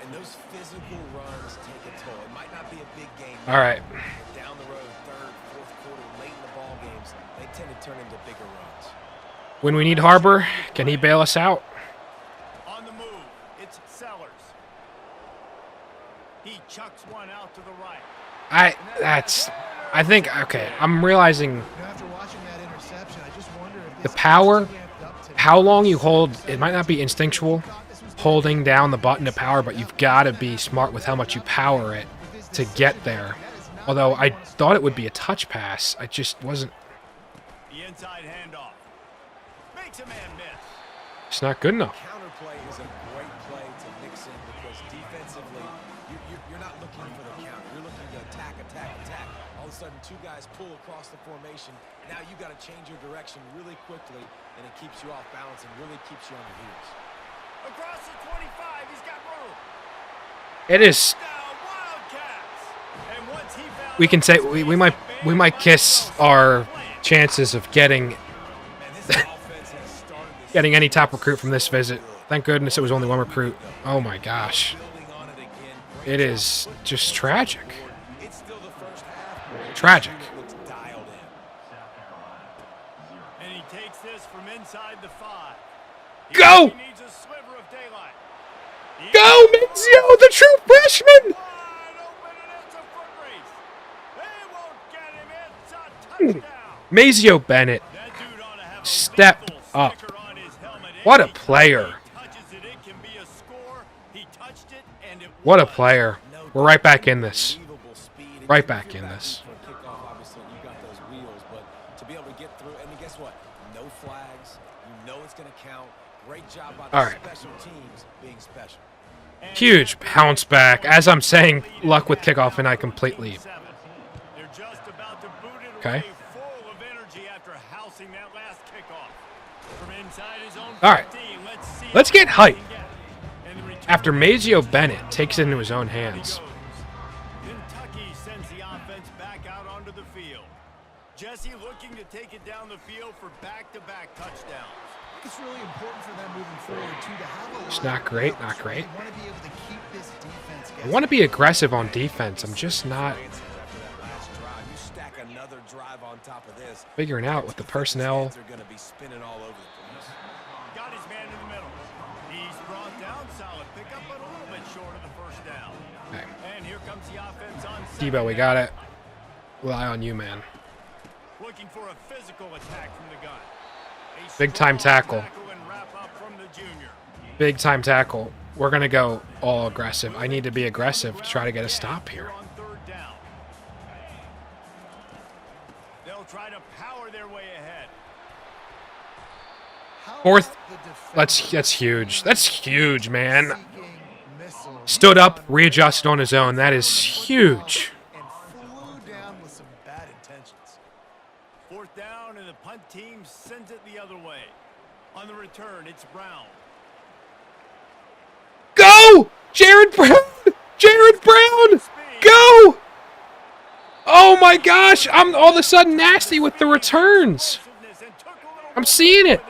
And those physical runs take a toll. It might not be a big game. All right. Down the road, 3rd, 4th quarter, late in the ball games, they tend to turn into bigger runs. When we need Harbor, can he bail us out? On the move, it's Sellers. He chucks one out to the right. I think, okay, I'm realizing You know, after watching that interception, I just wonder if the this power, offense ramped up today. how long you hold, it might not be instinctual, holding down the button to power, but you've got to be smart with how much you power it to get there. Although I thought it would be a touch pass, I just wasn't. The inside handoff. Makes a man miss. It's not good enough. Counterplay is a great play to mix in because defensively, you're not looking for the counter. You're looking to attack. All of a sudden, 2 guys pull across the formation. Now you got to change your direction really quickly, and it keeps you off balance and really keeps you on your heels. Across the 25, he's got room. It is. Down Wildcats. And once he found We can say we might kiss our chances of getting Man, this offense has started this getting any top recruit from this visit. Thank goodness it was only one recruit. Oh my gosh. building on it again. It is just tragic. It's still the first half. Tragic. Looks dialed in. And he takes this Go! He needs a sliver of daylight. Go, Menzio, the true freshman! Wide open, and it's a foot race. They won't get him. It's a touchdown. Mazio Bennett, That dude ought to have a step lethal up. sticker on his helmet. What a Anytime player. he touches it, it can be a score. He touched it, and it What a was. player. We're right back in this. Unbelievable speed. And Right if back you're in this. for a kickoff, obviously, you got those wheels, but to be able to get through, and guess what? No flags. You know it's going to count. Great job by the All right. special teams being special. Huge bounce back. As I'm saying, luck with kickoff, and I complete lead. They're just about to boot it Okay. away, full of energy after housing that last kickoff. From inside his own All right. 15, Let's get hype. And the return After Mazio Bennett takes it into his own hands. goes. Kentucky sends the offense back out onto the field. Jesse looking to take it down the field for back-to-back touchdowns. I think it's really important for them moving forward too to have a It's lot not of great, leverage, not right? great. They want to be able to keep this defense I guessing. want to be aggressive on defense. I'm just not After that last drive, you stack another drive on top of this. figuring out with the personnel. Heads are going to be spinning all over the place. Got his man in the middle. He's brought down, solid pickup, but a little bit short of the first down. Okay. And here comes the offense on Debo, we got it. Rely on you, man. looking for a physical attack from the gun. A Big time strong tackle. and wrap up from the junior. Big time tackle. We're going to go all aggressive. I need to be aggressive to try to get a stop here. On third down. They'll try to power their way ahead. How Fourth. about the defense That's huge. That's huge, man. seeking missiles Stood up, on readjusted on his own. That is huge. and flew down with some bad intentions. Fourth down, and the punt team sends it the other way. On the return, it's Brown. Go! Jared Brown! Jared Brown! Go! Oh my gosh, I'm all of a sudden nasty with the returns. I'm seeing it.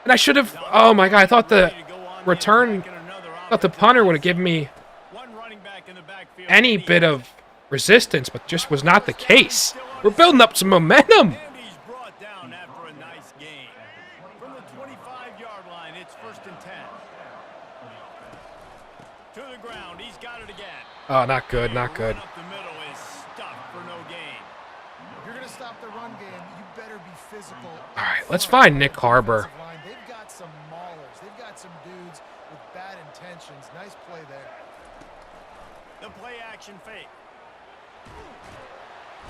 And I should have, oh my god, I thought the return, I thought the punter would have given me any bit of resistance, but just was not the case. We're building up some momentum. And he's brought down after a nice gain. From the 25-yard line, it's 1st and 10. To the ground, he's got it again. Oh, not good, not good. Run up the middle is stuffed for no gain. If you're going to stop the run game, you better be physical. All right, let's find Nick Harbor. They've got some maulers. They've got some dudes with bad intentions. Nice play there. The play action fake.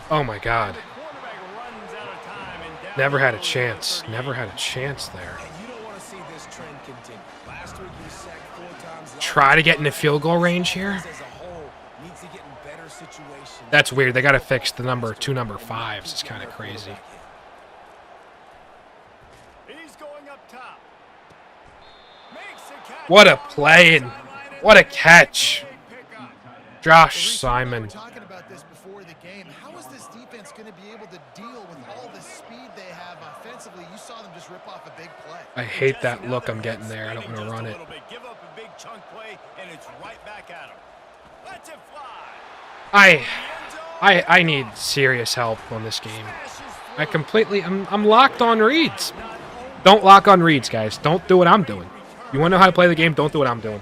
Oh my god. The quarterback runs out of time and down Never the had a road chance. to the Never 38. had a chance there. And you don't want to see this trend continue. Last week you sacked 4 times. The Try to get into field goal range here. offense as a whole needs to get in better situations. That's weird. They got to fix the number 5s. It's kind of crazy. He's going up top. Makes the catch. What a play and what a catch. Big pickup. Josh We were Simon. talking about this before the game. How is this defense going to be able to deal with all the speed they have offensively? You saw them just rip off a big play. I hate that look I'm getting there. I don't want to run it. Give up a big chunk play, and it's right back at him. Let's it fly. I need serious help on this game. I'm locked on reads. Don't lock on reads, guys. Don't do what I'm doing. You want to know how to play the game? Don't do what I'm doing.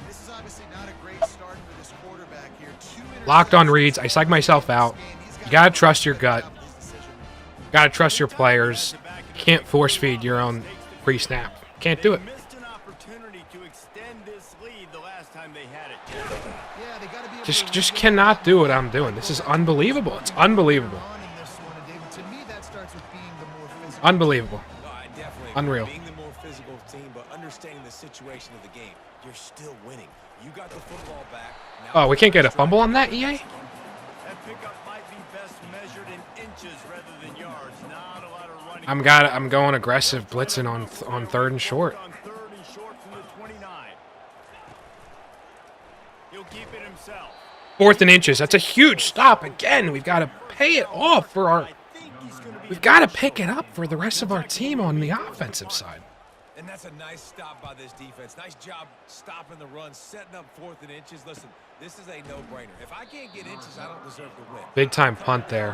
This is obviously not a great start for this quarterback here. 2 Locked on reads. I psych myself out. You got to trust your gut. Got to trust your players. You can't force feed your own pre-snap. Can't do it. Missed an opportunity to extend this lead the last time they had it. Yeah, they got to be able Just cannot do what I'm doing. This is unbelievable. It's unbelievable. on in this one. And David, to me, that starts with being the more physical. Unbelievable. No, I definitely Unreal. Being the more physical team, but understanding the situation of the game, you're still winning. You got the football back. Now Oh, we can't get a fumble on that, EA? That pickup might be best measured in inches rather than yards. Not a lot of running. I'm going aggressive blitzing on 3rd and short. On 3rd and short from the 29. He'll keep it himself. 4th and inches. That's a huge stop. Again, we've got to pay it off for our. I think he's going to be We've got to pick it up for the rest of our team on the offensive side. And that's a nice stop by this defense. Nice job stopping the run, setting up 4th and inches. Listen, this is a no-brainer. If I can't get inches, I don't deserve to win. Big time punt there.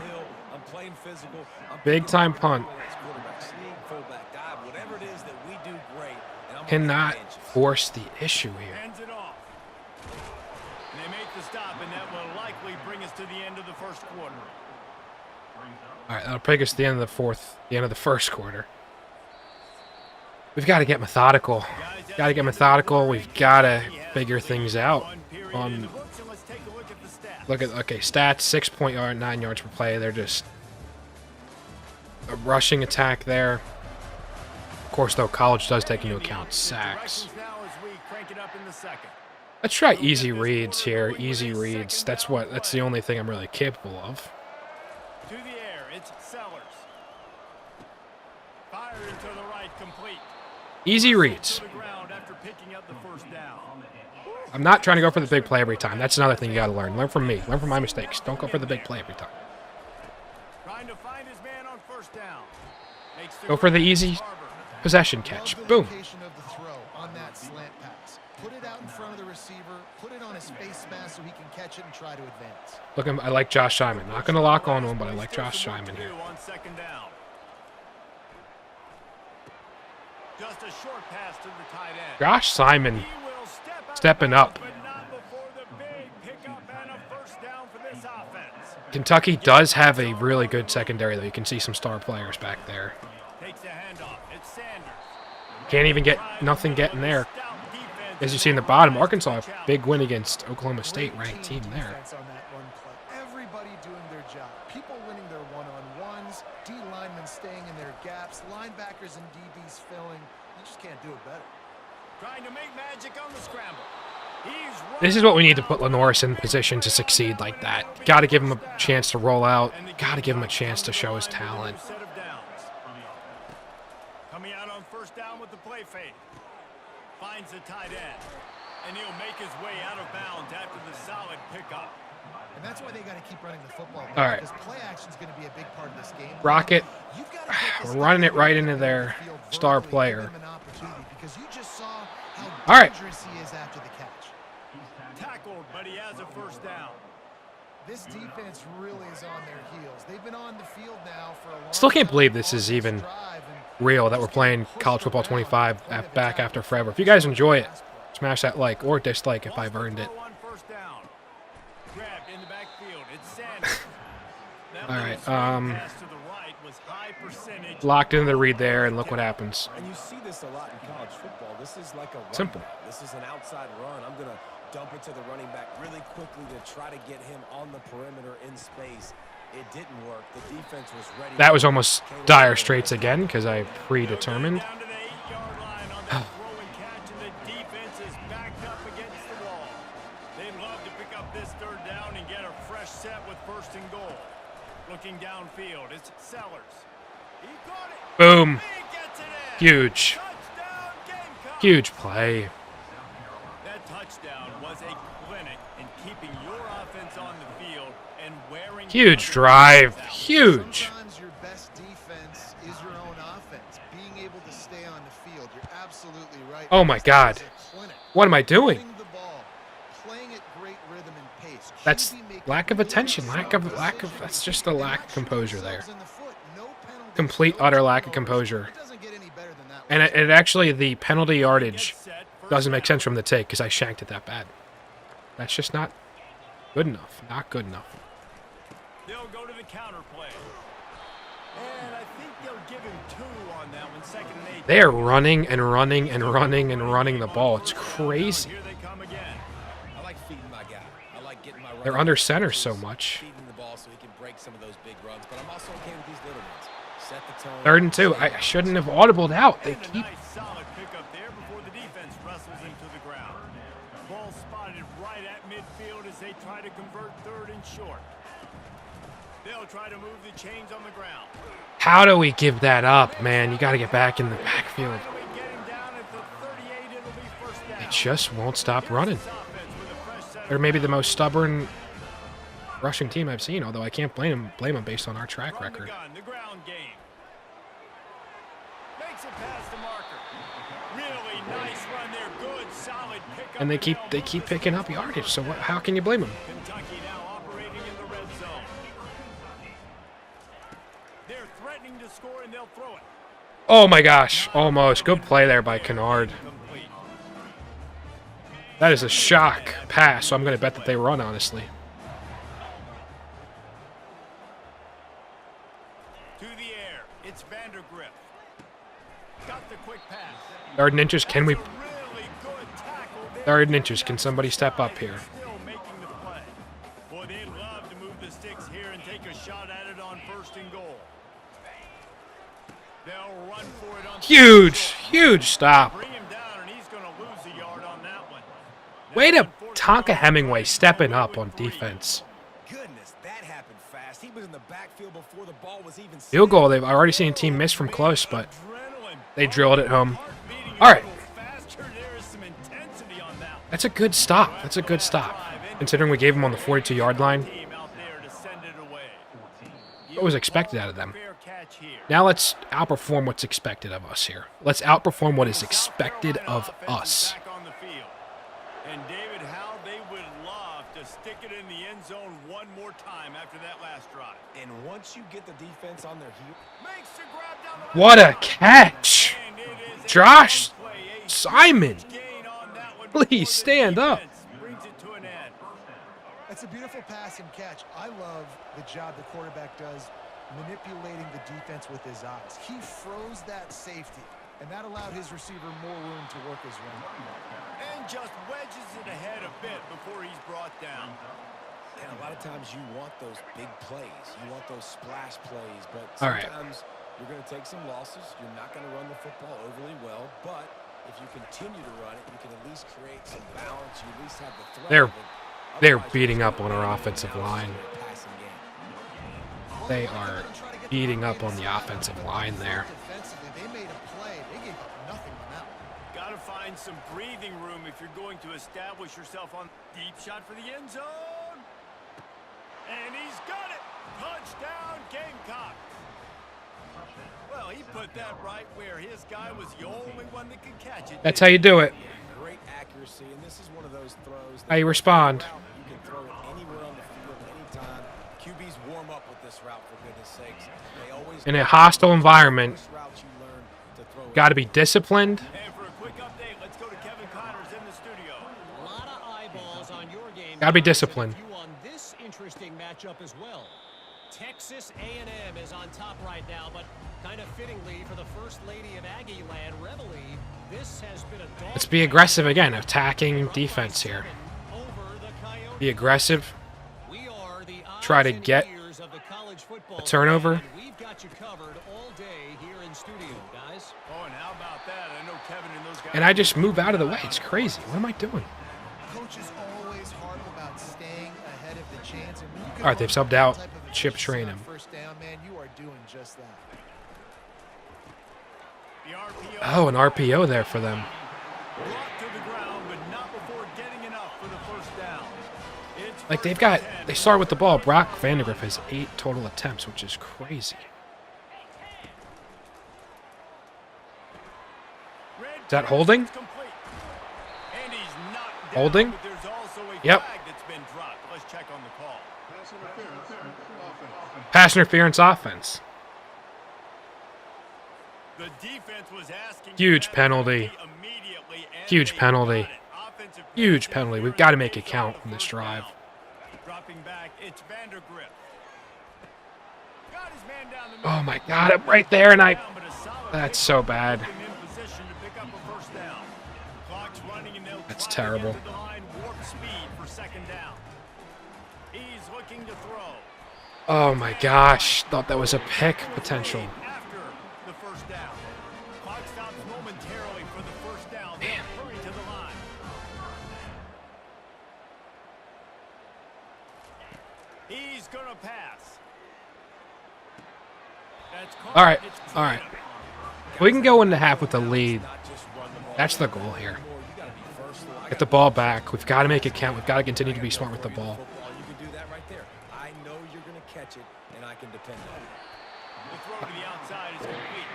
I'm playing physical. Big time punt. Quarterback sneak, fullback dive, whatever it is that we do great. And I'm Cannot force the issue here. Hands it off. And they make the stop, and that will likely bring us to the end of the first quarter. All right, that'll bring us to the end of the first quarter. We've got to get methodical. We've got to figure things out. Look at, okay, stats, 6.9 yards per play. They're just a rushing attack there. Of course, though, college does take into account sacks. Let's try easy reads here. Easy reads. That's the only thing I'm really capable of. To the air, it's Sellers. Fire into the right, complete. Easy reads. I'm not trying to go for the big play every time. That's another thing you got to learn. Learn from me. Learn from my mistakes. Don't go for the big play every time. Trying to find his man on first down. Go for the easy possession catch. Boom. On that slant pass. Put it out in front of the receiver. Put it on his face mask so he can catch it and try to advance. Look, I like Josh Simon. Not going to lock on him, but I like Josh Simon here. On second down. Just a short pass to the tight end. Josh Simon stepping up. But not before the big pickup and a first down for this offense. Kentucky does have a really good secondary, though. You can see some star players back there. Takes a handoff. It's Sanders. Can't even get nothing getting there. As you see in the bottom, Arkansas, big win against Oklahoma State, ranked team there. Everybody doing their job. People winning their one-on-ones, D linemen staying in their gaps, linebackers and DBs filling. You just can't do it better. Trying to make magic on the scramble. This is what we need to put Lenoris in position to succeed like that. Got to give him a chance to roll out. Got to give him a chance to show his talent. Coming out on first down with the play fake. Finds the tight end. And he'll make his way out of bounds after the solid pickup. And that's why they got to keep running the football. All right. Because play action is going to be a big part of this game. Rocket. We're running it right into their star player. All right. He is after the catch. Tackled, but he has a first down. This defense really is on their heels. They've been on the field now for a long Still can't believe this is even real, that we're playing College Football 25 back after forever. If you guys enjoy it, smash that like or dislike if I've earned it. All right, locked into the read there, and look what happens. And you see this a lot in college football. This is like a run. Simple. This is an outside run. I'm going to dump it to the running back really quickly to try to get him on the perimeter in space. It didn't work. The defense was ready. That was almost dire straits again because I predetermined. Looking downfield, it's Sellers. He got it. Boom. He gets it in. Huge. Touchdown, Gamecocks. Huge play. That touchdown was a clinic in keeping your offense on the field and wearing. Huge drive. Huge. Sometimes your best defense is your own offense. Being able to stay on the field. You're absolutely right. Oh my God. What am I doing? The ball, playing at great rhythm and pace. That's lack of attention, lack of, that's just a lack of composure there. Complete, utter lack of composure. And it actually, the penalty yardage doesn't make sense from the take because I shanked it that bad. That's just not good enough. Not good enough. They'll go to the counter play. And I think they'll give him 2 on that one, 2nd and 8. They are running and running and running and running the ball. It's crazy. Here they come again. I like feeding my guy. I like getting my They're under center so much. feeding the ball so he can break some of those big runs, but I'm also okay with these little ones. Set the tone. 3rd and 2. I shouldn't have audibled out. They keep. Nice solid pickup there before the defense wrestles him to the ground. Ball spotted right at midfield as they try to convert 3rd and short. They'll try to move the chains on the ground. How do we give that up, man? You got to get back in the backfield. They just won't stop running. They're maybe the most stubborn rushing team I've seen, although I can't blame them based on our track record. The ground game. Makes it past the marker. solid pickup. And they keep picking up yardage. So how can you blame them? Kentucky now operating in the red zone. They're threatening to score and they'll throw it. Oh my gosh, almost. Good play there by Kennard. Complete. That is a shock pass, so I'm going to bet that they run, honestly. To the air. It's Vandergriff. Got the quick pass. 3rd and inches, can we... Really good tackle there. 3rd and inches, can somebody step up here? Still making the play. Boy, they'd love to move the sticks here and take a shot at it on 1st and goal. They'll run for it on Huge stop. Bring him down, and he's going to lose a yard on that one. Way to Tonka Hemingway stepping up on defense. Goodness, that happened fast. He was in the backfield before the ball was even Field goal, they've already seen a team miss from close, but they drilled it home. All right. That's a good stop. That's a good stop. Considering we gave them on the 42-yard line. What was expected out of them? Now let's outperform what's expected of us here. Let's outperform what is expected of us. And David, how they would love to stick it in the end zone one more time after that last drive. And once you get the defense on their heel, Makes the grab down the What a catch! And it is a Josh play, a Simon, gain on that one please before the stand up. defense brings it to an end. It's a beautiful pass and catch. I love the job the quarterback does manipulating the defense with his eyes. He froze that safety, and that allowed his receiver more room to work his run. And just wedges it ahead a bit before he's brought down. and a lot of times you want those big plays. You want those splash plays, but All right. sometimes you're going to take some losses. You're not going to run the football overly well, but if you continue to run it, you can at least create some balance. You at least have the threat. They're beating up on our offensive line. They are beating up on the offensive line there. Defensively, they made a play. They gave up nothing on that one. Got to find some breathing room if you're going to establish yourself on deep shot for the end zone. And he's got it. Touchdown, Gamecocks. Well, he put that right where his guy was the only one that could catch it. That's how you do it. Great accuracy, and this is one of those throws. How you respond. You can throw it anywhere on the field, anytime. QBs warm up with this route, for goodness sakes. They always In a hostile environment, first route you learn to throw it. got to be disciplined. And for a quick update, let's go to Kevin Connors in the studio. A lot of eyeballs on your game. Gotta be guys, disciplined. and a few on this interesting matchup as well. Texas A&M is on top right now, but kind of fittingly for the First Lady of Aggie Land, Reveille, this has been a dog. Let's be aggressive again, attacking defense here. Over the Coyotes. Be aggressive. We are the Try to eyes and get ears of the college football a turnover. fan, and we've got you covered all day here in studio, guys. Oh, and how about that? I know Kevin and those guys. And I just move out of the way. It's crazy. What am I doing? Coaches always harp about staying ahead of the chance. And when you can All right, they've run subbed that out type of Chip efficiency on Trainum. First down, man, you are doing just that. The RPO. Oh, an RPO there for them. Brought to the ground, but not before getting enough for the first down. It's Like first and 10. they start with the ball. Brock Vandegrift has 8 total attempts, which is crazy. Red Is that holding? is complete. And he's knocked down, Holding? but there's also a Yep. flag that's been dropped. Let's check on the call. Pass interference offense. The defense was asking Huge for that penalty. immediately, and Huge they penalty. got it. Offensive Huge play penalty. We've there, got to and make it it's count on on the this first drive. down. Dropping back, it's Vandergrift. Got his man down the middle. Oh my God, I'm right there, and Down, but a solid that's pick so up, bad. put him in position to pick up a first down. Clock's running, and they'll That's try to terrible. get to the line, warp speed for second down. He's looking to throw. Oh my gosh. Thought that was a pick potential. After the first down. Clock stops momentarily for the first down. They'll hurry to the line. He's going to pass. That's caught. All right. It's All right. cleared. If we can go into half with a lead, that's the goal here. Get the ball back. We've got to make it count. We've got to continue to be smart with the ball. You can do that right there. I know you're going to catch it, and I can depend on it. The throw to the outside is complete.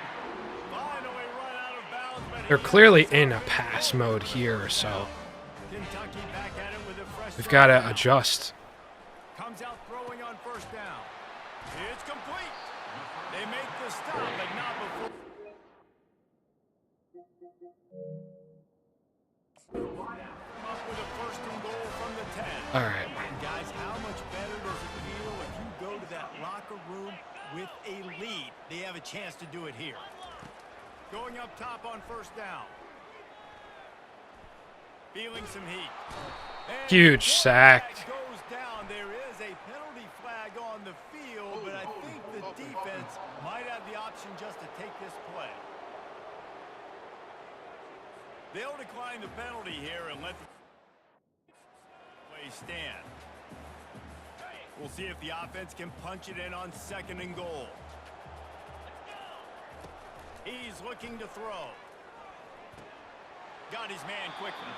Finally run out of bounds, but They're clearly in a pass mode here, so Kentucky back at it with a fresh we've got to adjust. comes out throwing on first down. It's complete. They make the stop, but not before. Up with a first and goal from the 10. All right. And guys, how much better does it feel if you go to that locker room with a lead? They have a chance to do it here. Going up top on first down. Feeling some heat. And Huge sack. goes down. There is a penalty flag on the field, but I think the defense might have the option just to take this play. They'll decline the penalty here and let the play stand. We'll see if the offense can punch it in on second and goal. He's looking to throw. Got his man quickly.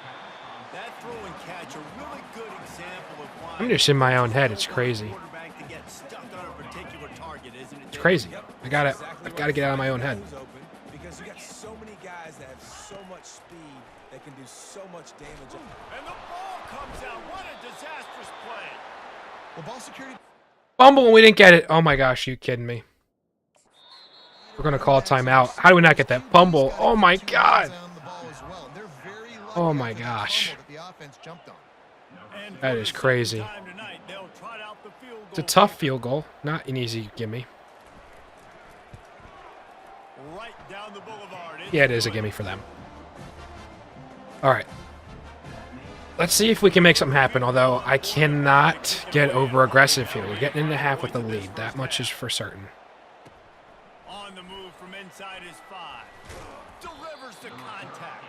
That throw and catch, a really good example of why I'm just in my own head. It's crazy. quarterback to get stuck on a particular target, isn't it? It's crazy. I've got to get out of my own head. Because you got so many guys that have so much speed that can do so much damage. And the ball comes out. What a disastrous play. Well, ball security. Fumble and we didn't get it. Oh my gosh, you kidding me? We're gonna call a timeout. How do we not get that fumble? Oh my god. Oh my gosh. And That for is the crazy. second time tonight, they'll trot out the field It's a goal tough field goal, not an easy gimme. right down the boulevard. Yeah, it is a gimme for them. All right. Let's see if we can make something happen, although I cannot get over-aggressive here. We're getting into half with the lead. That much is for certain. On the move from inside his 5. Delivers to contact.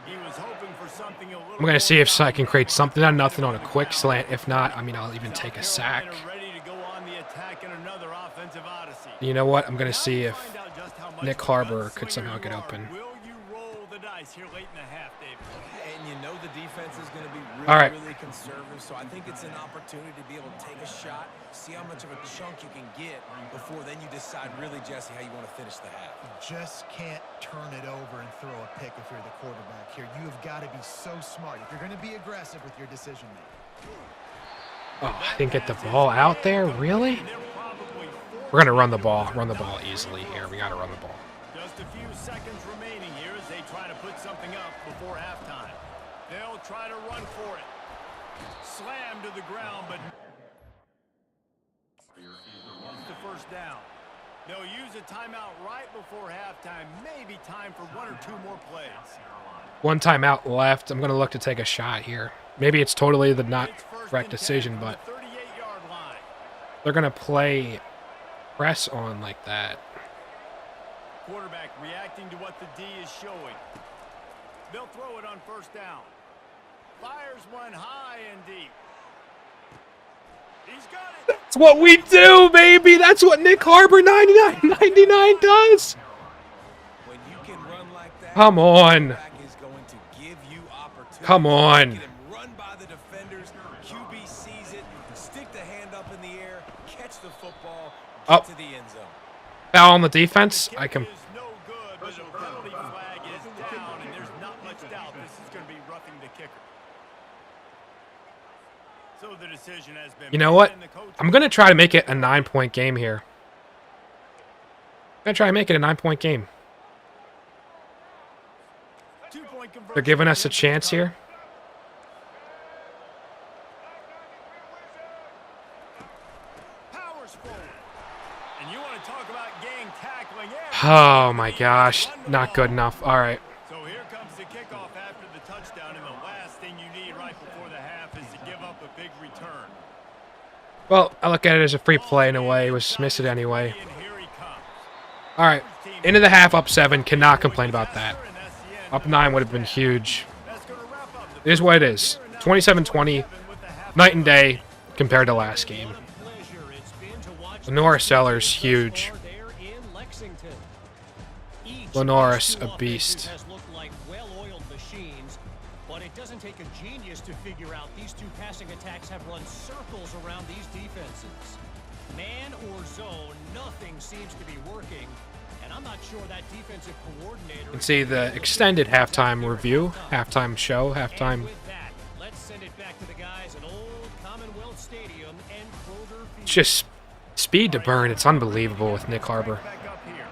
He was hoping for something a little I'm going to see if I can create something out of nothing on a quick slant. If not, I mean, I'll even take a sack. ready to go on the attack in another offensive odyssey. You know what? I'm going to see if Find out just how much Nick of a Harbor could gunslinger somehow you get are. open. Will you roll the dice here late in the half, David? And you know the defense is going to be really, All right. really conservative, so I think it's an opportunity to be able to take a shot, see how much of a chunk you can get before then you decide really, Jesse, how you want to finish the half. Just can't turn it over and throw a pick if you're the quarterback here. You've got to be so smart if you're going to be aggressive with your decision making. Oh, I didn't get the ball out there? Really? We're going to run the ball. Run the ball easily here. We got to run the ball. Just a few seconds remaining here as they try to put something up before halftime. They'll try to run for it. Slam to the ground, but it's the first down. They'll use a timeout right before halftime. Maybe time for 1 or 2 more plays. One timeout left. I'm going to look to take a shot here. Maybe it's totally the not It's first correct and 10 decision, from but the 38-yard line. they're going to play press on like that. Quarterback reacting to what the D is showing. They'll throw it on first down. Fires one high and deep. He's got it. That's what we do, baby. That's what Nick Harbor 99 does. When you can run like that, Come on. quarterback is going to give you opportunity. Come on. Get him run by the defenders. QB sees it, stick the hand up in the air, catch the football, get to the end zone. Foul on the defense. I can. Is no good, but the penalty flag is down, and there's not much doubt this is going to be roughing the kicker. So the decision has been. You know made, what? and the coach- I'm going to try to make it a 9-point game here. I'm going to try to make it a 9-point game. 2-point conversion. They're giving us a chance here. Powers forward. And you want to talk about gang tackling. Oh my gosh. Not good enough. All right. So here comes the kickoff after the touchdown, and the last thing you need right before the half is to give up a big return. Well, I look at it as a free play in a way. It was miss it anyway. And here he comes. All right. Into the half, up 7. Cannot complain about that. Up 9 would have been huge. That's going to wrap up the It is what it is. 27-20. Night and day compared to last game. Lenora Sellers, huge. Lenoris, a beast. Has looked like well-oiled machines, but it doesn't take a genius to figure out these two passing attacks have run circles around these defenses. Man or zone, nothing seems to be working, and I'm not sure that defensive coordinator. You can see the extended halftime review, halftime show, halftime. And with that, let's send it back to the guys at Old Commonwealth Stadium and Kroger Field. It's just speed to burn. It's unbelievable with Nick Harbor. Back up here.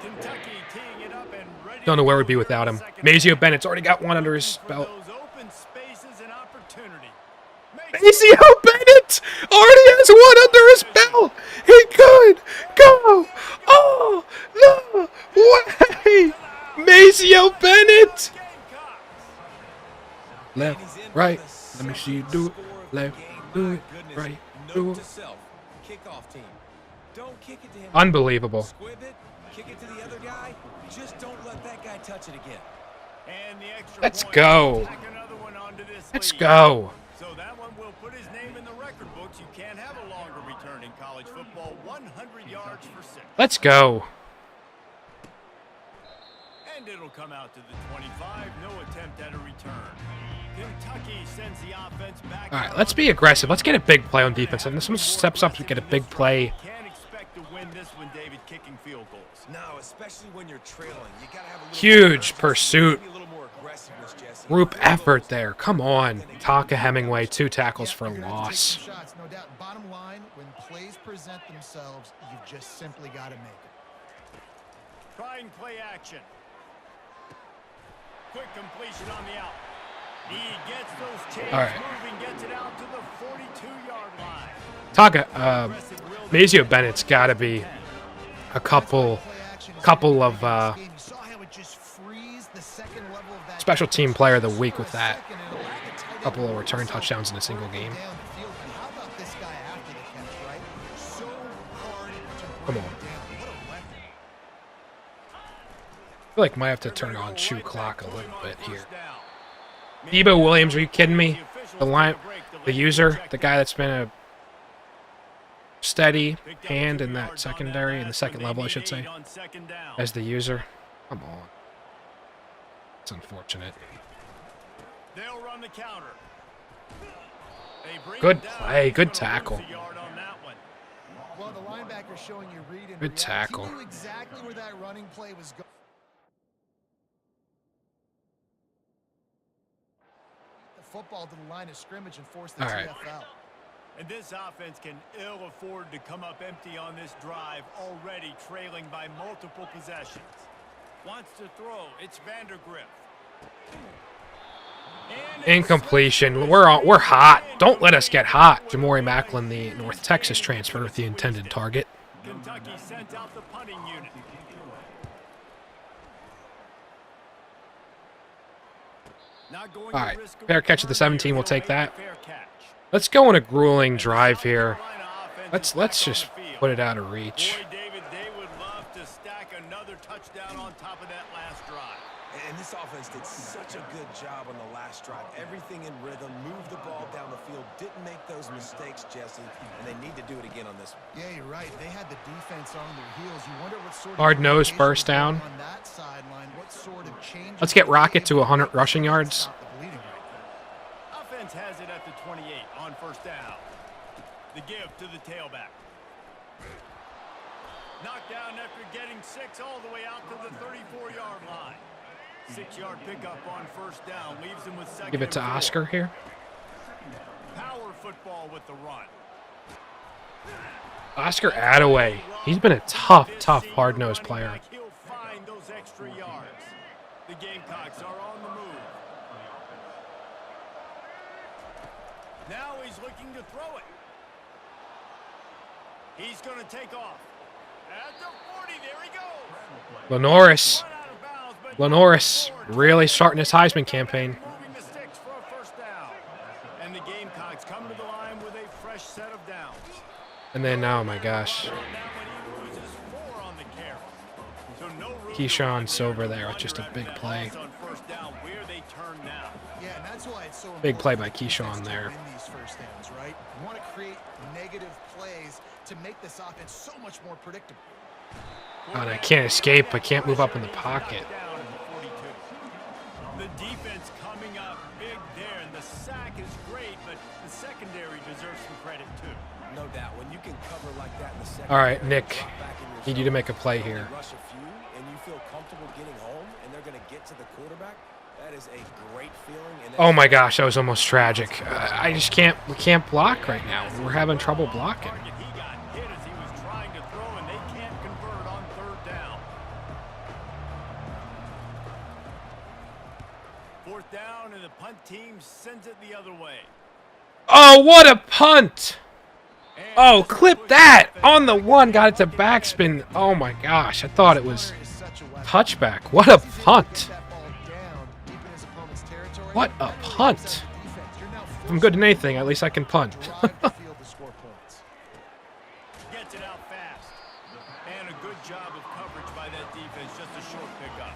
Kentucky teeing it up and ready. Don't know where we'd be without him. Mazio Bennett's already got one under his For belt. those open spaces and opportunity. Mazio Bennett already has one under his belt. He could go all the way. Mazio Bennett. Left, right. Let me see you do it. Left, do it. Right, do Note it. to self. Kickoff team. Don't kick it to him. Unbelievable. Squib it. Kick it to the other guy. Just don't let that guy touch it again. And the extra Let's point. go. Tack another one onto this Let's lead. go. So that one will put his name in the record books. You can't have a longer return in college football. 100 yards for 6. Let's go. And it'll come out to the 25. No attempt at a return. Kentucky sends the offense back. All right, let's be aggressive. Let's get a big play on defense. And this one steps up to get a big play. Can't expect to win this one, David, kicking field goals. No, especially when you're trailing. You gotta have a little Huge more pursuit. maybe a little more aggressiveness, Jesse. Group effort there. Come on. Taka Hemingway, 2 tackles for a You're gonna have to take loss. some shots, no doubt. Bottom line, when plays present themselves, you've just simply got to make them. Trying play action. Quick completion on the out. He gets those chains All right. moving, gets it out to the 42-yard line. Taka, Mazio Bennett's got to be a couple of special team player of the week with that. A couple of return touchdowns in a single game. Come on. I feel like I might have to turn on shoe clock a little bit here. Debo Williams, are you kidding me? The user, the guy that's been a steady hand in that secondary, in the second level, I should say, as the user. Come on. It's unfortunate. They'll run the counter. Good play, good tackle. Well, the linebacker showing you read and Good react. tackle. He knew exactly where that running play was going. The football to the line of scrimmage and force the All right. TFL. And this offense can ill afford to come up empty on this drive, already trailing by multiple possessions. Wants to throw. It's Vandergrift. Incompletion. We're hot. Don't let us get hot. Jamori Macklin, the North Texas transfer, with the intended target. Kentucky sent out the punting unit. Not going All to right, risk a fair catch at the return 17. We'll here. take that. Fair catch. Let's go on a grueling drive here. Carolina offense is Let's back on just the field. put it out of reach. Boy, David, they would love to stack another touchdown on top of that last drive. And this offense did such a good job on the last drive. Everything in rhythm, moved the ball down the field, didn't make those mistakes, Jesse, and they need to do it again on this one. Yeah, you're right. They had the defense on their heels. You wonder what sort of Hard nose communication first was down. on that sideline. What sort of changes Let's get were Rocket to made 100 rushing yards. stop the bleeding right there. Offense has it at the 28 on first down. The give to the tailback. Knocked down after getting 6 all the way out to the 34-yard line. 6-yard pickup on first down leaves him with second. Give it to and 4. Oscar here. Power football with the run. Oscar Attaway. He's been a tough hard-nosed player. He'll find those extra yards. The Gamecocks are on the move. Now he's looking to throw it. He's going to take off. At the 40, there he goes. Lenoris. Run out of bounds, but Lenoris really starting his Heisman campaign. moving the sticks for a first down. And the Gamecocks come to the line with a fresh set of downs. And then, oh my gosh, Now when he loses 4 on the carry. So no room to Keyshawn run Silver here. there with just a Wonder big if that play. offense on first down, where they turn now. Yeah, and that's why it's so Big play important by for defense Keyshawn to there. win these first downs, right? You want to create negative plays to make this offense so much more predictable. Oh, and I can't escape. I can't move up in the pocket. Down at the 42. The defense coming up big there, and the sack is great, but the secondary deserves some credit too. No doubt. When you can cover like that in the second. All right, Nick, need you to make a play here. Rush a few, and you feel comfortable getting home, and they're going to get to the quarterback. That is a great feeling. And Oh my gosh, that was almost tragic. I just can't. We can't block right now. We're having trouble blocking. He got hit as he was trying to throw, and they can't convert on third down. Fourth down, and the punt team sends it the other way. Oh, what a punt! Oh, clip that! On the one, got it to backspin. Oh my gosh, I thought it was touchback. What a punt! What a punt! If I'm good at anything, at least I can punt. Gets it out fast. And a good job of coverage by that defense. Just a short pickup.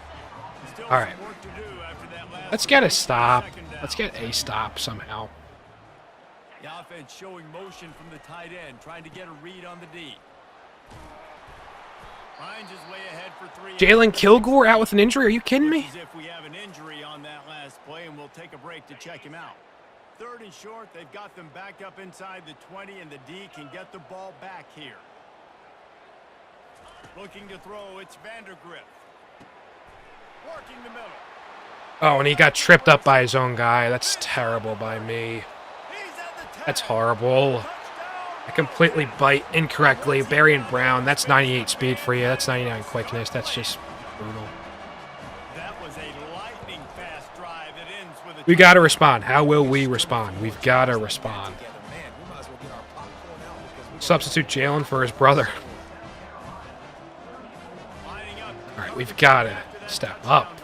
Still All right. some work to do after that last Let's get a stop. second down. Let's get a stop somehow. The offense showing motion from the tight end, trying to get a read on the D. Finds his way ahead for 3. Jalen Kilgore out with an injury? Are you kidding me? As if we have an injury on that last play, and we'll take a break to check him out. Third and short, they've got them back up inside the 20, and the D can get the ball back here. Looking to throw, it's Vandergrift. Working the middle. Oh, and he got tripped up by his own guy. That's terrible by me. He's at the 10. That's horrible. I completely bite incorrectly. Barry and Brown, that's 98 speed for you. That's 99 quickness. That's just brutal. That was a lightning fast drive that ends with a We got to respond. How will we respond? We've got to respond. Substitute Jalen for his brother. lining up. All right, we've got to step up.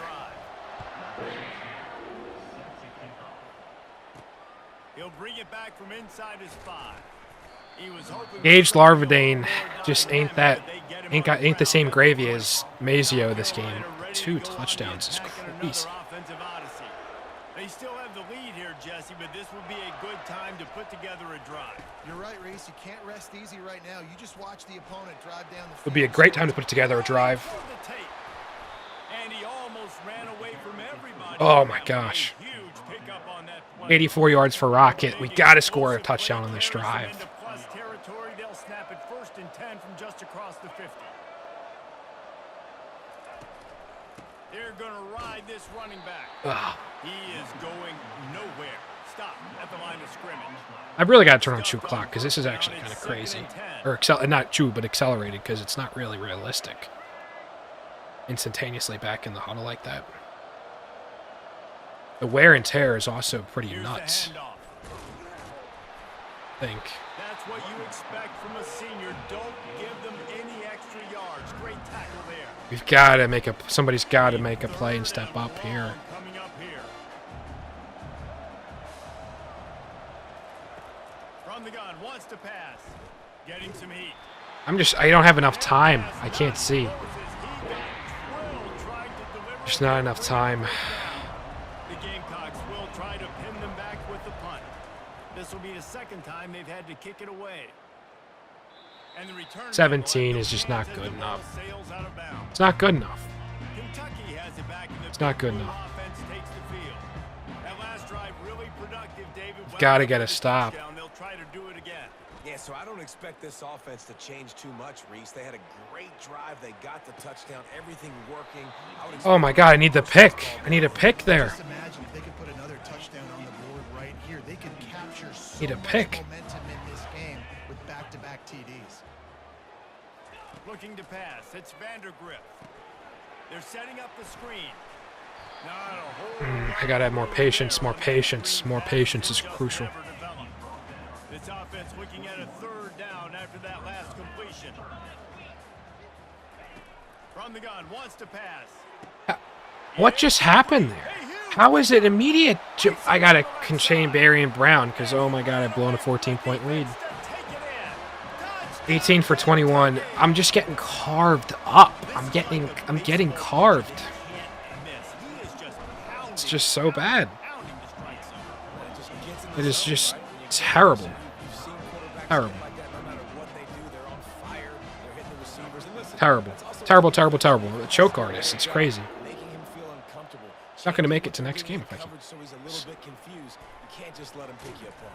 He'll bring it back from inside his 5. He was hoping Gage Larvadane just ain't the same gravy as Mazio this game. 2 touchdowns is crazy. They still have the lead here, Jesse, but this would be a good time to put together a drive. You're right, Reese. You can't rest easy right now. You just watch the opponent drive down the field. Would be a great time to put together a drive. The tape. And he almost ran away from everybody. Oh my gosh. Huge pickup on that play. 84 yards for Rocket. We got to score a touchdown on this drive. Into plus territory, they'll snap it 1st and 10 from just across the 50. They're going to ride this running back. Ugh. He is going nowhere. Stop at the line of scrimmage. I've really got to turn on chew clock because this is actually kind of crazy. Or not chew, but accelerated because it's not really realistic. Instantaneously back in the huddle like that. The wear and tear is also pretty Here's the nuts, handoff. I think. That's what you expect from a senior. Don't give them any extra yards. Great tackle there. We've got to make somebody's got to make a play and step up here. Coming up here. From the gun, wants to pass. Getting some heat. I don't have enough time. I can't see. There's not enough time. The Gamecocks will try to pin them back with the punt. This will be the second time they've had to kick it away. And the return 17 is just not good enough. It's not good enough. Kentucky has it back in the It's not good enough. offense takes the field. That last drive really productive, David. Got to get a stop. They'll try to do it again. Yeah, so I don't expect this offense to change too much, Reese. They had a great drive. They got the touchdown. Everything working. Oh my God, I need the pick. I need a pick there. Just imagine if they could put another touchdown on the board right here. They could capture so Need a much pick. momentum in this game with back-to-back TDs. Looking to pass. It's Vandergrift. They're setting up the screen. Not a whole I got to have more patience. More patience. More patience is crucial. never developed. This offense looking at a 3rd down after that last completion. From the gun, wants to pass. What just happened there? How is it immediate? I got to contain Barry and Brown because, oh my God, I've blown a 14-point lead. To take it in. 18 for 21. I'm just getting carved up. I'm getting carved. It's just so bad. It is just terrible. Terrible. Terrible. Terrible, terrible, terrible. A choke artist. It's crazy. It's not going to make it to next game if I can. So he's a little bit confused. You can't just let him pick you apart.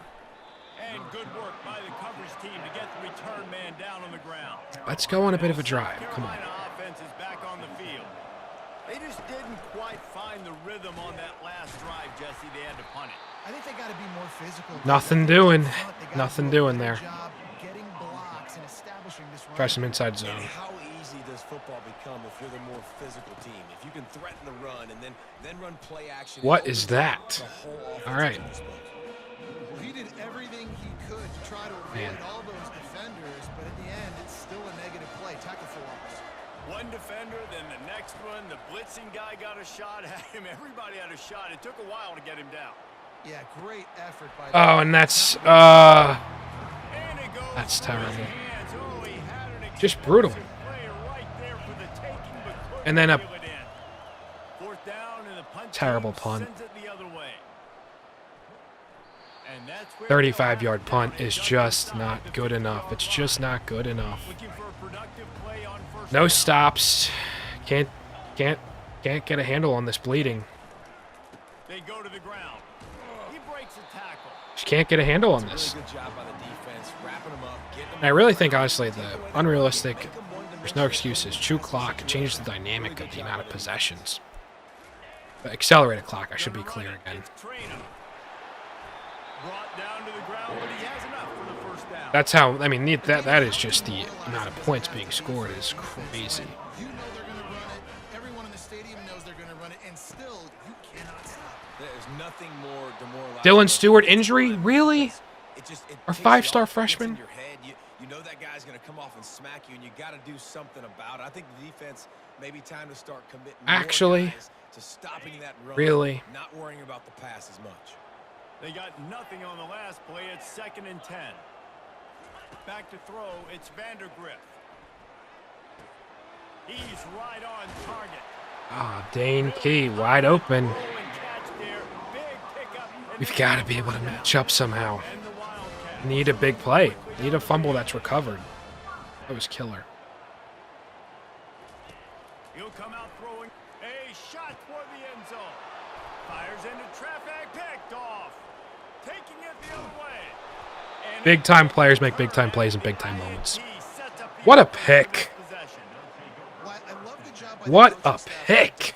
And good work by the coverage team to get the return man down on the ground. Let's go on a bit of a drive. Come on. Carolina offense is back on the field. They just didn't quite find the rhythm on that last drive, Jesse. They had to punt it. I think they got to be more physical. Nothing doing. Nothing doing there. Getting blocks and establishing this run. Try some inside zone. And how easy does football become if you're the more physical team? If you can threaten the run and then run play action. What is that? All right. Well, he did everything he could to try to avoid all those defenders, but at the end, it's still a negative play. Tackle for loss. One defender, then the next one. The blitzing guy got a shot at him. Everybody had a shot. It took a while to get him down. Yeah, great effort by. Oh, and that's terrible. Just brutal. And then a terrible punt. 35-yard punt is just not good enough. It's just not good enough. No stops. Can't get a handle on this bleeding. They go to the ground. He breaks a tackle. Just can't get a handle on this. And I really think, honestly, the unrealistic, there's no excuses. True clock changed the dynamic of the amount of possessions. The accelerated clock, I should be clear again. That's how, I mean, that is just the amount of points being scored is crazy. You know they're going to run it. Everyone in the stadium knows they're going to run it, and still, you cannot stop. There's nothing more demoralizing. Dylan Stewart injury? Really? Our five-star freshman? You know that guy's going to come off and smack you, and you got to do something about it. I think the defense maybe time to start committing actually more guys to stopping that run, really not worrying about the pass as much. They got nothing on the last play. It's 2nd and 10. Back to throw. It's Vandergriff. He's right on target. Ah, Dane Key wide open. We've got to be able to match up somehow. Need a big play. Need a fumble that's recovered. That was killer. He'll come out throwing a shot toward the end zone. Fires into traffic, picked off. Taking it the other way. Big time players make big time plays in big time moments. What a pick. What a pick.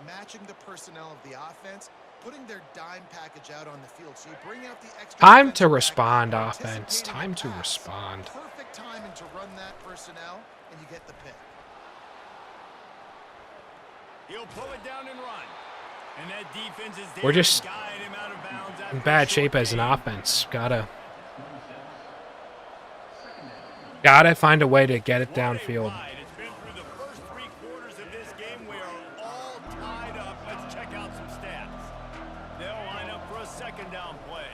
Matching the personnel of the offense, putting their dime package out on the field. So you bring out the extra time to respond, offense. Time to respond. Perfect timing to run that personnel, and you get the pick. He'll pull it down and run. And that defense is there. We're just in bad shape as an offense. Gotta find a way to get it downfield. It's been through the first 3 quarters of this game. We are all tied up. Let's check out some stats. They'll line up for a 2nd down play.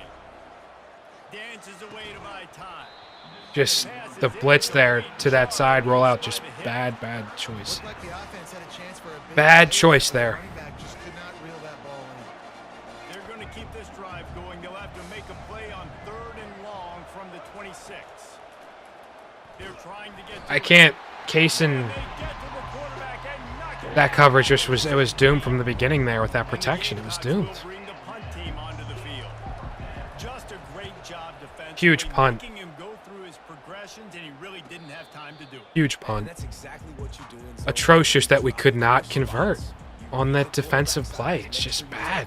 Dances away to buy time. Just the blitz there to that side rollout. Just bad choice. Bad choice there. They're going to keep this drive going. They'll have to make a play on 3rd and long from the 26. They're trying to get I can't. Kaysen, that coverage just was doomed from the beginning there with that protection. It was doomed. Huge punt. Huge punt. Atrocious that we could not convert on that defensive play. It's just bad.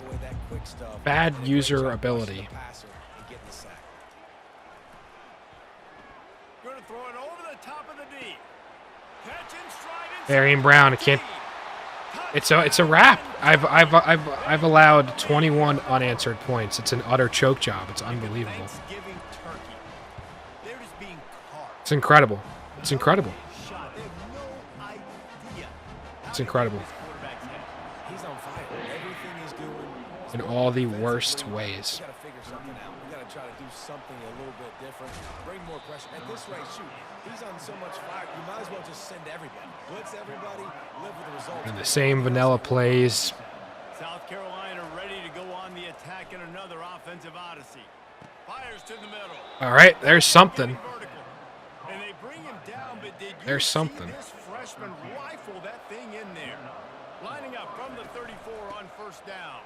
Bad user ability. Varian Brown, I can't. It's a wrap. I've allowed 21 unanswered points. It's an utter choke job. It's unbelievable. It's incredible. It's incredible. It's incredible. In all the worst ways. Something a little bit different, bring more pressure. At this rate, shoot, he's on so much fire, you might as well just send everybody. Blitz everybody, live with the results. And the same vanilla plays. South Carolina ready to go on the attack in another offensive odyssey. Fires to the middle. All right, there's something. And they bring him down, but did you there's something. This freshman rifle that thing in there. Lining up from the 34 on 1st down.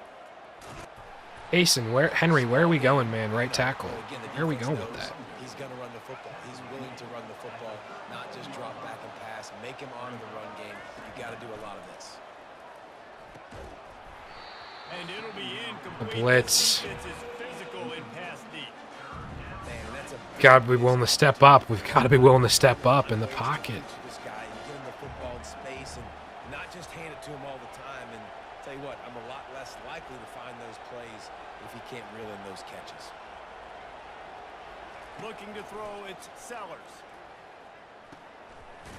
Jason, Henry, where are we going, man? Right tackle. Where are we going with that? He's going to run the football. He's willing to run the football, not just drop back and pass. Make him honor the run game. You got to do a lot of this. And it'll be incomplete. The blitz. Defense is physical in pass deep. Man, that's a Got to be willing to step up. We've got to be willing to step up in the pocket. this guy and get him the football in space and not just hand it to him all the time. And tell you what, I'm a lot less likely to find those plays if he can't reel in those catches. Looking to throw, it's Sellers.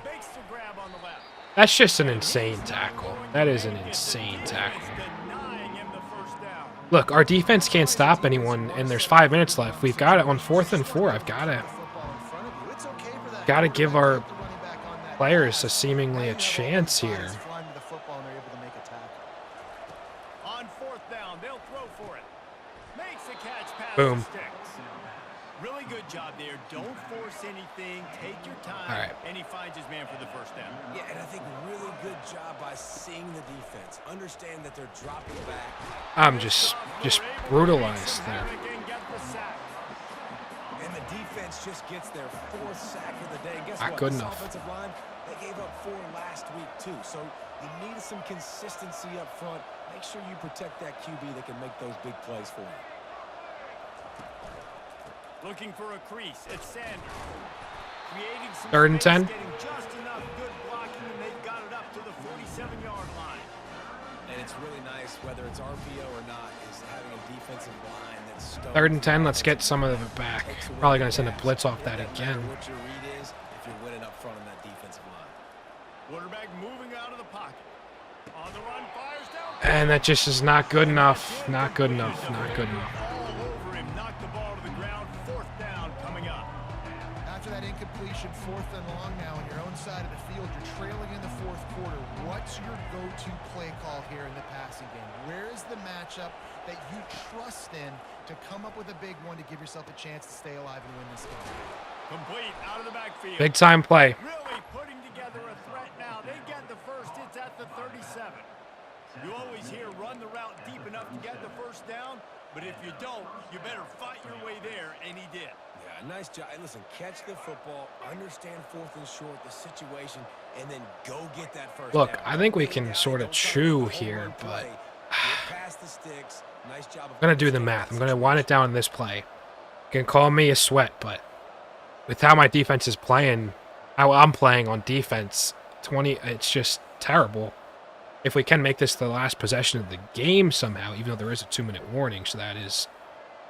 Makes the grab on the left. That's just an insane tackle. That is an insane tackle. Denying him the first down. Look, our defense can't stop anyone, and there's 5 minutes left. We've got it on 4th and 4. I've got to give our players seemingly a chance here. On 4th down, they'll throw for it. Makes a catch, pass Boom. the sticks. Really good job there. Don't force anything. Take your time. All right. And he finds his man for the first down. Yeah, and I think really good job by seeing the defense. Understand that they're dropping back. I'm just brutalized there. And get the sack. And the defense just gets their 4th sack of the day. And guess Not what? good This enough. offensive line, they gave up 4 last week too. So you need some consistency up front. Make sure you protect that QB that can make those big plays for you. Looking for a crease. It's Sanders. Creating some 3rd and 10. space, getting just enough good blocking, and they've got it up to the 47-yard line. And it's really nice, whether it's RPO or not, is having a defensive line that's stoked. 3rd and 10. Let's get some of it back. Probably going to send a blitz off that again. What your read is if you're winning up front on that defensive line. Quarterback moving out of the pocket. On the run, fires down. And that just is not good enough. Not good enough. Not good enough. All over him, knocked the ball to the ground. 4th down coming up. After that incompletion, 4th and long now on your own side of the field, you're trailing in the 4th quarter. What's your go-to play call here in the passing game? Where is the matchup that you trust in to come up with a big one to give yourself a chance to stay alive and win this game? Complete out of the backfield. Big time play. Really putting together a threat now. They get the first. It's at the 37. You always hear run the route deep enough to get the first down, but if you don't, you better fight your way there, and he did. Yeah, nice job. And listen, catch the football, understand 4th and short, the situation, and then go get that first Look, down. I think we can Down, sort of don't try to chew home here, run but play. Get past the sticks. Nice job of I'm going to do the math. I'm going to wind it down in this play. You can call me a sweat, but with how my defense is playing, how I'm playing on defense, it's just terrible. If we can make this the last possession of the game somehow, even though there is a 2-minute warning, so that is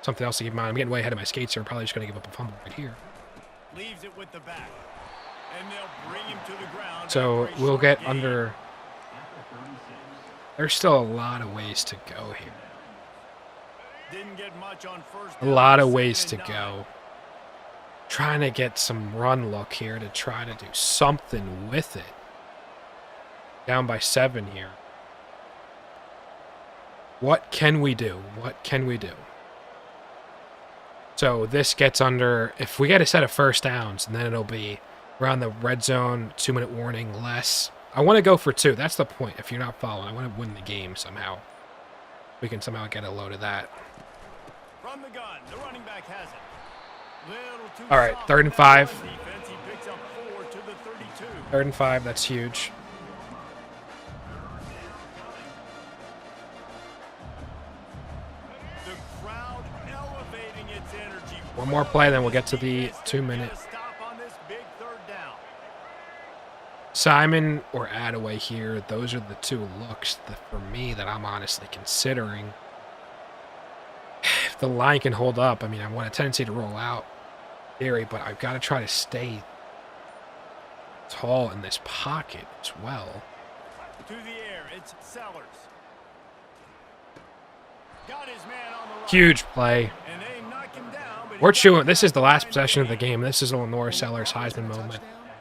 something else to keep in mind. I'm getting way ahead of my skates here. I'm probably just going to give up a fumble right here. Leaves it with the back. And they'll bring him to the ground. So after a we'll short get gain. under... There's still a lot of ways to go here. Didn't get much on first A down, lot of 2nd ways and to 9. go. Trying to get some run look here to try to do something with it. Down by 7 here. What can we do? What can we do? So this gets under... If we get a set of first downs, and then it'll be around the red zone, 2-minute warning, less. I want to go for 2. That's the point. If you're not following, I want to win the game somehow. We can somehow get a load of that. From the gun, the running back has it. Little too All right, soft 3rd and with that 5. run defense. He picks up 4 to the 32. 3rd and 5, that's huge. The crowd elevating its energy. One more play, then we'll get to the Defense 2-minute. get a stop on this big 3rd down. Simon or Attaway here, those are the 2 looks for me that I'm honestly considering. If the line can hold up, I mean, I want a tendency to roll out theory, but I've got to try to stay tall in this pocket as well. To the air, it's Sellers. Got his man on the run. Huge play. And they knock him down, but he We're got chewing. it This is the back last behind possession of the game. game. This is a Lenore Sellers Heisman moment.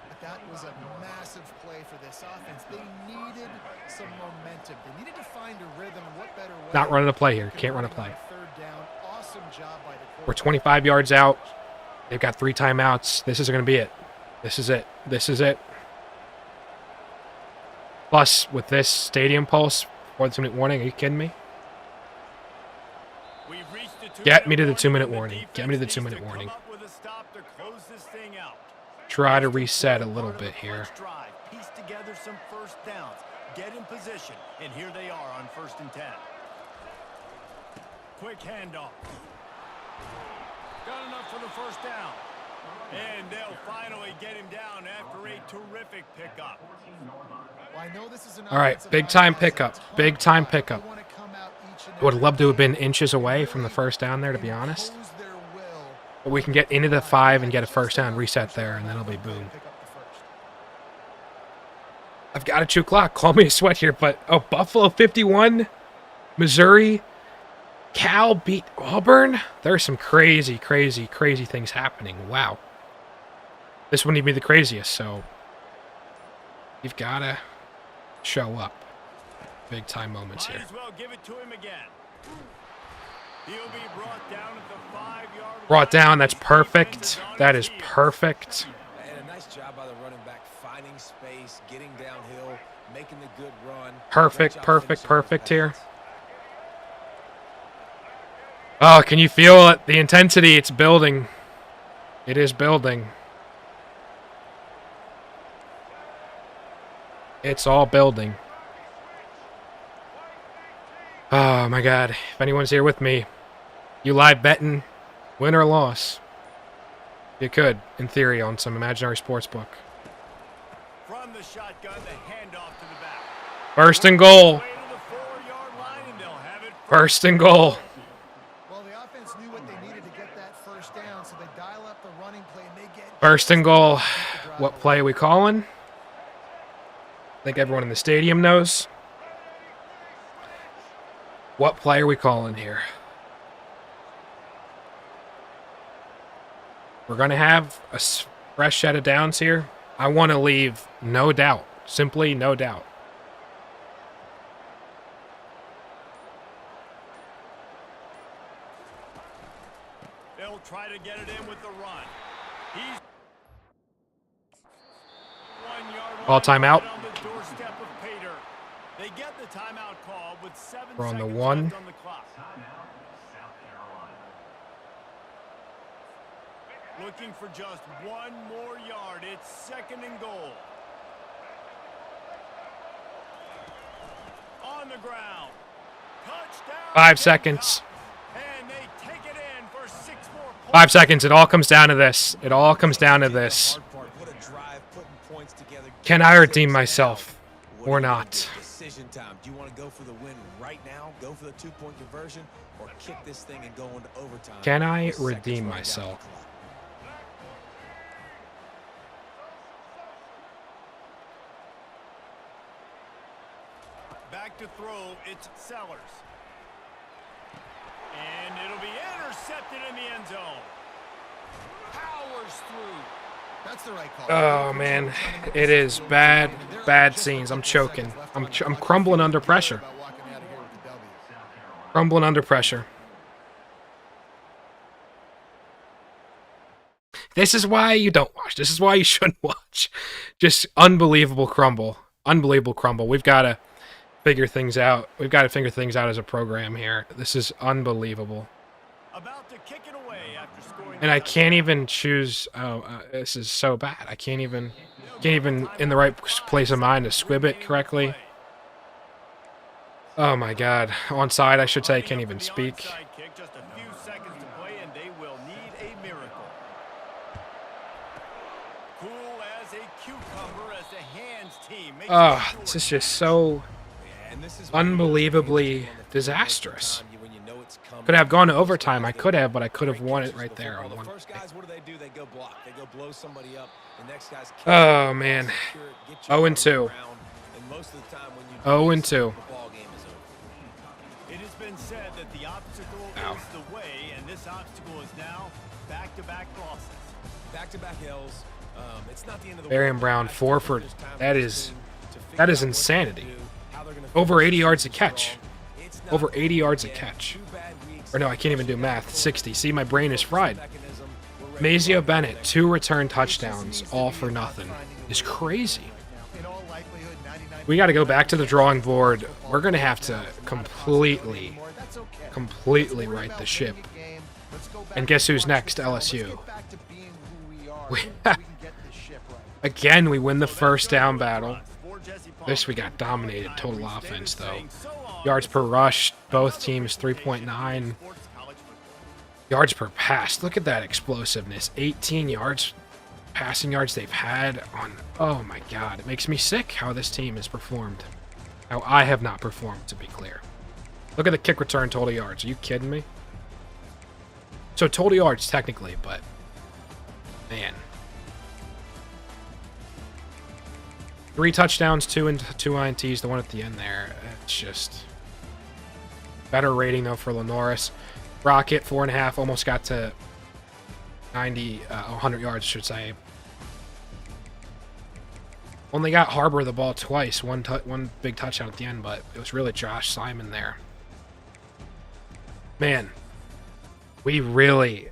But that was a massive play for this offense. They needed some momentum. They needed to find a rhythm. And what better way? Not running a play here. Can't run a play. 3rd down. Awesome job by the We're 25 yards out. They've got 3 timeouts. This is going to be it. This is it. This is it. Plus, with this stadium pulse, 4th minute warning, are you kidding me? Get me to the 2-minute warning. Get me to the 2-minute warning. Try to reset a little bit here. Piece together some first downs. Get in position, and here they are on 1st and 10. Quick handoff. Got enough for the first down. And they'll finally get him down after a terrific pickup. Well, I know this is an All right, big time pickup. Big time pickup. Would have loved to have been inches away from the first down there, to be honest. But we can get into the 5 and get a first down reset there, and then it'll be boom. I've got to chew clock. Call me a sweat here, but oh, Buffalo 51, Missouri, Cal beat Auburn. There's some crazy, crazy, crazy things happening. Wow. This wouldn't even be the craziest, so you've got to show up. Big time moments here. Might as well give it to him again. He'll be brought down at the 5-yard line. Brought down. That's perfect. That is perfect. And a nice job by the running back, finding space, getting downhill, making the good run. Perfect, perfect, perfect here. Oh, can you feel it? The intensity, it's building. It is building. It's all building. Oh, my God. If anyone's here with me, you live betting, win or loss. You could, in theory, on some imaginary sports book. From the shotgun, the handoff to the back. First and goal. First and goal. Well, the offense knew what they needed to get that first down, so they dial up the running play and they get First and goal. What play are we calling? I think everyone in the stadium knows. What play are we calling here? We're going to have a fresh set of downs here. I want to leave no doubt. Simply no doubt. They'll try to get it in with the run. He's 1 yard Ball timeout. on the doorstep of Pater. They get the timeout call with 7 We're on the seconds 1. left on the clock. Looking for just 1 more yard. It's 2nd and goal. On the ground. Touchdown. 5 seconds. And they take it in for 6 more points. 5 seconds. It all comes down to this. It all comes down to this. Can I redeem myself or not? Decision time. Do you want to go for the win right now? Go for the 2-point conversion, or kick this thing and go into overtime? Can I Seconds redeem running down myself? the clock. Back to throw, it's Sellers. And it'll be intercepted in the end zone. Powers through. That's the right call. Oh, man. It is bad, bad scenes. I'm choking. I'm crumbling under pressure. Crumbling under pressure. This is why you don't watch. This is why you shouldn't watch. Just unbelievable crumble. Unbelievable crumble. We've got to figure things out. We've got to figure things out as a program here. This is unbelievable. About to kick it away after scoring. And I can't even choose. Oh, this is so bad. I can't even in the right place of mind to squib it correctly. Oh my God. Onside, I should say. I can't even speak. Just a few seconds to play, and they will need a miracle. Cool as a cucumber as the hands team. Oh, this is just so unbelievably disastrous. Could have gone to overtime. I could have, but I could have won it right there on one. Oh man, 0-2. 0-2. It has been said that the obstacle is the way, and this obstacle is now back-to-back losses. Back-to-back L's. It's not the end of the Barian Brown 4 for that is insanity. Over 80 yards a catch. Over 80 yards a catch. Or no, I can't even do math. 60. See, my brain is fried. Mazio Bennett, 2 return touchdowns, all for nothing. Is crazy. We got to go back to the drawing board. We're going to have to completely That's okay. completely right the ship. And guess who's next? LSU. Again, we win the first down battle. This we got dominated. Total offense, though. Yards per rush, both teams 3.9. Yards per pass. Look at that explosiveness. 18 yards, passing yards they've had on... Oh, my God. It makes me sick how this team has performed. How I have not performed, to be clear. Look at the kick return total yards. Are you kidding me? So total yards, technically, but... Man. 3 touchdowns, 2 INTs, the one at the end there. It's just... Better rating, though, for Lenoris. Rocket, 4.5, almost got to 100 yards, I should say. Only got Harbor the ball twice, one big touchdown at the end, but it was really Josh Simon there. Man, we really,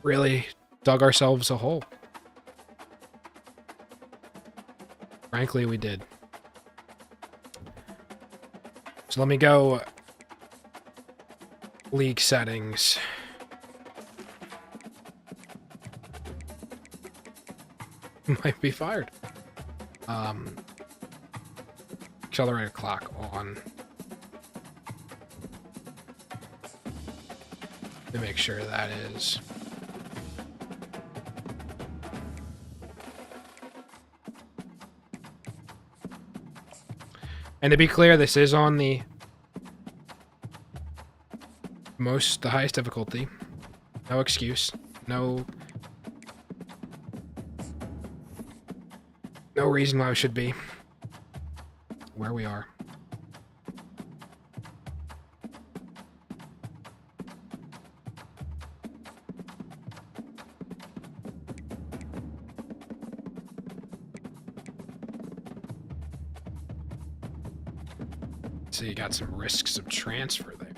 really dug ourselves a hole. Frankly, we did. So let me go league settings. Might be fired. Accelerator clock on. To make sure that is. And to be clear, this is on the highest difficulty. No excuse. No reason why we should be where we are. So you got some risks of transfer there.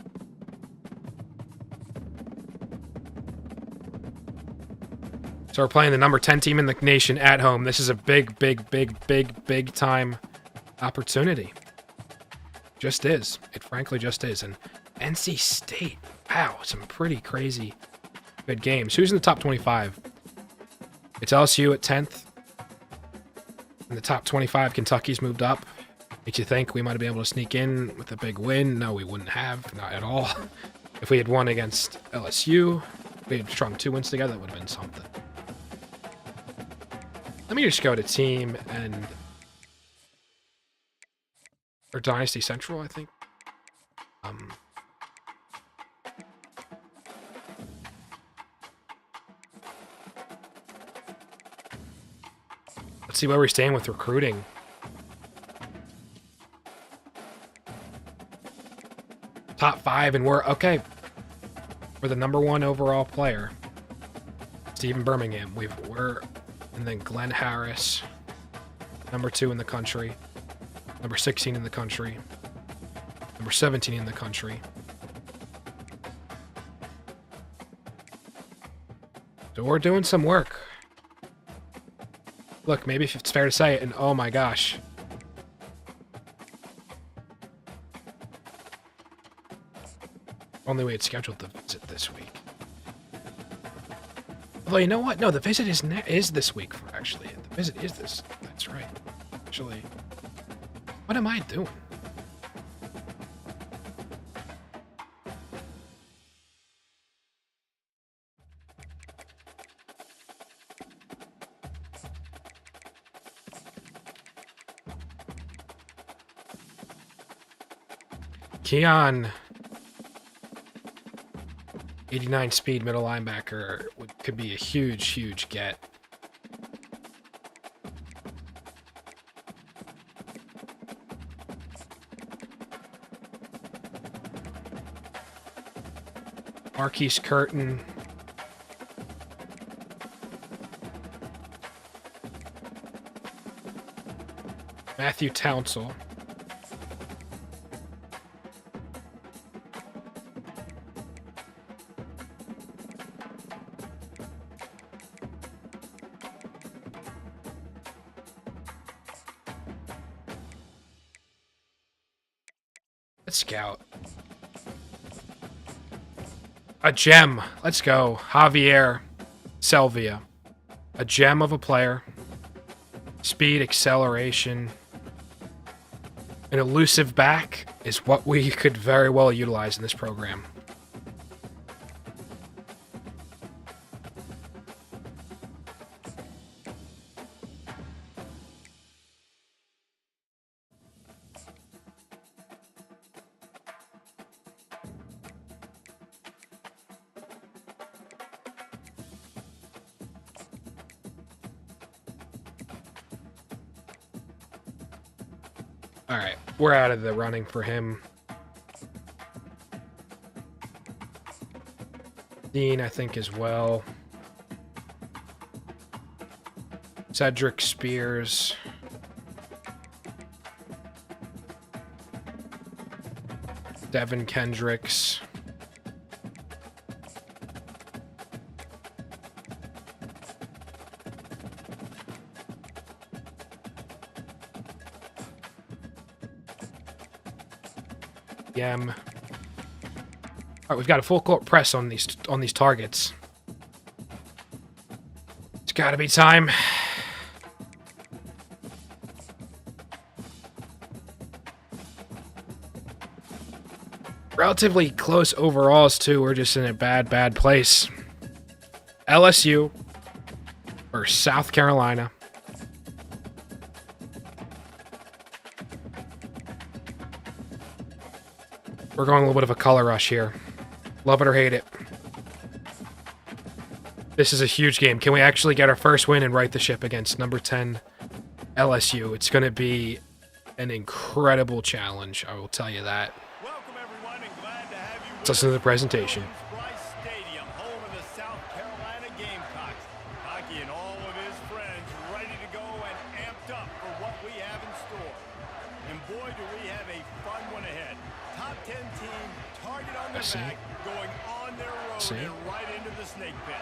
So we're playing the number 10 team in the nation at home. This is a big time opportunity. Just is. It frankly just is. And NC State, wow, some pretty crazy good games. Who's in the top 25? It's LSU at 10th. In the top 25, Kentucky's moved up. Makes you think we might be able to sneak in with a big win. No, we wouldn't have. Not at all. If we had won against LSU, we had strung 2 wins together, that would have been something. Let me just go to team and... Or Dynasty Central, I think. Let's see where we stand with recruiting. Top 5, and we're... Okay. We're the number 1 overall player. Stephen Birmingham. We're... And then Glenn Harris, number 2 in the country, number 16 in the country, number 17 in the country. So we're doing some work. Look, maybe if it's fair to say it, and oh my gosh. Only we had scheduled the visit this week. Although, you know what? No, the visit is this week, actually. The visit is this. That's right. Actually, what am I doing? Keon, 89 speed middle linebacker, could be a huge get. Marquise Curtin. Matthew Townsell. Scout. A gem. Let's go. Javier Selvia. A gem of a player. Speed, acceleration. An elusive back is what we could very well utilize in this program. All right, we're out of the running for him. Dean, I think, as well. Cedric Spears. Devin Kendricks. All right, we've got a full court press on these targets. It's got to be time. Relatively close overalls too. We're just in a bad place. LSU or South Carolina. We're going a little bit of a color rush here. Love it or hate it. This is a huge game. Can we actually get our first win and right the ship against number 10 LSU? It's going to be an incredible challenge, I will tell you that. Welcome everyone, and glad to have you. Let's listen to the presentation. Bryce Stadium, home of the South Carolina Gamecocks. Hockey and all of his friends ready to go and amped up for what we have in store. And boy, do we have a fun one ahead. Top 10 team, target on their back, going on their road and right into the snake pit.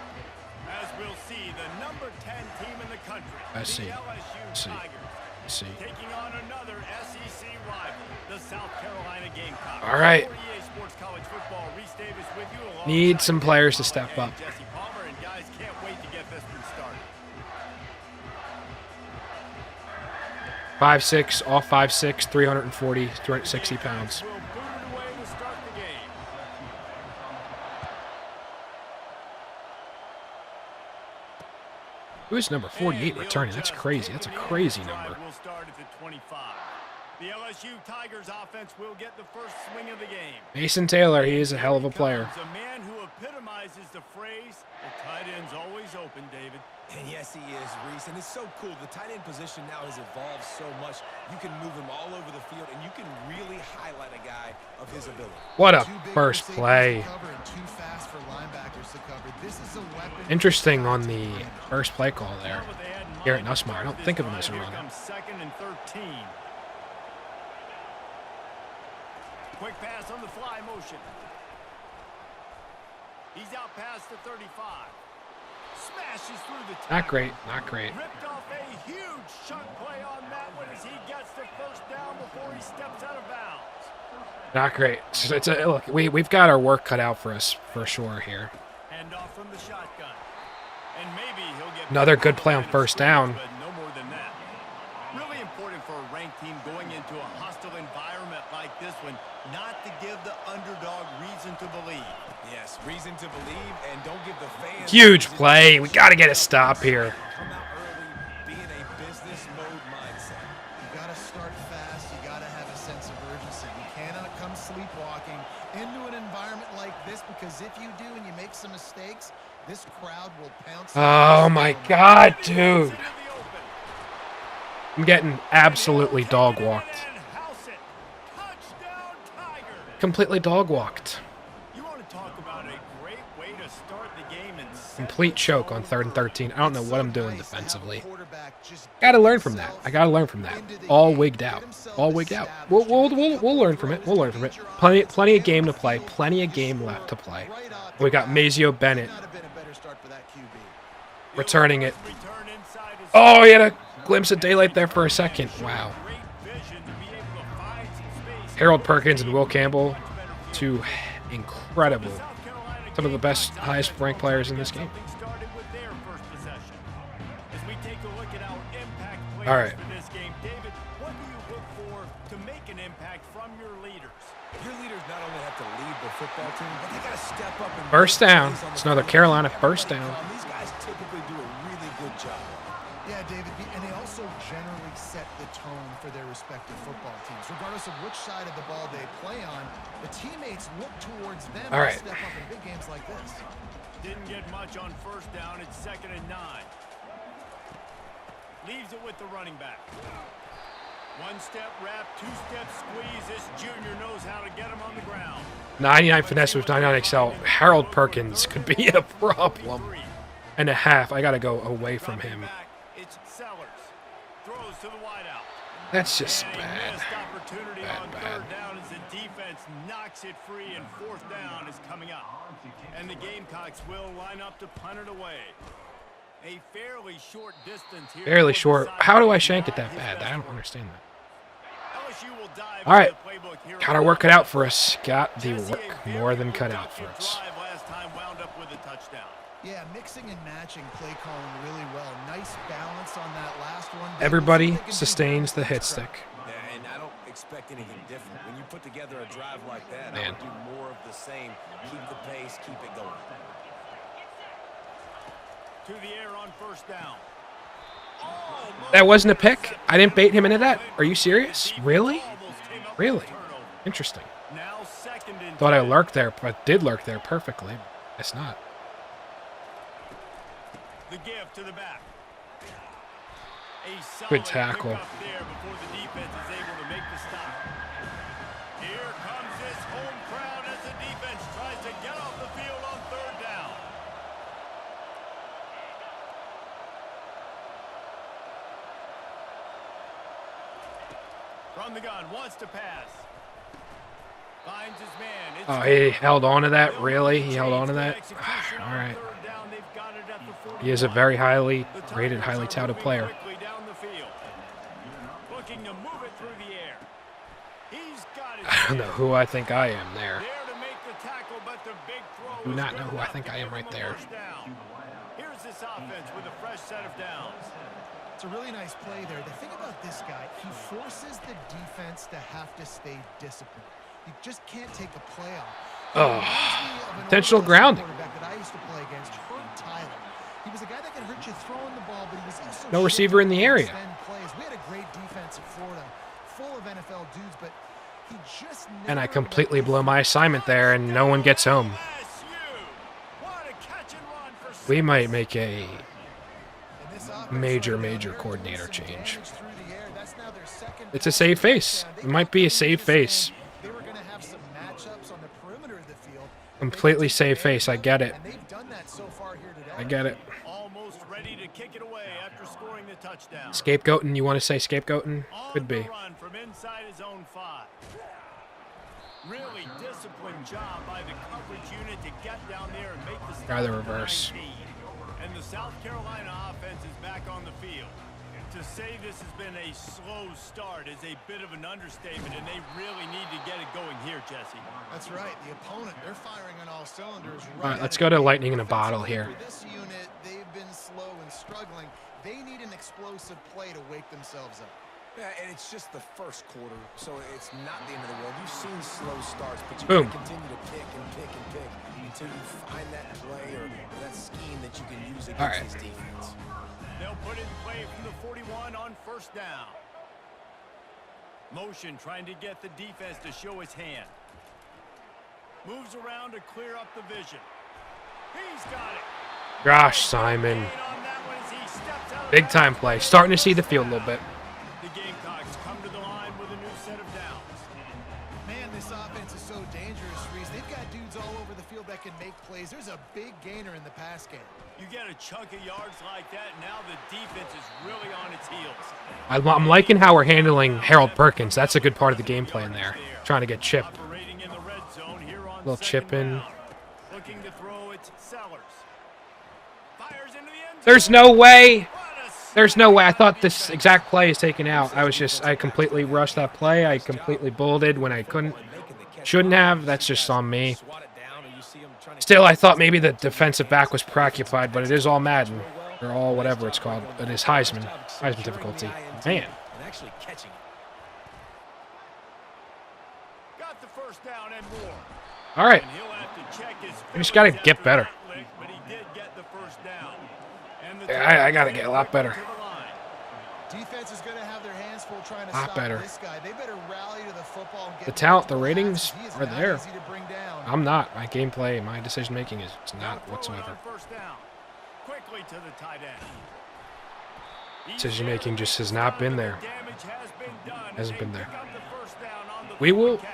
As we'll see, the number 10 team in the country, the LSU Tigers, taking on another SEC rival, the South Carolina Gamecocks. All right. Sports College Football, Reese Davis with you. Need some players to step up. Jesse Palmer, and guys can't wait to get this one started. 5'6", all 5'6", 340, 260 pounds. We'll boot it away to start the game. Who is number 48 returning? That's crazy. That's a crazy number. We'll start at the 25. The LSU Tigers offense will get the first swing of the game. Mason Taylor, he is a hell of a player. A man who epitomizes the phrase, the tight end's always open, David. And yes, he is, Reese. And it's so cool. The tight end position now has evolved so much. You can move him all over the field, and you can really highlight a guy of his ability. What a first play. Interesting on the first play call there. Garrett Nussmeyer, I don't think of him as a runner. Second and 13. Quick pass on the fly motion. He's out past the 35. Smashes through the tackle. Not great, not great. Ripped off a huge chunk play on that one as he gets the first down before he steps out of bounds. Not great. Look, we've got our work cut out for us for sure here. Hand off from the shotgun. And maybe he'll get another good play on first down. But no more than that. Really important for a ranked team going into a hostile environment like this one, not to give the underdog reason to believe. Yes, reason to believe, and don't give the fans... Huge play. We got to get a stop here. Come out early, be in a business mode mindset. You got to start fast. You got to have a sense of urgency. You cannot come sleepwalking into an environment like this, because if you do and you make some mistakes, this crowd will pounce. Oh my God, dude. I'm getting absolutely dog walked. Completely dog walked. Complete choke on 3rd and 13. I don't know what I'm doing defensively. Got to learn from that. I got to learn from that. All wigged out. All wigged out. We'll learn from it. We'll learn from it. Plenty of game to play. Plenty of game left to play. We got Mazio Bennett returning it. Oh, he had a glimpse of daylight there for a second. Wow. Harold Perkins and Will Campbell, two incredible Some of the best, highest ranked players in this game. All right. David, what do you look for to make an impact from your leaders? Your leaders not only have to lead the football team, but they got to step up and First down. It's another Carolina first down. These guys typically do a really good job. Yeah, David, and they also generally set the tone for their respective football teams. Regardless of which side of the ball they play on, the teammates look towards them All to right. step up in big games like this. Didn't get much on first down. It's 2nd and 9. Leaves it with the running back. One-step wrap, two-step squeeze. This junior knows how to get him on the ground. 99 finesse with 99 excel. Harold Perkins could be a problem and a half. I got to go away from him. It's Sellers. Throws to the wideout. That's just And a bad. missed opportunity on Bad. third down as the defense knocks it free, and 4th down is coming up. And the Gamecocks will line up to punt it away. A fairly short distance here. Fairly toward the short. sideline. How do I shank it that His bad? best I don't work. understand that. LSU will dive All right. into the playbook here. Got our work cut out for us. Got the work more than cut out for us. Drive last time wound up with a touchdown. Yeah, mixing and matching play calling really well. Nice balance on that last one. Everybody sustains the hit stick. Yeah, and I don't expect anything different. When you put together a drive like that, Man. I would do more of the same. Keep the pace, keep it going. To the air on first down. That wasn't a pick? I didn't bait him into that? Are you serious? Really? Really? Interesting. Now 2nd and Thought I 10. lurked there, but did lurk there perfectly. It's not. The give to the back. A solid Good tackle. pickup there before the defense is able to make the stop. Here comes this home crowd as the defense tries to get off the field on 3rd down. From the gun, wants to pass. Finds his man. It's Oh, he held on to that? Really? He held on to that? execution All on right. 3rd down. They've got it at the 41. He is a very highly The rated, Tigers highly are touted moving player. quickly down the field. Looking to move it through the air. He's got it. I don't know who I think I am there. There to make the tackle, but the big throw Do is not good know who I enough think to I am give right him a there. first down. Here's this offense with a fresh set of downs. It's a really nice play there. The thing about this guy, he forces the defense to have to stay disciplined. You just can't take a play off. Oh, intentional grounding. Quarterback that I used to play against, Herb Tyler. He was a guy that could hurt you throwing the ball, but he was also No receiver in the area. extend plays. We had a great defense at Florida, full of NFL dudes, but he just And I never completely let blow my assignment there, and no one gets home. LSU. What a catch and run for We might make a And this offense major, started out major there doing coordinator some change. damage through the air. That's now their second It's a pass save face. touchdown. It They might got be a into save this face. game. They were going to have some matchups on the perimeter of the field. Completely save face. I get it. And they've done that so far here today. I get it. almost ready to kick it away after scoring the touchdown. Scapegoating? You want to say scapegoating? On Could be. the run from inside his own 5. Really disciplined job by the coverage unit to get down there and make the stop. Try the with 9 reverse. speed. And the South Carolina offense is back on the field. To say this has been a slow start is a bit of an understatement, and they really need to get it going here, Jesse. That's right. The opponent, they're firing on all cylinders. All right, let's go to lightning in a bottle here. For this unit, they've been slow and struggling. They need an explosive play to wake themselves up. Yeah, and it's just the first quarter, so it's not the end of the world. You've seen slow starts, but you Boom. gotta continue to pick and pick and pick until you find that play or that scheme that you can use against All right. this defense. They'll put it in play from the 41 on first down. Motion trying to get the defense to show his hand. Moves around to clear up the vision. He's got it. Gosh, Simon. Gain on that one as he steps out of Big time play. Starting to see the field a little bit. The Gamecocks come to the line with a new set of downs. Man, this offense is so dangerous, Reese. They've got dudes all over the field that can make plays. There's a big gainer in the pass game. You get a chunk of yards like that, now the defense is really on its heels. I'm liking how we're handling Harold Perkins. That's a good part of the game plan there. Trying to get Chip. Operating in the red zone here on Little second chip in. down. Looking to throw it, Sellers. Fires into the end zone. There's no way. What a There's no way. I thought this exact play is taken out. I completely rushed that play. I completely bulled when I couldn't. Shouldn't have. That's just on me. Swat it down, and you see Still, I thought maybe the defensive back was preoccupied, but it is all Madden. Or all whatever it's called. It is Heisman. Heisman difficulty. Man. And actually catching it. Got the first down and more. All right. And he'll have to check his I just got to get better. but he did get the first down. And I got to get a lot better. Defense is going to have their hands full trying to Lot stop better. this guy. They better rally to the football and get The talent, the multiple ratings passes. He is are not there. easy to bring down. I'm not. My gameplay, my decision making is not whatsoever. First down. Quickly to the tight end. Decision making just has not been there. Damage has been done. Hasn't been there. Pick up the first down on the We will catch.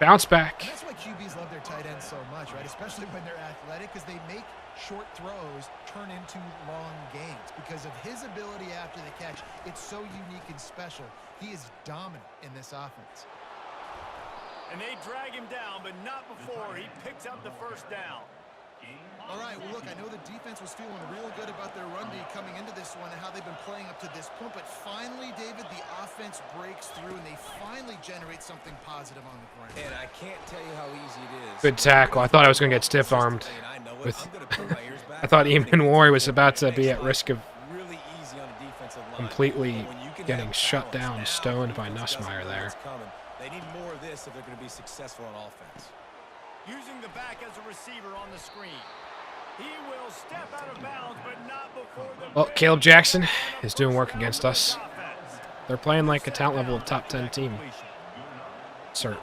bounce back. And that's why QBs love their tight ends so much, right? Especially when they're athletic, because they make short throws turn into long gains. Because of his ability after the catch, it's so unique and special. He is dominant in this offense. And they drag him down, but not before he picks up the first down. All right, well, look, I know the defense was feeling real good about their run D coming into this one and how they've been playing up to this point, but finally, David, the offense breaks through and they finally generate something positive on the ground. And I can't tell you how easy it is. Good tackle. I thought I was going to get stiff-armed. With, I thought Eamon Ward was about to be at risk of really easy on a defensive line. completely But when you can getting have shut balance down, now, stoned the by defense doesn't Nussmeier know there. what's coming. They need more of this if they're going to be successful on offense. Using the back as a receiver on the screen. He will step out of bounds, but not before the Well, Caleb Jackson is doing work against us. They're playing like a talent level of top 10 team.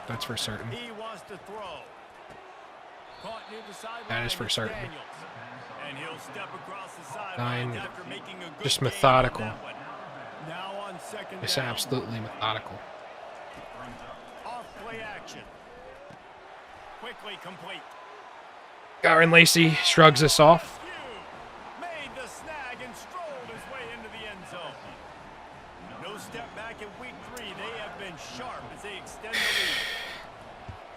That's for certain. He wants to throw. Caught near the sideline. That is for certain. And he'll step across the sideline 9. after making a good Just gain on methodical. that one. Now on second It's down. absolutely methodical. Off play action. Quickly complete. Garren Lacey shrugs us off. Made the snag and strolled his way into the end zone. No step back in week 3. They have been sharp as they extend the lead.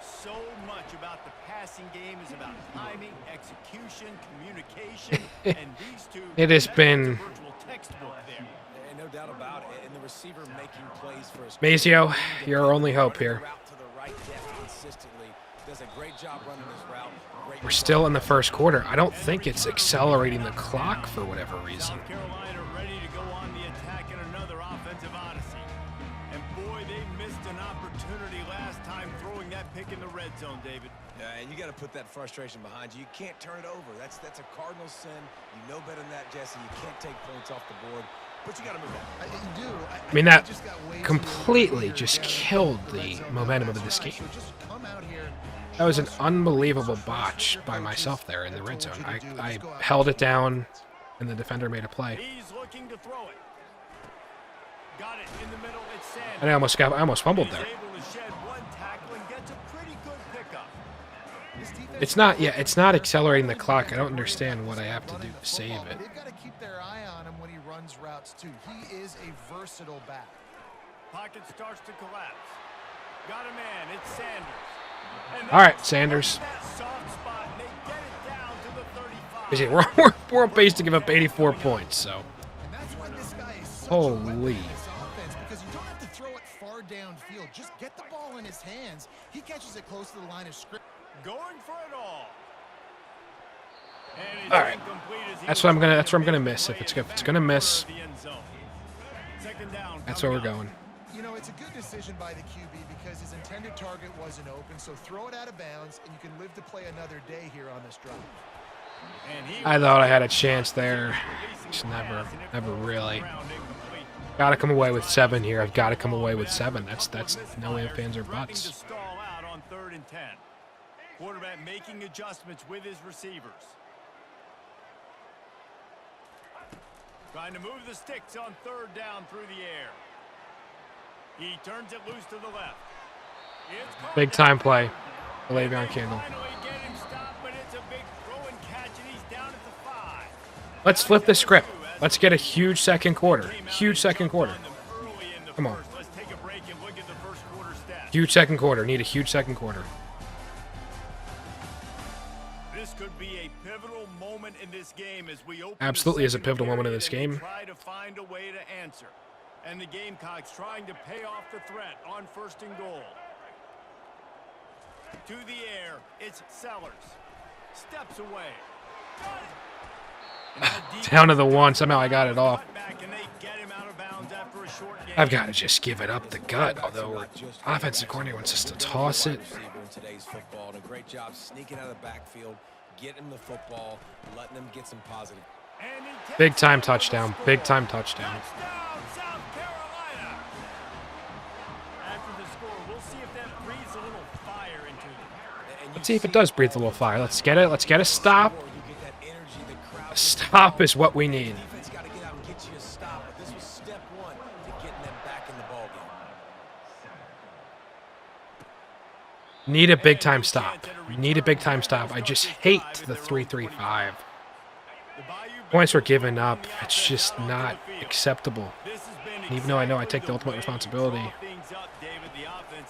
So much about the passing game is about timing, execution, communication, and these two. It has been virtual textbook there. And no doubt about it. And the receiver making plays for his Mazio, you're our only hope here. route to the right depth consistently. Does a great job running this route. Great We're still in the first quarter. I don't think it's accelerating the clock for whatever reason. South Carolina ready to go on the attack in another offensive odyssey. And boy, they missed an opportunity last time throwing that pick in the red zone, David. Yeah, and you got to put that frustration behind you. You can't turn it over. That's a cardinal sin. You know better than that, Jesse. You can't take points off the board, but you got to move on. You do. I mean, that completely just killed the momentum of this game. So just come out here. That was an unbelievable botch by myself there in the red zone. I held it down, and the defender made a play. He's looking to throw it. Got it in the middle. It's Sanders. And I almost fumbled He's there. able to shed one tackle and gets a pretty good pickup. It's not accelerating the clock. I don't understand what I have to do to save it. They've got to keep their eye on him when he runs routes too. He is a versatile back. Pocket starts to collapse. Got a man. It's Sanders. And All right, Sanders. that soft spot, and they get it down to the 35. You see, we're on pace to give up 84 points, so. And that's why this guy is such Holy. a weapon in this offense, because you don't have to throw it far downfield. Just get the ball in his hands. He catches it close to the line of scrimmage. Going for it all. And it's All right. incomplete as he That's was what I'm gonna away miss. If in it's the gonna miss, the end zone. Second down that's where we're coming up. going. You know, it's a good decision by the QB because his intended target wasn't open, so throw it out of bounds, and you can live to play another day here on this drive. And he I thought I had a chance there. Just never really. Got to come away with 7 here. I've got to come away with 7. That's no ifs or buts. To stall out on 3rd and 10. Quarterback making adjustments with his receivers. Trying to move the sticks on 3rd down through the air. He turns it loose to the left. It's caught Big down. time play. Le'Veon They Kendall. finally get him stopped, but it's a big throw and catch, and he's down at the 5. Let's flip the script. Let's get a huge second quarter. Huge second quarter. Come on. Let's take a break and look at the first quarter stats. Huge second quarter. Need a huge second quarter. This could be a pivotal moment in this game as we open. Absolutely the is a pivotal moment in this period and game. Try to find a way to answer. And the Gamecocks trying to pay off the threat on 1st and goal. To the air, it's Sellers. steps away. Down to the one. Somehow I got it off. Back and they get him out of bounds after a short gain. I've got to just give it up the gut, although our offensive coordinator wants us to toss it. Today's football, and a great job sneaking out of the backfield, getting the football, letting them get some positive. And he takes Big time it for the touchdown. score. Big time touchdown. Touchdown, South Carolina. After the score, we'll see if that breathes a little fire into them. Let's see if it does breathe a little fire. Let's get it. Let's get a stop. A stop is what we need. Defense got to get out and get you a stop, but this was step one to getting them back in the ball game. Need a big time stop. Need a big time stop. I just hate the 3-3-5. Points are given up. It's just not acceptable. And even though I know I take the ultimate responsibility,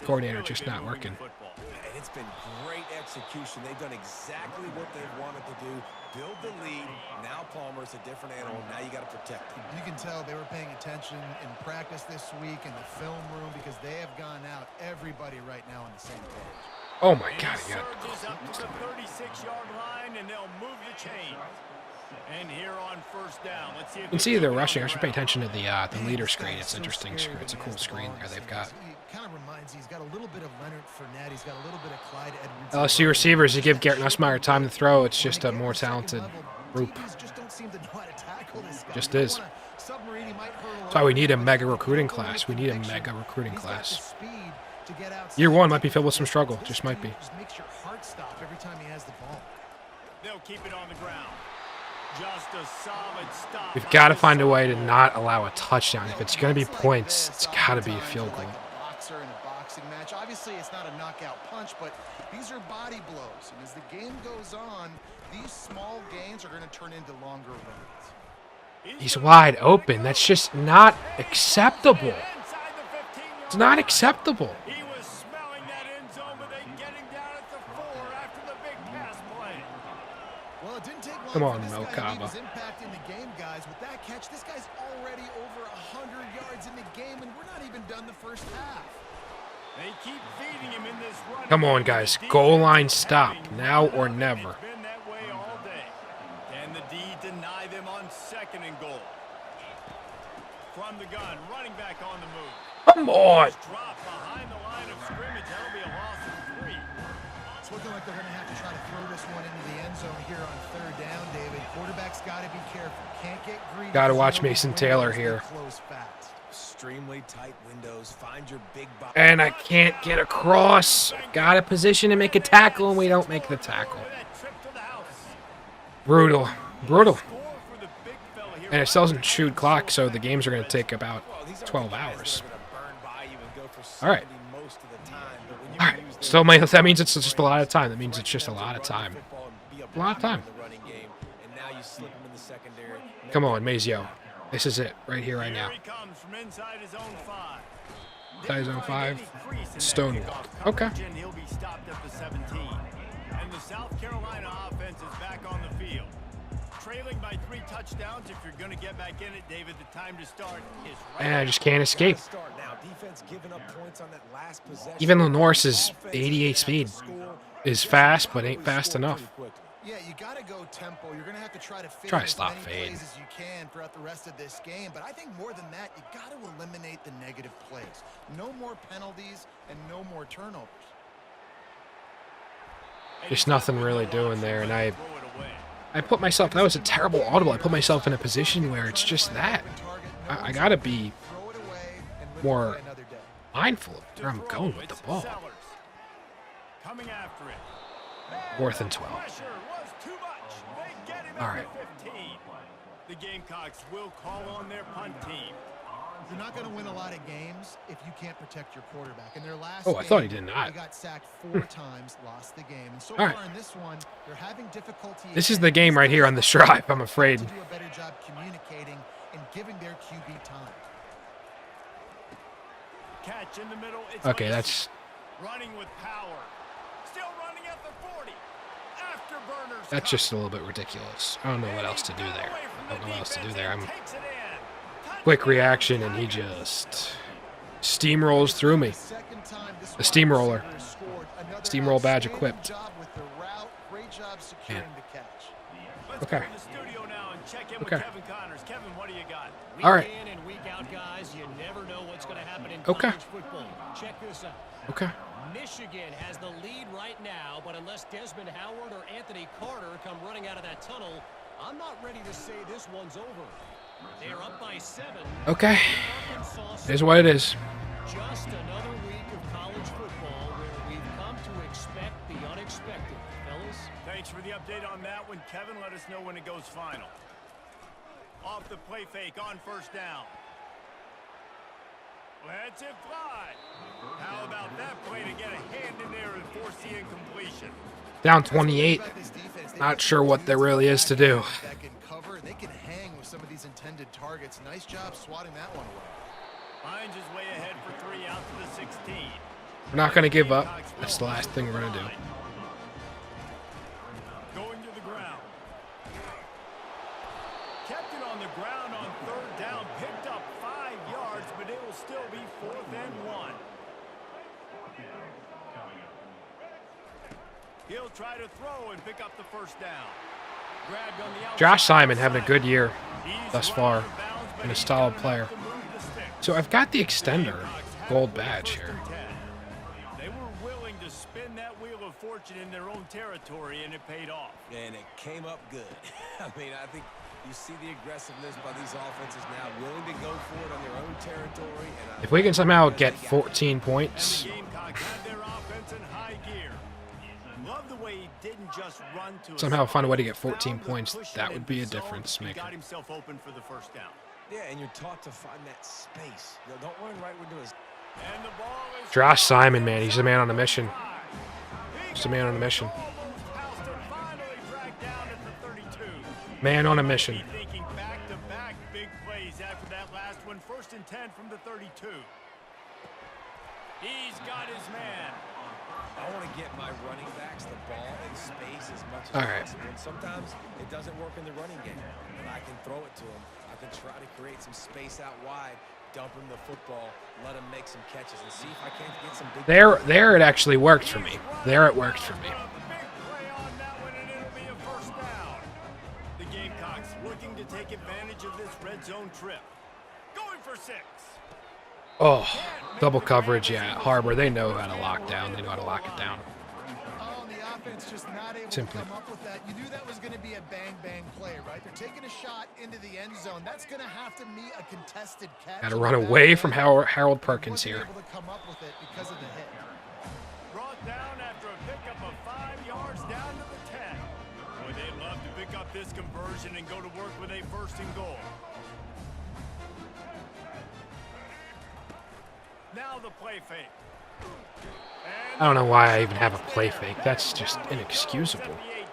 coordinator just not working. And it's been great execution. They've done exactly what they wanted to do. Build the lead. Now Palmer's a different animal. Now you got to protect him. You can tell they were paying attention in practice this week in the film room because they have gone out everybody right now on the same page. Oh my God! He got Surges up to the 36-yard line, and they'll move the chain. And here on first down, let's see if You can see they're rushing. I should pay attention to the leader screen. It's an interesting screen. It's a cool screen there they've got. He kind of reminds you, he's got a little bit of Leonard Fournette. He's got a little bit of Clyde Edwards. LSU receivers, you give Garrett Nussmeier time to throw. It's just a more talented group. Just is. That's why we need a mega recruiting class. We need a mega recruiting class. Year one might be filled with some struggle. Just might be. Just makes your heart stop every time he has the ball. they'll keep it on the ground. Just a solid stop. We've got to find a way to not allow a touchdown. If it's going to be points, it's got to be a field goal. Obviously, it's not a knockout punch, but these are body blows. And as the game goes on, these small gains are going to turn into longer runs. He's wide open. That's just not acceptable. It's not acceptable. He was smelling that end zone, but they get him down at the 4 after the big pass play. Well, it didn't take long Come on, for this Mo guy to Kaba. leave his impact in the game, guys. With that catch, this guy's already over 100 yards in the game, and we're not even done the first half. They keep feeding him in this run. Come on, guys. Goal line stop. Now or never. It's been that way all day. Can the D deny them on 2nd and goal? From the gun, running back on the move. Come on. Drop behind the line of scrimmage. That'll be a loss of 3. It's looking like they're going to have to try to throw this one into the end zone here on 3rd down, David. Quarterback's got to be careful. Can't get greedy. Got to watch Mason Taylor here. Close fast. Extremely tight windows. Find your big box. And I can't get across. Got a position to make a tackle, and we don't make the tackle. Brutal. Brutal. And it still doesn't shoot clock, so the games are going to take about 12 hours. All right. All right. Still, that means it's just a lot of time. That means it's just a lot of time. A lot of time. Come on, Mazio. This is it, right here, right now. Inside his own 5. Stonewall. Okay. He'll be stopped at the 17. And the South Carolina offense is back on the field. Trailing by 3 touchdowns. If you're going to get back in it, David, the time to start is right. And I just can't escape. Defense giving up points on that last possession. Even Lenoir's 88 speed is fast, but ain't fast enough. Yeah, you got to go tempo. You're going to have to try to fit Try to as stop many fade. plays as you can throughout the rest of this game. But I think more than that, you got to eliminate the negative plays. No more penalties and no more turnovers. Just nothing really doing there, and I put myself, that was a terrible audible. I put myself in a position where it's just that. I got to be more mindful of where I'm going with the ball. Coming after it. 4th and 12. All right. The Gamecocks will call on their punt team. You're not going to win a lot of games if you can't protect your quarterback. In their last Oh, I thought he did not. They got sacked 4 times, lost the game. And so All far right. in this one, they're having difficulty. This is the game right here on this drive, I'm afraid. To do a better job communicating and giving their QB time. Catch in the middle. It's Okay, Lacy. that's Running with power. Still running at the 40. Afterburners. that's just a little bit ridiculous. I don't know what else to do there. I don't know what else to do there. I'm quick reaction, and he just steamrolls through me. A steamroller. Steamroll badge equipped. job securing the catch. Okay. Okay. Kevin, what do you got? All right. Week in and week out, guys, you never know what's going to happen in Okay. college football. Check this out. Okay. Michigan has the lead right now, but unless Desmond Howard or Anthony Carter come running out of that tunnel, I'm not ready to say this one's over. They are up by 7. Okay. It is what it is. Just another week of college football where we've come to expect the unexpected, fellas. Thanks for the update on that one, Kevin. Let us know when it goes final. Off the play fake on first down. Lets it fly. How about that play to get a hand in there and force the incompletion? Down 28. Not sure what there really is to do. That can cover, and they can hang with some of these intended targets. Nice job swatting that one away. Hines is way ahead for 3 out to the 16. We're not going to give up. That's the last thing we're going to do. Going to the ground. Kept it on the ground on third down. Picked up 5 yards, but it will still be 4th and 1. He'll try to throw and pick up the first down. Grabbed on the outside. Josh Simon having a good year thus far and a solid player. So I've got the extender gold badge here. They were willing to spin that wheel of fortune in their own territory, and it paid off. And it came up good. I mean, I think you see the aggressiveness by these offenses now, willing to go for it on their own territory. And If we can somehow get 14 points, The Gamecocks had their offense in high gear. Love the way he didn't just run to somehow a find a way to get found 14 the points, cushion that in would be a the zone. difference He maker. got himself open for the first down. yeah, and you're taught to find that space. You know, don't run right into his. And the ball is Josh Simon, man, he's a man on a mission. He's a man on a mission. almost housed and finally dragged down at the 32. Man on a mission. Be thinking back-to-back big plays after that last one. 1st and 10 from the 32. He's got his man. I want to get my running backs the ball in space as much as All right. possible. And sometimes it doesn't work in the running game, but I can throw it to him. I can try to create some space out wide, dump him the football, let him make some catches, and see if I can't get some big. There it actually worked for me. There it worked for me. Big play on that one, and it'll be a first down. The Gamecocks looking to take advantage of this red zone trip. Going for 6. Oh, double coverage, yeah. Harbor, they know how to lock down. They know how to lock it down. Oh, and the offense just not able Simply. to come up with that. You knew that was going to be a bang-bang play, right? They're taking a shot into the end zone. That's going to have to meet a contested catch. Got to run away from Harold Perkins Wasn't here. able to come up with it because of the hit. Brought down after a pickup of 5 yards down to the 10. Boy, they'd love to pick up this conversion and go to work with a 1st and goal. Now the play fake. I don't know why I even have a play fake. That's just inexcusable. Play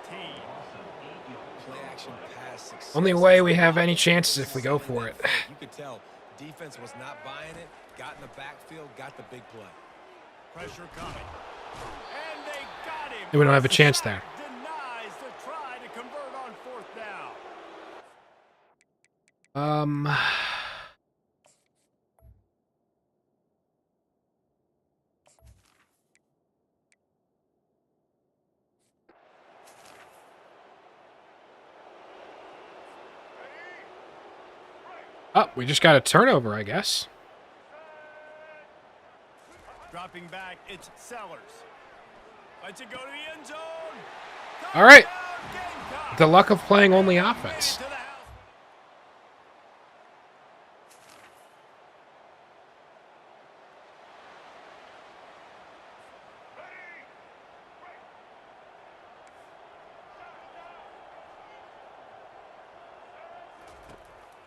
action pass success. Only way we have any chances if we go for it. You could tell defense was not buying it. Got in the backfield, got the big play. Pressure coming. And they got him. We don't have a chance there. Denies to try to convert on 4th down. Oh, we just got a turnover, I guess. Dropping back, it's Sellers. Lets it go to the end zone. All right. Gamecock. The luck of playing only offense. To the house.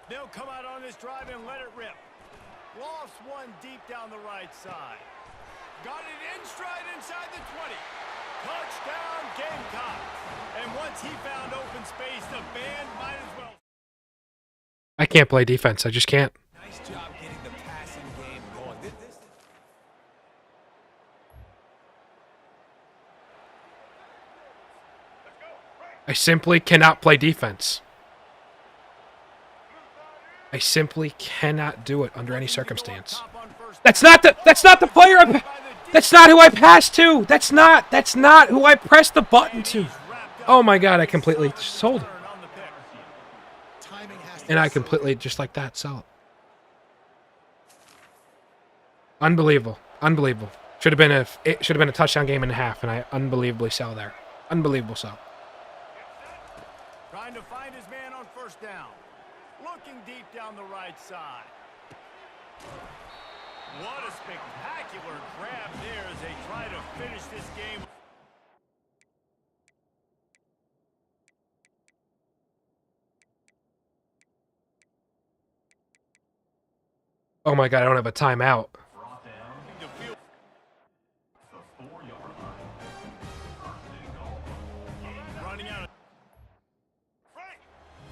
They'll come out on this drive and let it rip. Lofts one deep down the right side. Got it in stride inside the 20. Touchdown Gamecocks. And once he found open space, the band might as well. I can't play defense. I just can't. Nice job getting the passing game going. I simply cannot play defense. I simply cannot do it under any circumstance. That's not the player. That's not who I passed to. That's not who I pressed the button to. Oh my God, I completely sold it. On the pick. Timing has to And be I so completely, just like that, sell it. Unbelievable. Unbelievable. Should have been a touchdown game and a half, and I unbelievably sell there. Unbelievable sell. Trying to find his man on first down. Looking deep down the right side. What a spectacular grab there as they try to finish this game. Oh my God, I don't have a timeout. Running out of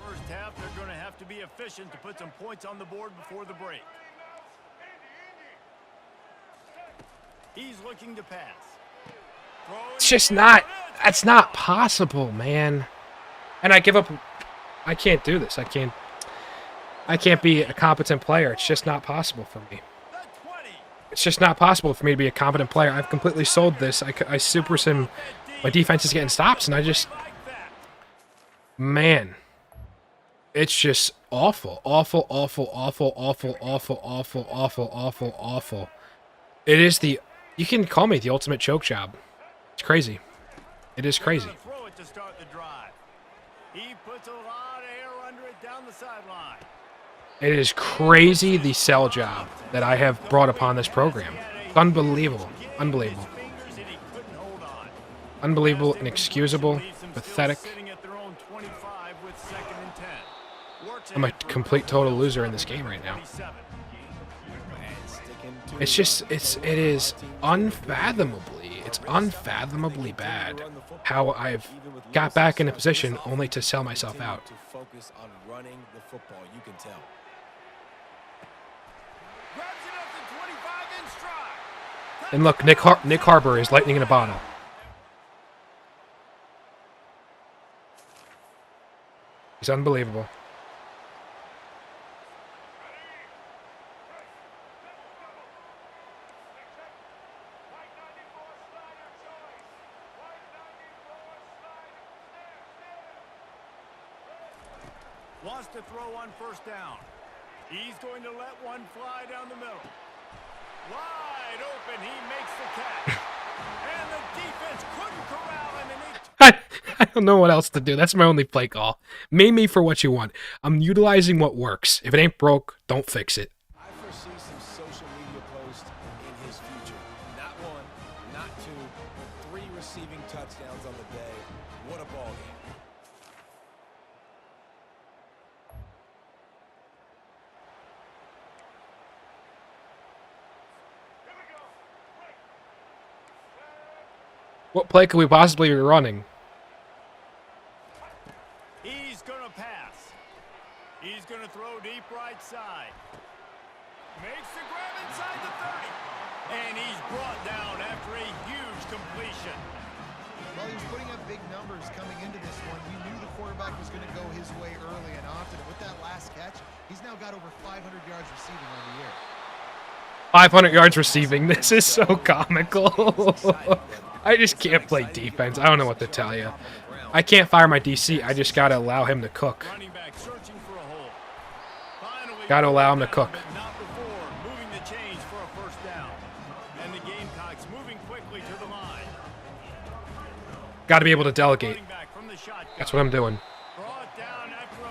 first half, they're going to have to be efficient to put some points on the board before the break. He's looking to pass. It's just not, that's not possible, man. And I give up. I can't do this. I can't be a competent player. It's just not possible for me. It's just not possible for me to be a competent player. I've completely sold this. I super sim. My defense is getting stops, and I just... Man. It's just awful. Awful, awful, awful, awful, awful, awful, awful, awful, awful. It is the... You can call me the ultimate choke job. It's crazy. It is crazy. Throw it to start the drive. He puts a lot of air under it down the sideline. It is crazy the sell job that I have brought upon this program. It's unbelievable. Unbelievable. Unbelievable, inexcusable, pathetic. I'm a complete total loser in this game right now. It's just, it is unfathomably bad how I've got back in a position only to sell myself out. Focus on running the football, you can tell. And look, Nick Harbor is lightning in a bottle. He's unbelievable. Wants to throw on first down. He's going to let one fly down the middle. Wide open, he makes the catch. And the defense couldn't corral him, and I don't know what else to do. That's my only play call. Maim me for what you want. I'm utilizing what works. If it ain't broke, don't fix it. I foresee some social media posts in his future. Not one, not two, but 3 receiving touchdowns on the day. What a ball game. What play could we possibly be running? he's going to pass. He's going to throw deep right side. Makes the grab inside the 30. And he's brought down after a huge completion. Well, he was putting up big numbers coming into this one. We knew the quarterback was going to go his way early and often. With that last catch, he's now got over 500 yards receiving on the year. 500 yards receiving. This is so comical. I just can't play defense. I don't know what to tell you. I can't fire my DC. I just got to allow him to cook. Running back searching for a hole. Finally, Got to allow him to cook. but not before moving the chains for a first down. And the Gamecocks moving quickly to the line. Got to be able to delegate. Running back from the shotgun. That's what I'm doing. Brought down after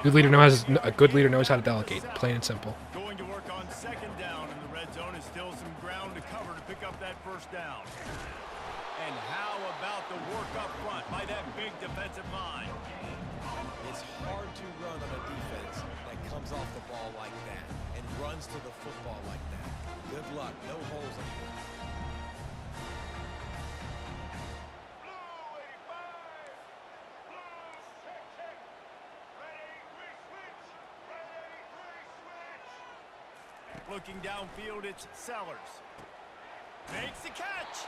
A good leader knows how to delegate. Plain and simple. Going to work on second down in the red zone is still some ground to cover to pick up that first down. And how about the work up front by that big defensive line? It's hard to run on a defense that comes off the ball like that and runs to the football like that. Good luck. No holes in here. Looking downfield, it's Sellers. Makes the catch.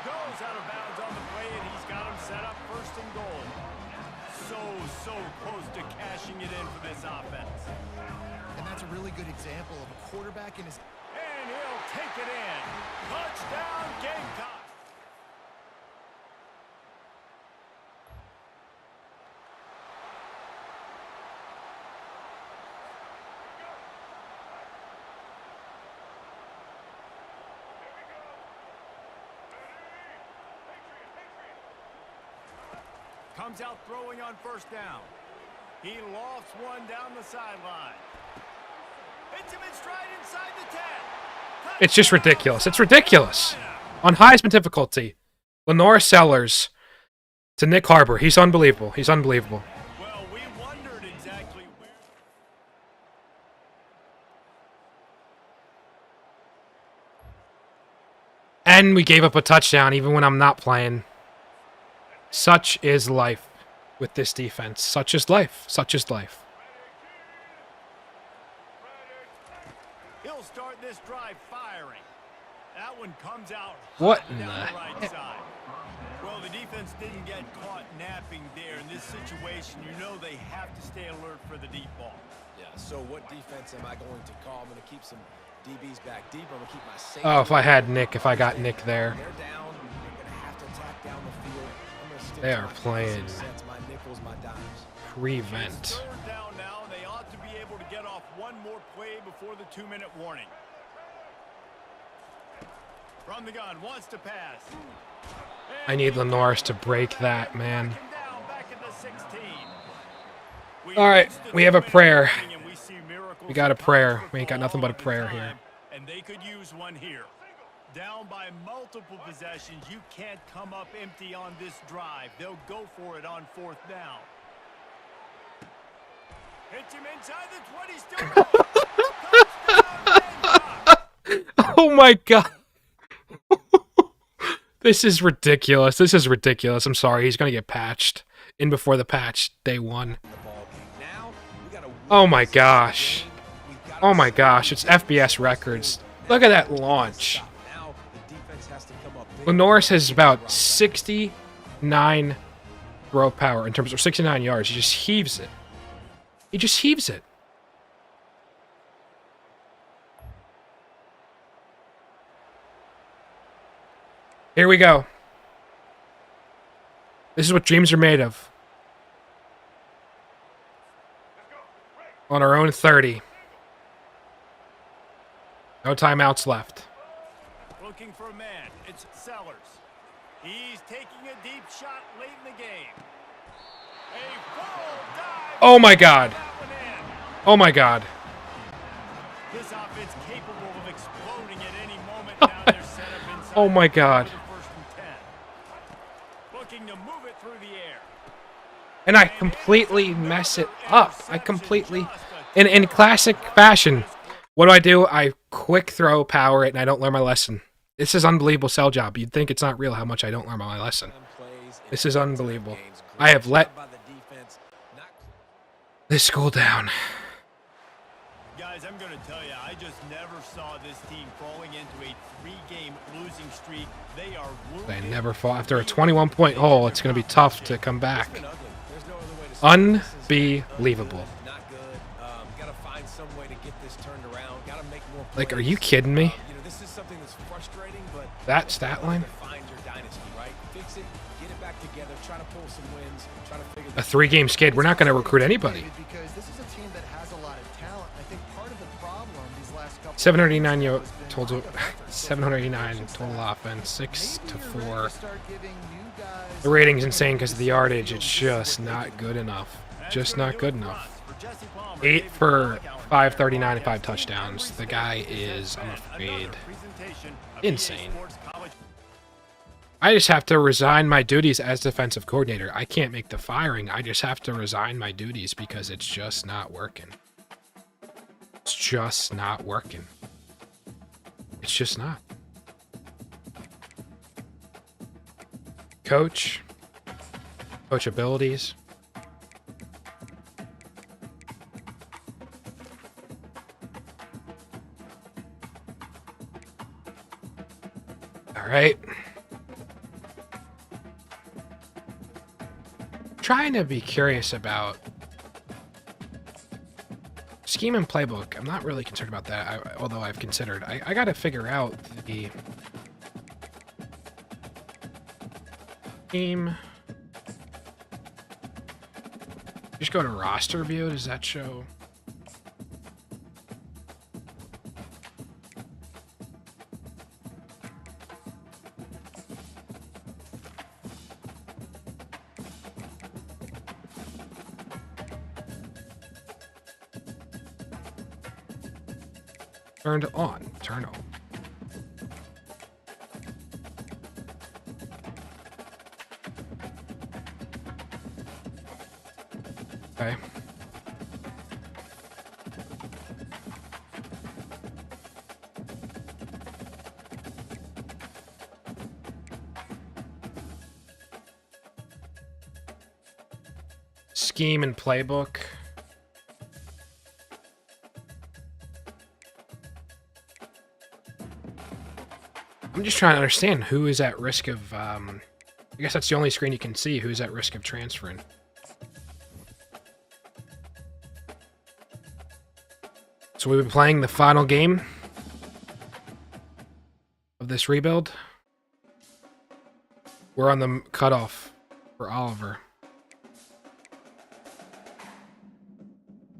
Goes out of bounds on the play, and he's got him set up first and goal. So close to cashing it in for this offense. And that's a really good example of a quarterback in his... And he'll take it in. Touchdown, Gamecock. comes out throwing on first down. He lofts one down the sideline. Hits him in stride inside the 10. It's just ridiculous. It's ridiculous. On Heisman difficulty, Lenore Sellers to Nick Harbor. He's unbelievable. He's unbelievable. Well, we wondered exactly where... And we gave up a touchdown even when I'm not playing. Such is life with this defense. Such is life. Such is life. He'll start this drive firing. That one comes out What hot in down the the right side. Well, the defense didn't get caught napping there. In this situation, you know they have to stay alert for the deep ball. Yeah, so what defense am I going to call? I'm going to keep some DBs back deep. I'm going to keep my safety. Oh, if I had Nick, if I got Nick there. They're down. They're going to have to attack down the field. I'm going to stick They to are my playing basic sets, my nickels, my dimes. Prevent. It's third down now. They ought to be able to get off one more play before the 2-minute warning. From the gun, wants to pass. I need Lenoris to break that, man. Back at the 16. All right, we have a prayer. And we see miracles We got a in college prayer. We ain't got football nothing but a all the prayer here. time, and they could use one here. Down by multiple possessions, you can't come up empty on this drive. They'll go for it on fourth down. Hits him inside the 20, still goes. Oh my god. This is ridiculous. This is ridiculous. I'm sorry. He's going to get patched in before the patch day one. Oh my gosh. Oh my gosh. It's FBS records. Look at that launch. Lenoris has about 69 throw power in terms of 69 yards. He just heaves it. He just heaves it. Here we go. This is what dreams are made of. On our own 30. No timeouts left. Looking for a man. It's Sellers. He's taking a deep shot late in the game. A full dive. Oh my god. Oh my god. This offense capable of exploding at any moment. Now they're set up inside. Oh my god. First and 10. Looking to move it through the air. And I completely mess it up. I completely... In classic fashion, what do? I quick throw power it and I don't learn my lesson. This is unbelievable sell job. You'd think it's not real how much I don't learn my lesson. This is unbelievable. I have let this school down. Guys, I'm going to tell you, I just never saw this team falling into a 3-game losing streak. They are They never fall. After a 21-point hole, it's going to be tough to come back. Unbelievable. Like, are you kidding me? That stat line? A 3-game skid. We're not going to recruit anybody. 789 total, 789 total offense, 6-4. The rating's insane because of the yardage. It's just not good enough. Just not good enough. 8 for 539 and 5 touchdowns. The guy is, I'm afraid, insane. I just have to resign my duties as defensive coordinator. I can't make the firing. I just have to resign my duties because it's just not working. It's just not working. It's just not. Coach abilities. All right. Trying to be curious about scheme and playbook. I'm not really concerned about that, although I've considered. I got to figure out the scheme. Just go to roster view. Does that show? Turned on. Turn on. Okay. Scheme and playbook. I'm just trying to understand who is at risk of, I guess that's the only screen you can see, who's at risk of transferring. So we've been playing the final game of this rebuild. We're on the cutoff for Oliver.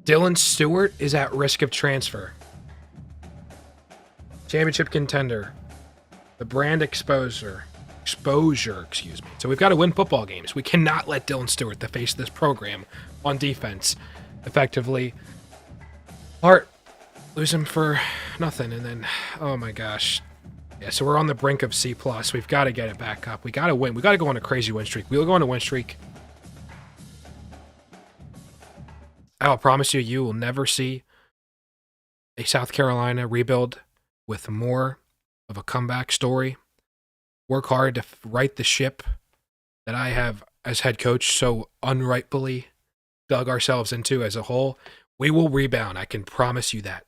Dylan Stewart is at risk of transfer. Championship contender. The brand exposure, excuse me. So we've got to win football games. We cannot let Dylan Stewart, the face of this program, on defense, effectively lose him for nothing. And then, oh my gosh. Yeah, so we're on the brink of C+. We've got to get it back up. We got to win. We got to go on a crazy win streak. We'll go on a win streak. I'll promise you, you will never see a South Carolina rebuild with more of a comeback story. Work hard to right the ship that I have as head coach so unrightfully dug ourselves into as a whole. We will rebound. I can promise you that.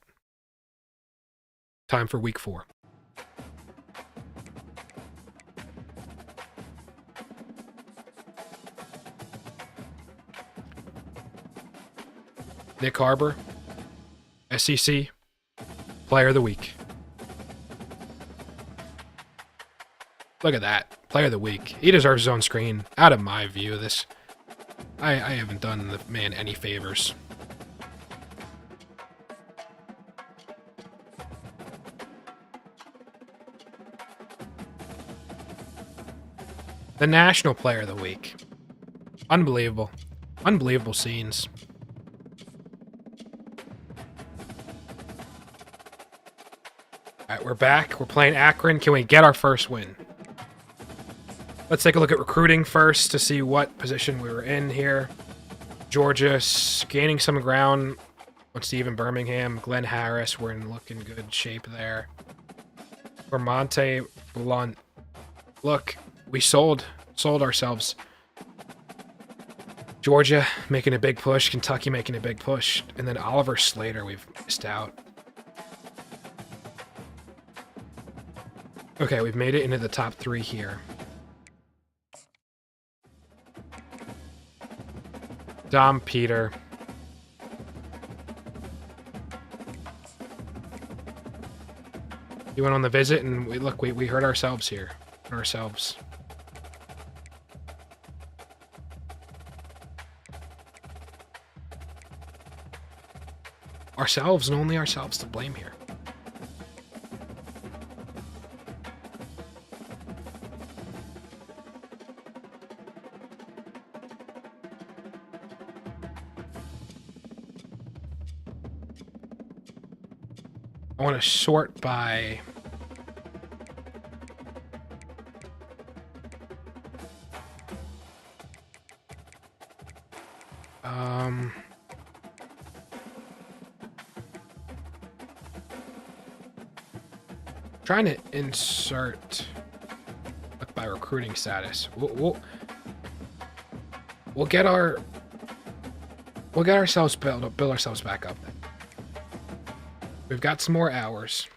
Time for week 4. Nick Harbor, SEC Player of the Week. Look at that. Player of the Week. He deserves his own screen. Out of my view, this... I haven't done the man any favors. The National Player of the Week. Unbelievable. Unbelievable scenes. Alright, we're back. We're playing Akron. Can we get our first win? Let's take a look at recruiting first to see what position we were in here. Georgia gaining some ground on Stephen Birmingham. Glenn Harris, we're in looking good shape there. Vermonte Blunt. Look, we sold ourselves. Georgia making a big push. Kentucky making a big push. And then Oliver Slater, we've missed out. Okay, we've made it into the top 3 here. Dom Peter. He went on the visit, and we hurt ourselves here. Ourselves. Ourselves and only ourselves to blame here. I want to sort by trying to insert by recruiting status. We'll get ourselves build ourselves back up then. We've got some more hours.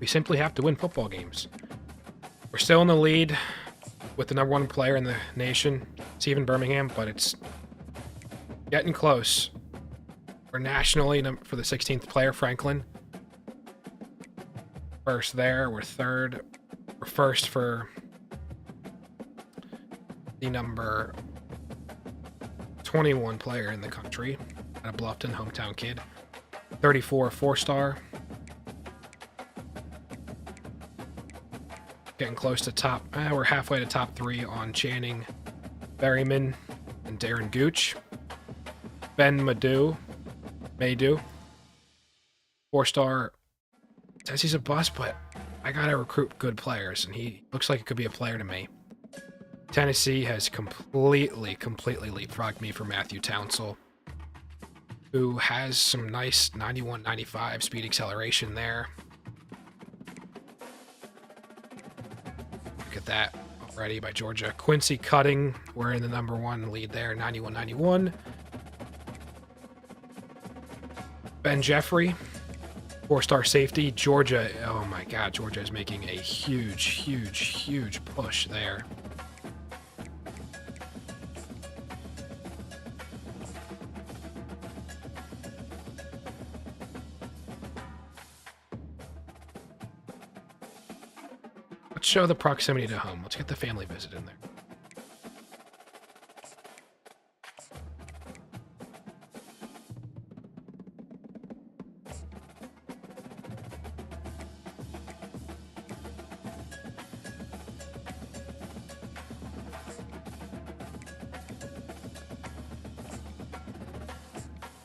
We simply have to win football games. We're still in the lead with the #1 player in the nation, Stephen Birmingham, but it's getting close. We're nationally for the 16th player, Franklin. First there, we're third. We're first for the number 21 player in the country, out of Bluffton, hometown kid. 34, 4-star. Getting close to top. We're halfway to top 3 on Channing Berryman and Darren Gooch. Ben Maydew. 4-star. Says he's a bust, but I gotta recruit good players, and he looks like it could be a player to me. Tennessee has completely leapfrogged me for Matthew Townsell, who has some nice 91-95 speed acceleration there. Look at that already by Georgia. Quincy Cutting, we're in the #1 lead there, 91-91. Ben Jeffrey, 4-star safety. Georgia, oh my God, Georgia is making a huge push there. Let's show the proximity to home. Let's get the family visit in there.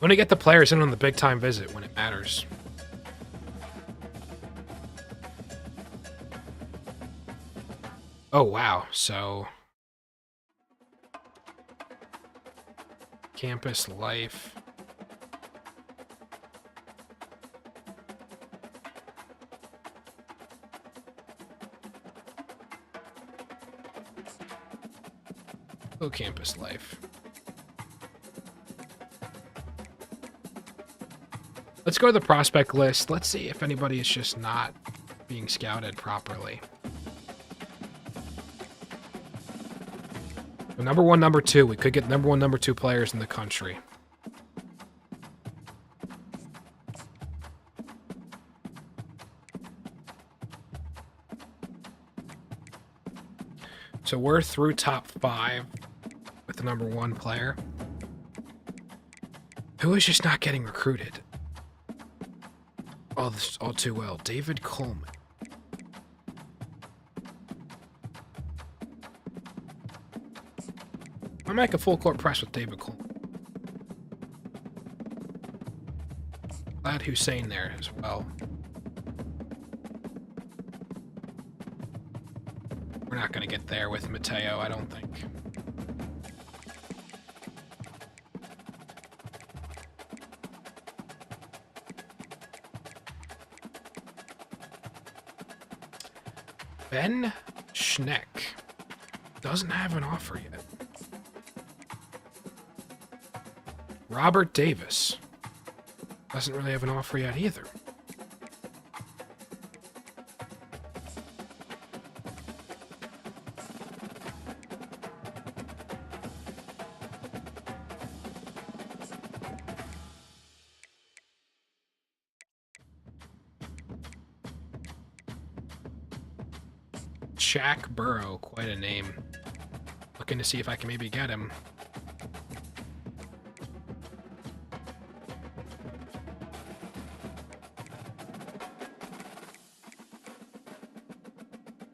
I'm going to get the players in on the big-time visit when it matters. Oh, wow. So, campus life. Oh, campus life. Let's go to the prospect list. Let's see if anybody is just not being scouted properly. So #1, #2. We could get #1, #2 players in the country. So we're through top 5 with the #1 player. Who is just not getting recruited? All too well. David Coleman. I make a full court press with David Coleman. Glad Hussein there as well. We're not going to get there with Mateo, I don't think. Ben Schneck doesn't have an offer yet. Robert Davis doesn't really have an offer yet either. Shaq Burrow, quite a name. Looking to see if I can maybe get him.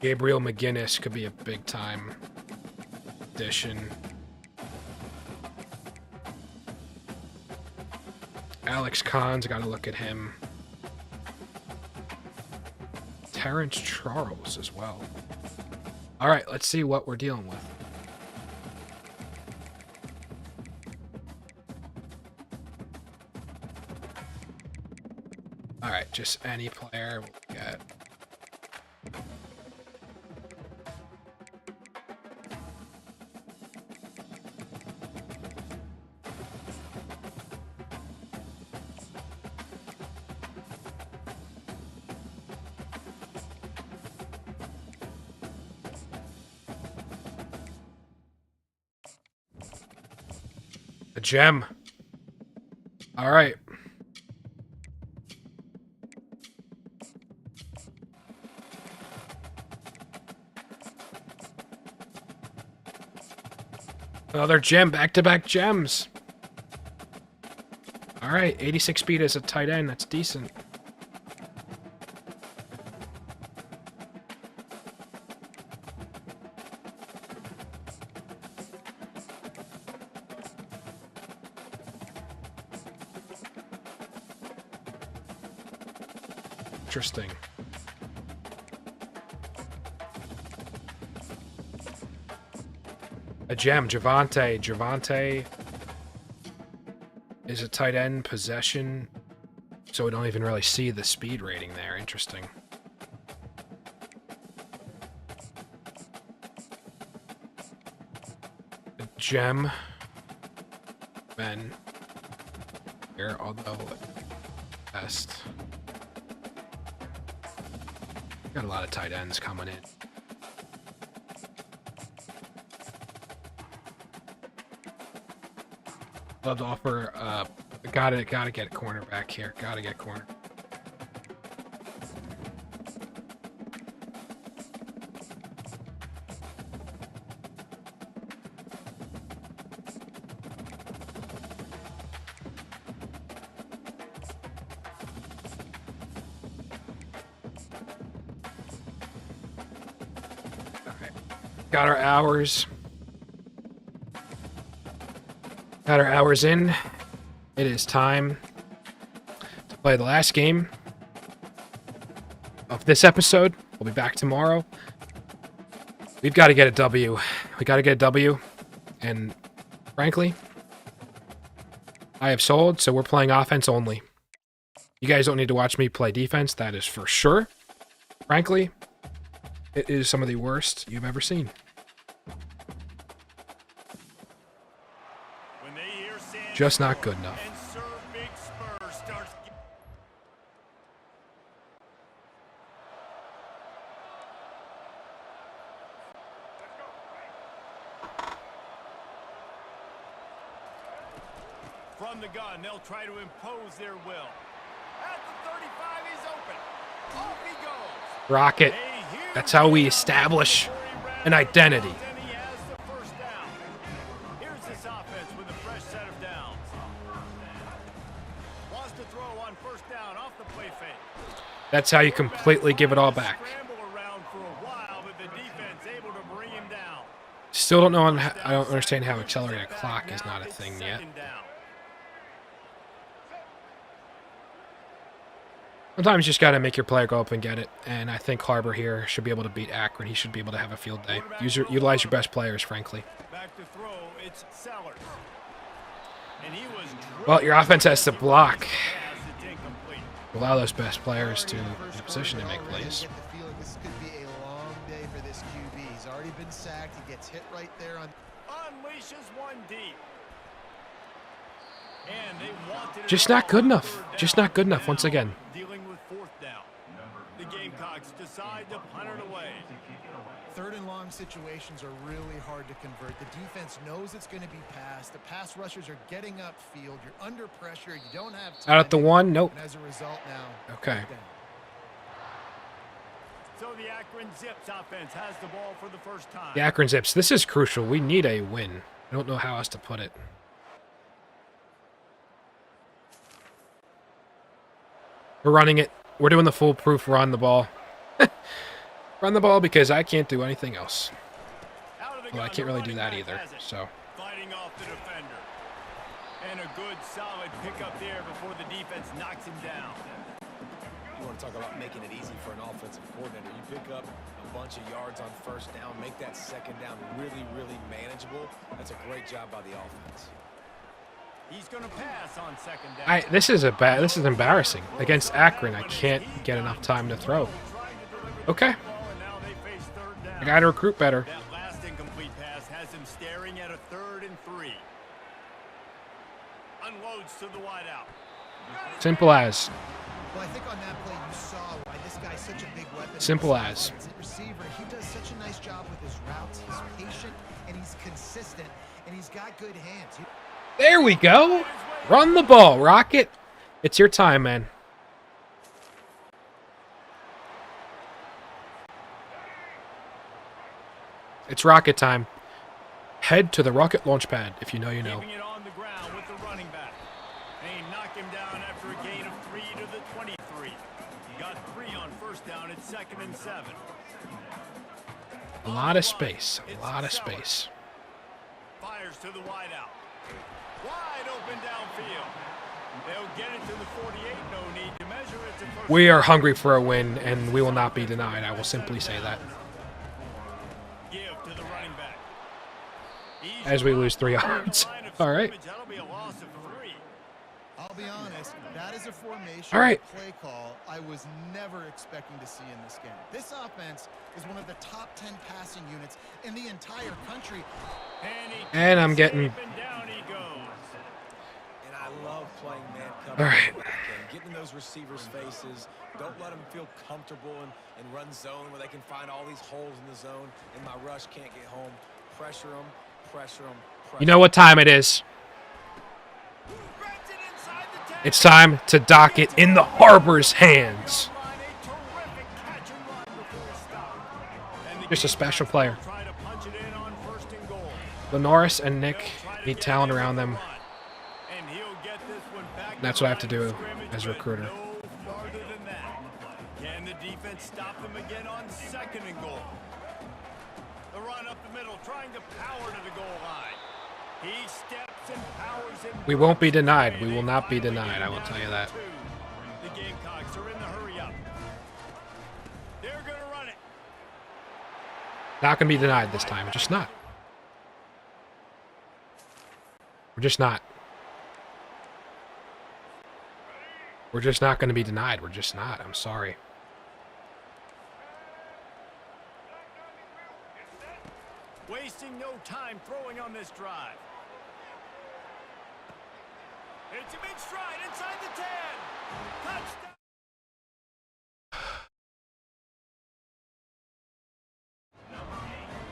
Gabriel McGinnis could be a big-time addition. Alex Kahn's got to look at him. Terrence Charles as well. All right, let's see what we're dealing with. All right, just any player we'll get. A gem. All right. Another gem, back-to-back gems. All right, 86 speed as a tight end. That's decent. Interesting. A gem, Javante. Javante is a tight end possession, so we don't even really see the speed rating there. Interesting. A gem. Ben. Here, although best. Got a lot of tight ends coming in. Love to offer. Gotta get corner back here. Gotta get corner. Got our hours. Got our hours in. It is time to play the last game of this episode. We'll be back tomorrow. We've got to get a W. We got to get a W. And frankly, I have sold, so we're playing offense only. You guys don't need to watch me play defense. That is for sure. Frankly, it is some of the worst you've ever seen. Just not good enough. From the gun, they'll try to impose their will. At the 35, he's open. Off he goes. Rocket. That's how we establish an identity. That's how you completely give it all back. Still don't know. I don't understand how accelerated clock is not a thing yet. Sometimes you just got to make your player go up and get it. And I think Harbor here should be able to beat Akron. He should be able to have a field day. Utilize your best players, frankly. Well, your offense has to block. Allow those best players to be in a position to make plays. This could be a long day for this QB. He's already been sacked. He gets hit right there on. Unleashes one deep. And they wanted just not good enough. Just not good enough once again. Dealing with fourth down. The Gamecocks decide to punt it away. Third and long situations are really hard to convert. The defense knows it's going to be passed. The pass rushers are getting upfield. You're under pressure. You don't have time. Out at the one. Nope. And as a result now. Okay. So the Akron Zips offense has the ball for the first time. The Akron Zips. This is crucial. We need a win. I don't know how else to put it. We're running it. We're doing the foolproof run the ball. Run the ball because I can't do anything else. Well, I can't really do that either. So. Fighting off the defender. And a good solid pickup there before the defense knocks him down. You want to talk about making it easy for an offensive coordinator. You pick up a bunch of yards on first down, make that second down really, really manageable. That's a great job by the offense. He's going to pass on second down. This is embarrassing. Against Akron, I can't get enough time to throw. Okay. I got to recruit better. That last incomplete pass has him staring at a 3rd and 3. Unloads to the wideout. Simple as. Well, I think on that play you saw why this guy's such a big weapon. Simple as. Receiver, he does such a nice job with his routes. He's patient and he's consistent and he's got good hands. There we go. Run the ball, Rocket. It's your time, man. It's Rocket time. Head to the Rocket launch pad. If you know, you know. Keeping it on the ground with the running back. They knock him down after a gain of 3 to the 23. He got 3 on first down at 2nd and 7. A lot of space. A lot of space. Fires to the wideout. Wide open downfield. They'll get it to the 48, no need to measure it to first. We are hungry for a win, and we will not be denied. I will simply say that. Give to the running back. As we lose 3 yards. All right. That'll be a loss of 3. I'll be honest, that is a formation All right. play call I was never expecting to see in this game. This offense is one of the top 10 passing units in the entire country. And I'm getting... Down he goes. And I love playing man coverage. All right. And getting in those receivers' faces. Don't let them feel comfortable and run zone where they can find all these holes in the zone and my rush can't get home. Pressure them, pressure them, pressure You know what time it is. It's time to dock it in the Harbor's hands. Just a special player. Lenoris and Nick need talent around them. That's what I have to do as a recruiter. Can the defense stop them again on 2nd and goal? The run up the middle, trying to power to the goal line. He steps and powers in. We won't be denied. We will not be denied. I will tell you that. The Gamecocks are in the hurry up. They're going to run it. Not going to be denied this time. Just not. We're just not. We're just not going to be denied. We're just not. I'm sorry. Wasting no time throwing on this drive. It's a big stride inside the 10. Touchdown.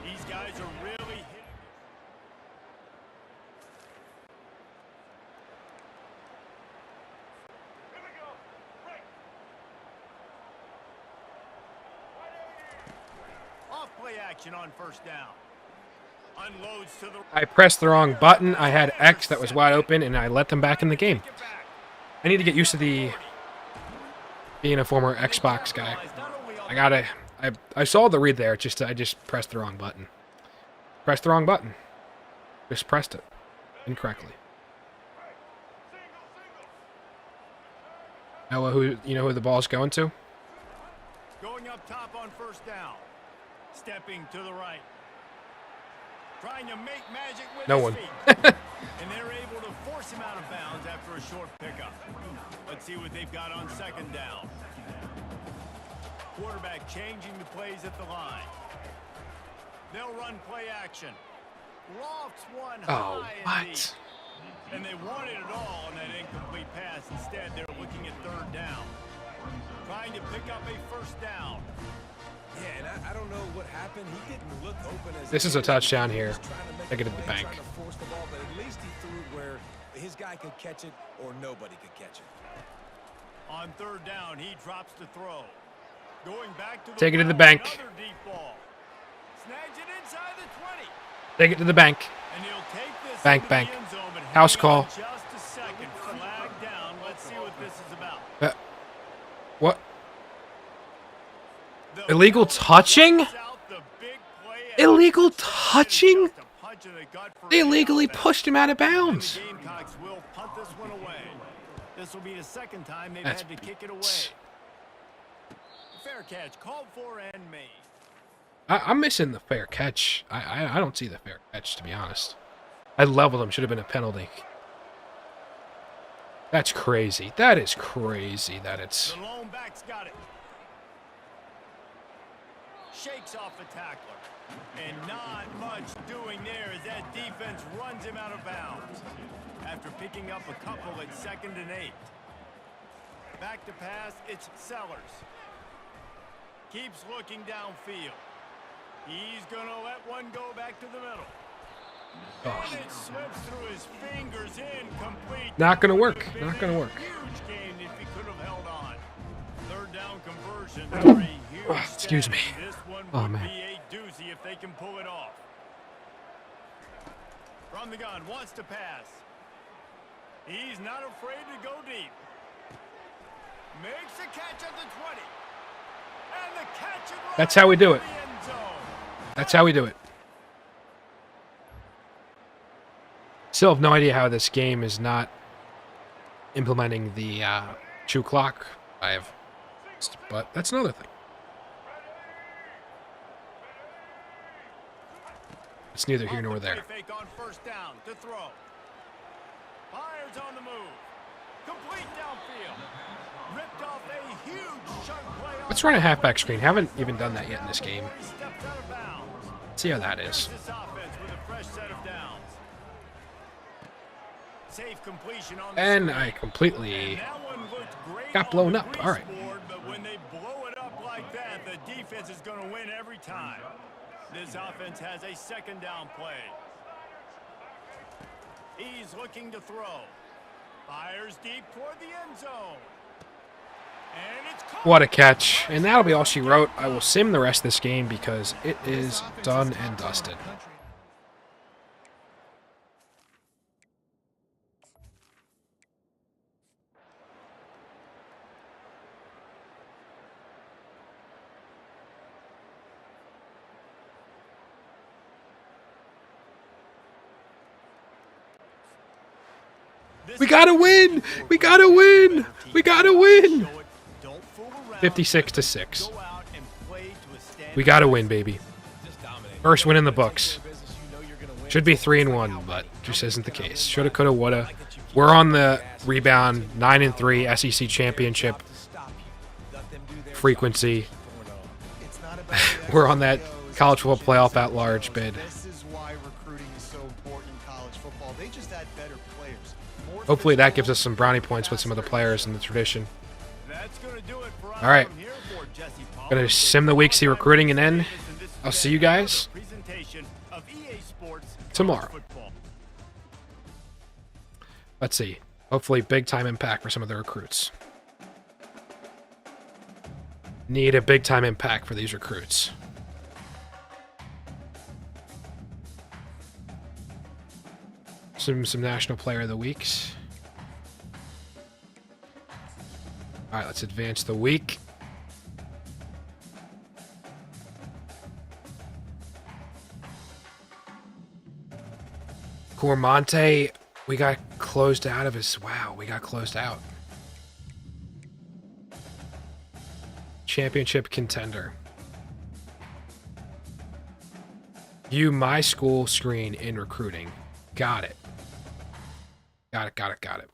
These guys are really hitting. Off play action on 1st down. Unloads to the. I pressed the wrong button. I had X that was wide open, and I let them back in the game. I need to get used to being a former Xbox guy. I saw the read there. I just pressed the wrong button. Pressed the wrong button. Just pressed it incorrectly. Now you know who the ball's going to? Going up top on 1st down. Stepping to the right. Trying to make magic with No his one. feet. And they're able to force him out of bounds after a short pickup. Let's see what they've got on 2nd down. Quarterback changing the plays at the line. They'll run play action. Lofts one Oh, high and what? deep. And they wanted it all on that incomplete pass. Instead, they're looking at 3rd down. Trying to pick up a 1st down. Yeah, and I don't know what happened. He didn't look open as This is a touchdown here. Take it to the play, bank. trying to force the ball, but at least he threw it where his guy could catch it or nobody could catch it. On 3rd down, he drops to throw. Going back to the Take it to the well, bank. another deep ball. Snags it inside the 20. Take it to the bank. And he'll take this Bank, into bank. the end zone, but House hang call. on just a second. Flag down. Let's see what this is about. What? The Illegal touching? out the big play Illegal touching? Just a punch in the gut for They an illegally offense. pushed him out of And bounds. the Gamecocks will punt this one away. This will be the 2nd time they've That's had to kick it away. Fair catch called for and made. I'm missing the fair catch. I don't see the fair catch, to be honest. I leveled him. Should have been a penalty. That's crazy. That is crazy that it's... The lone back's got it. Shakes off the tackler. And not much doing there as that defense runs him out of bounds. After picking up a couple at 2nd and 8. Back to pass, it's Sellers. Keeps looking downfield. He's going to let one go back to the middle. And it slips through his fingers, incomplete. Not gonna work. Not gonna work. Huge game if he could have held on. 3rd down conversion. For a huge Excuse me. stat. This one Oh, would man. be a doozy if they can pull it off. From the gun, wants to pass. He's not afraid to go deep. Makes a catch at the 20. And the catch and run That's how we do it. to the end zone. That's how we do it. Still have no idea how this game is not implementing the chew clock. But that's another thing. It's neither here nor there. Fake on first down to throw. Fires on the move. Complete downfield. Ripped off a huge chunk play. Let's run a halfback screen. Haven't even done that yet in this game. Stepped out of bounds. See how that is. This offense with a fresh set of downs. Safe completion on the And screen. I completely And that one looked great got on blown the up. All right. grease board, but when they blow it up like that, the defense is going to win every time. This offense has a second down play. He's looking to throw. Fires deep toward the end zone. And it's caught. What a catch. And that'll be all she wrote. I will sim the rest of this game because it is done and dusted. We gotta win! We gotta win! We gotta win! 56-6. We gotta win, baby. First win in the books. Should be 3-1, but just isn't the case. Shoulda, coulda, woulda. We're on the rebound, 9-3 SEC championship frequency. We're on that college football playoff at large bid. This is why recruiting is so important in college football. They just add better players. More Hopefully that gives us some brownie points with some of the players in the tradition. That's going to do it for us All right. from here for Jesse Paul. Gonna sim the week, see recruiting, and then I'll see you guys Presentation of EA Sports tomorrow. Football. Let's see. Hopefully big time impact for some of the recruits. Need a big time impact for these recruits. Some National Player of the Weeks. All right, let's advance the week. Cormonte, we got closed out of his... Wow, we got closed out. Championship contender. View my school screen in recruiting. Got it. Got it.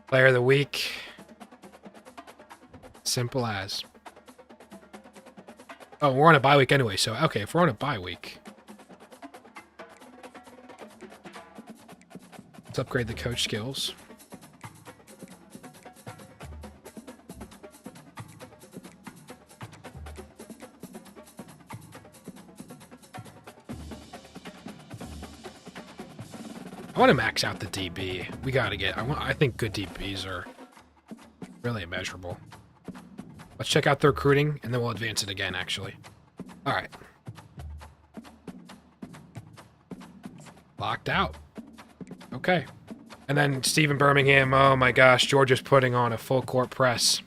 Player of the week. Simple as. Oh, we're on a bye week anyway, so okay, if we're on a bye week. Let's upgrade the coach skills. I want to max out the DB. We got to get... I think good DBs are really immeasurable. Let's check out the recruiting, and then we'll advance it again, actually. All right. Locked out. Okay. And then Stephen Birmingham. Oh, my gosh. Georgia's putting on a full court press.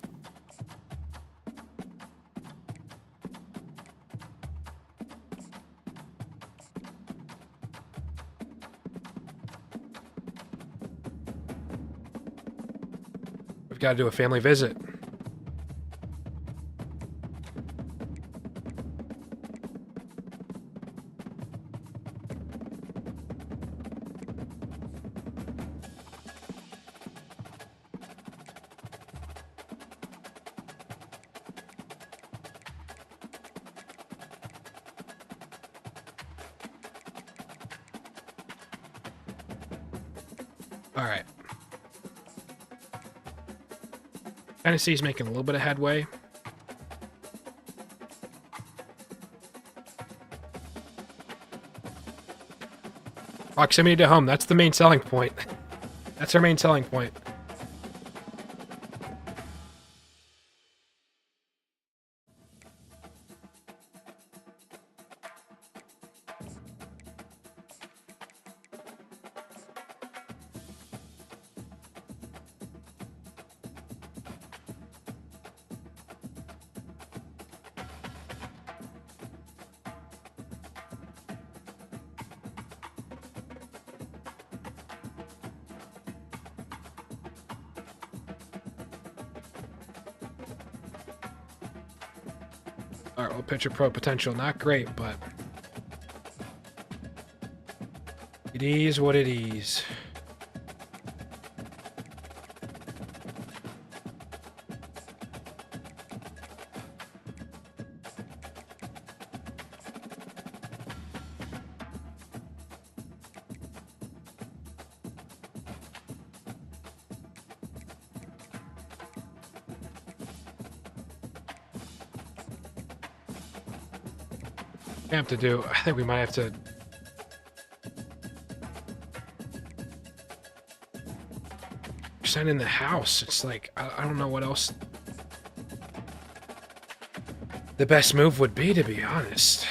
Got to do a family visit. All right. Tennessee's making a little bit of headway. Proximity to home. That's the main selling point. That's our main selling point. All right, well, pitcher pro potential, not great, but it is what it is. Have to do. I think we might have to. Send in the house. It's like I don't know what else. The best move would be, to be honest.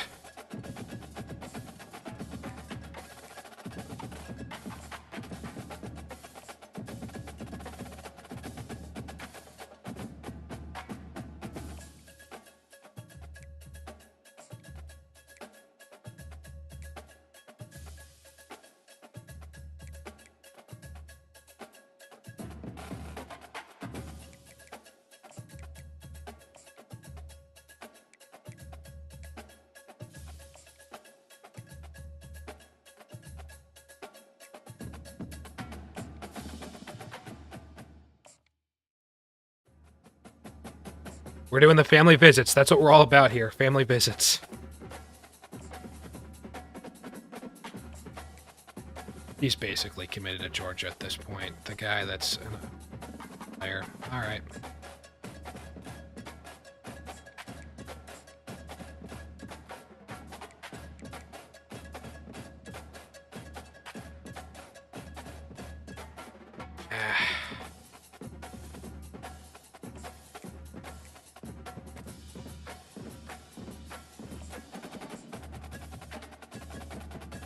We're doing the family visits. That's what we're all about here. Family visits. He's basically committed to Georgia at this point. The guy that's in a player. All right.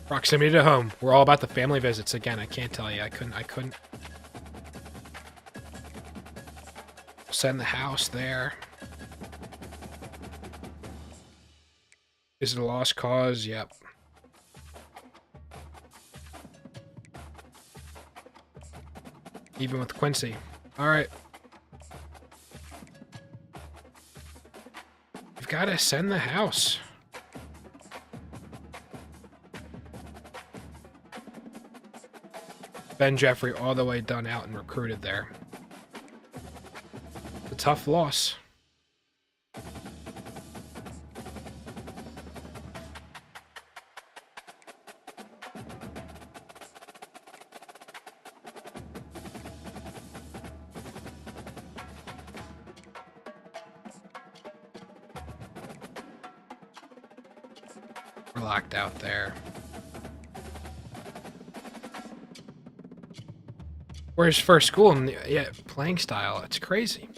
Proximity to home. We're all about the family visits again. I can't tell you. I couldn't. Send the house there. Is it a lost cause? Yep. Even with Quincy. All right. You've got to send the house. Ben Jeffrey all the way done out and recruited there. A tough loss. We're locked out there. Where's first school and yeah, playing style? It's crazy.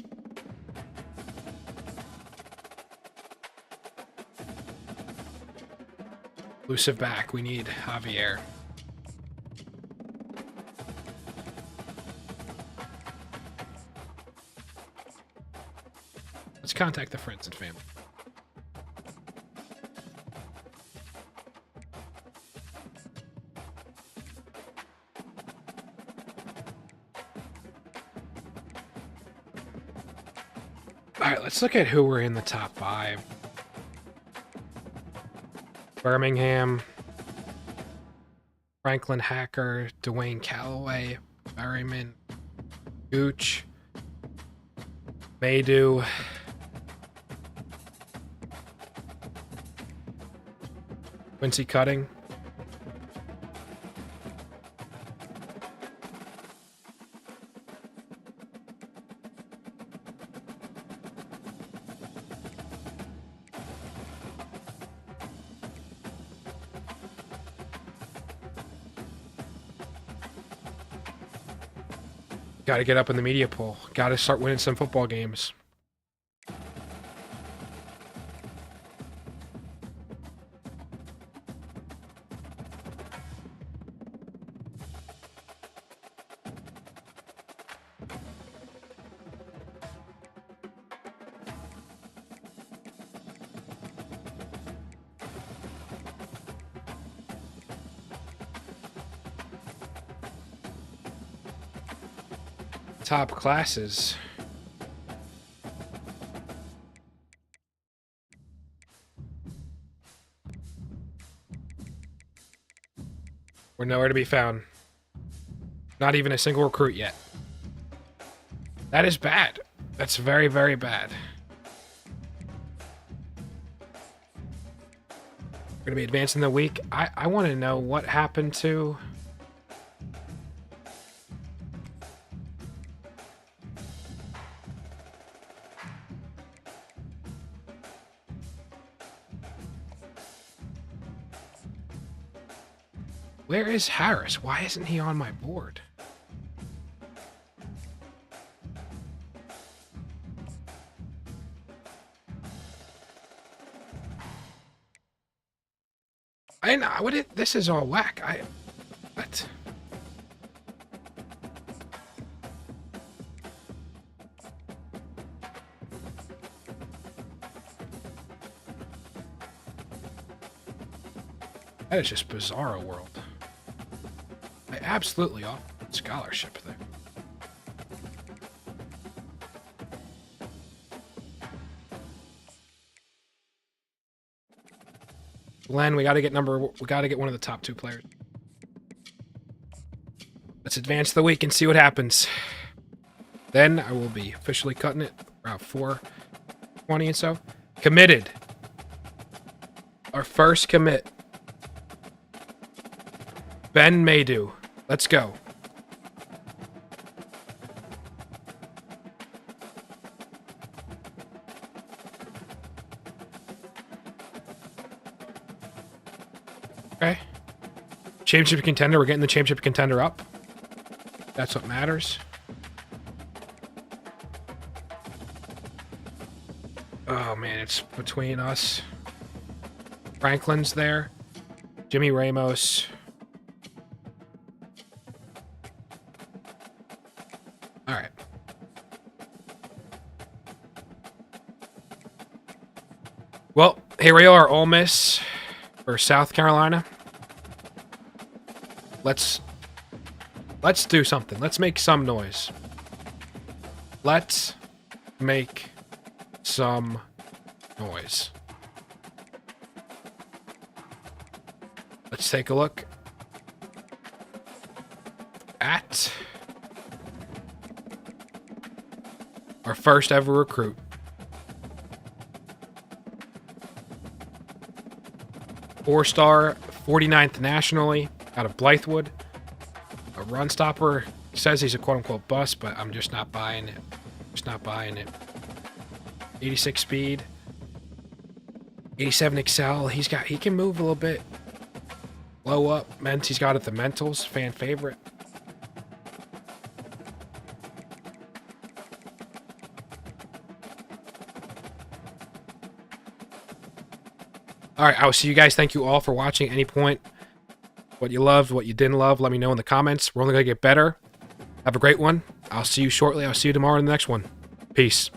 Elusive back. We need Javier. Let's contact the friends and family. All right, let's look at who we're in the top 5. Birmingham, Franklin Hacker, Dwayne Calloway, Berryman, Gooch, Maydew, Quincy Cutting. Got to get up in the media poll. Got to start winning some football games. Top classes. We're nowhere to be found. Not even a single recruit yet. That is bad. That's very, very bad. We're going to be advancing the week. I want to know what happened to... Where is Harris? Why isn't he on my board? I know what it. This is all whack. What? That is just bizarro world. I absolutely off scholarship there. Glenn, we gotta get one of the top 2 players. Let's advance the week and see what happens. Then I will be officially cutting it around 4:20 and so. Committed. Our first commit. Ben Maydew. Let's go. Okay. Championship contender. We're getting the championship contender up. That's what matters. Oh, man. It's between us. Franklin's there. Jimmy Ramos. All right. Well, here we are, Ole Miss or South Carolina. Let's do something. Let's make some noise. Let's make some noise. Let's take a look at our first ever recruit. Four-star, 49th nationally, out of Blythewood. A run stopper. Says he's a quote-unquote bust, but I'm just not buying it. Just not buying it. 86 speed. 87 excel. He can move a little bit. Low up. He's got it the mentals. Fan favorite. All right, I will see you guys. Thank you all for watching. At any point, what you loved, what you didn't love, let me know in the comments. We're only going to get better. Have a great one. I'll see you shortly. I'll see you tomorrow in the next one. Peace.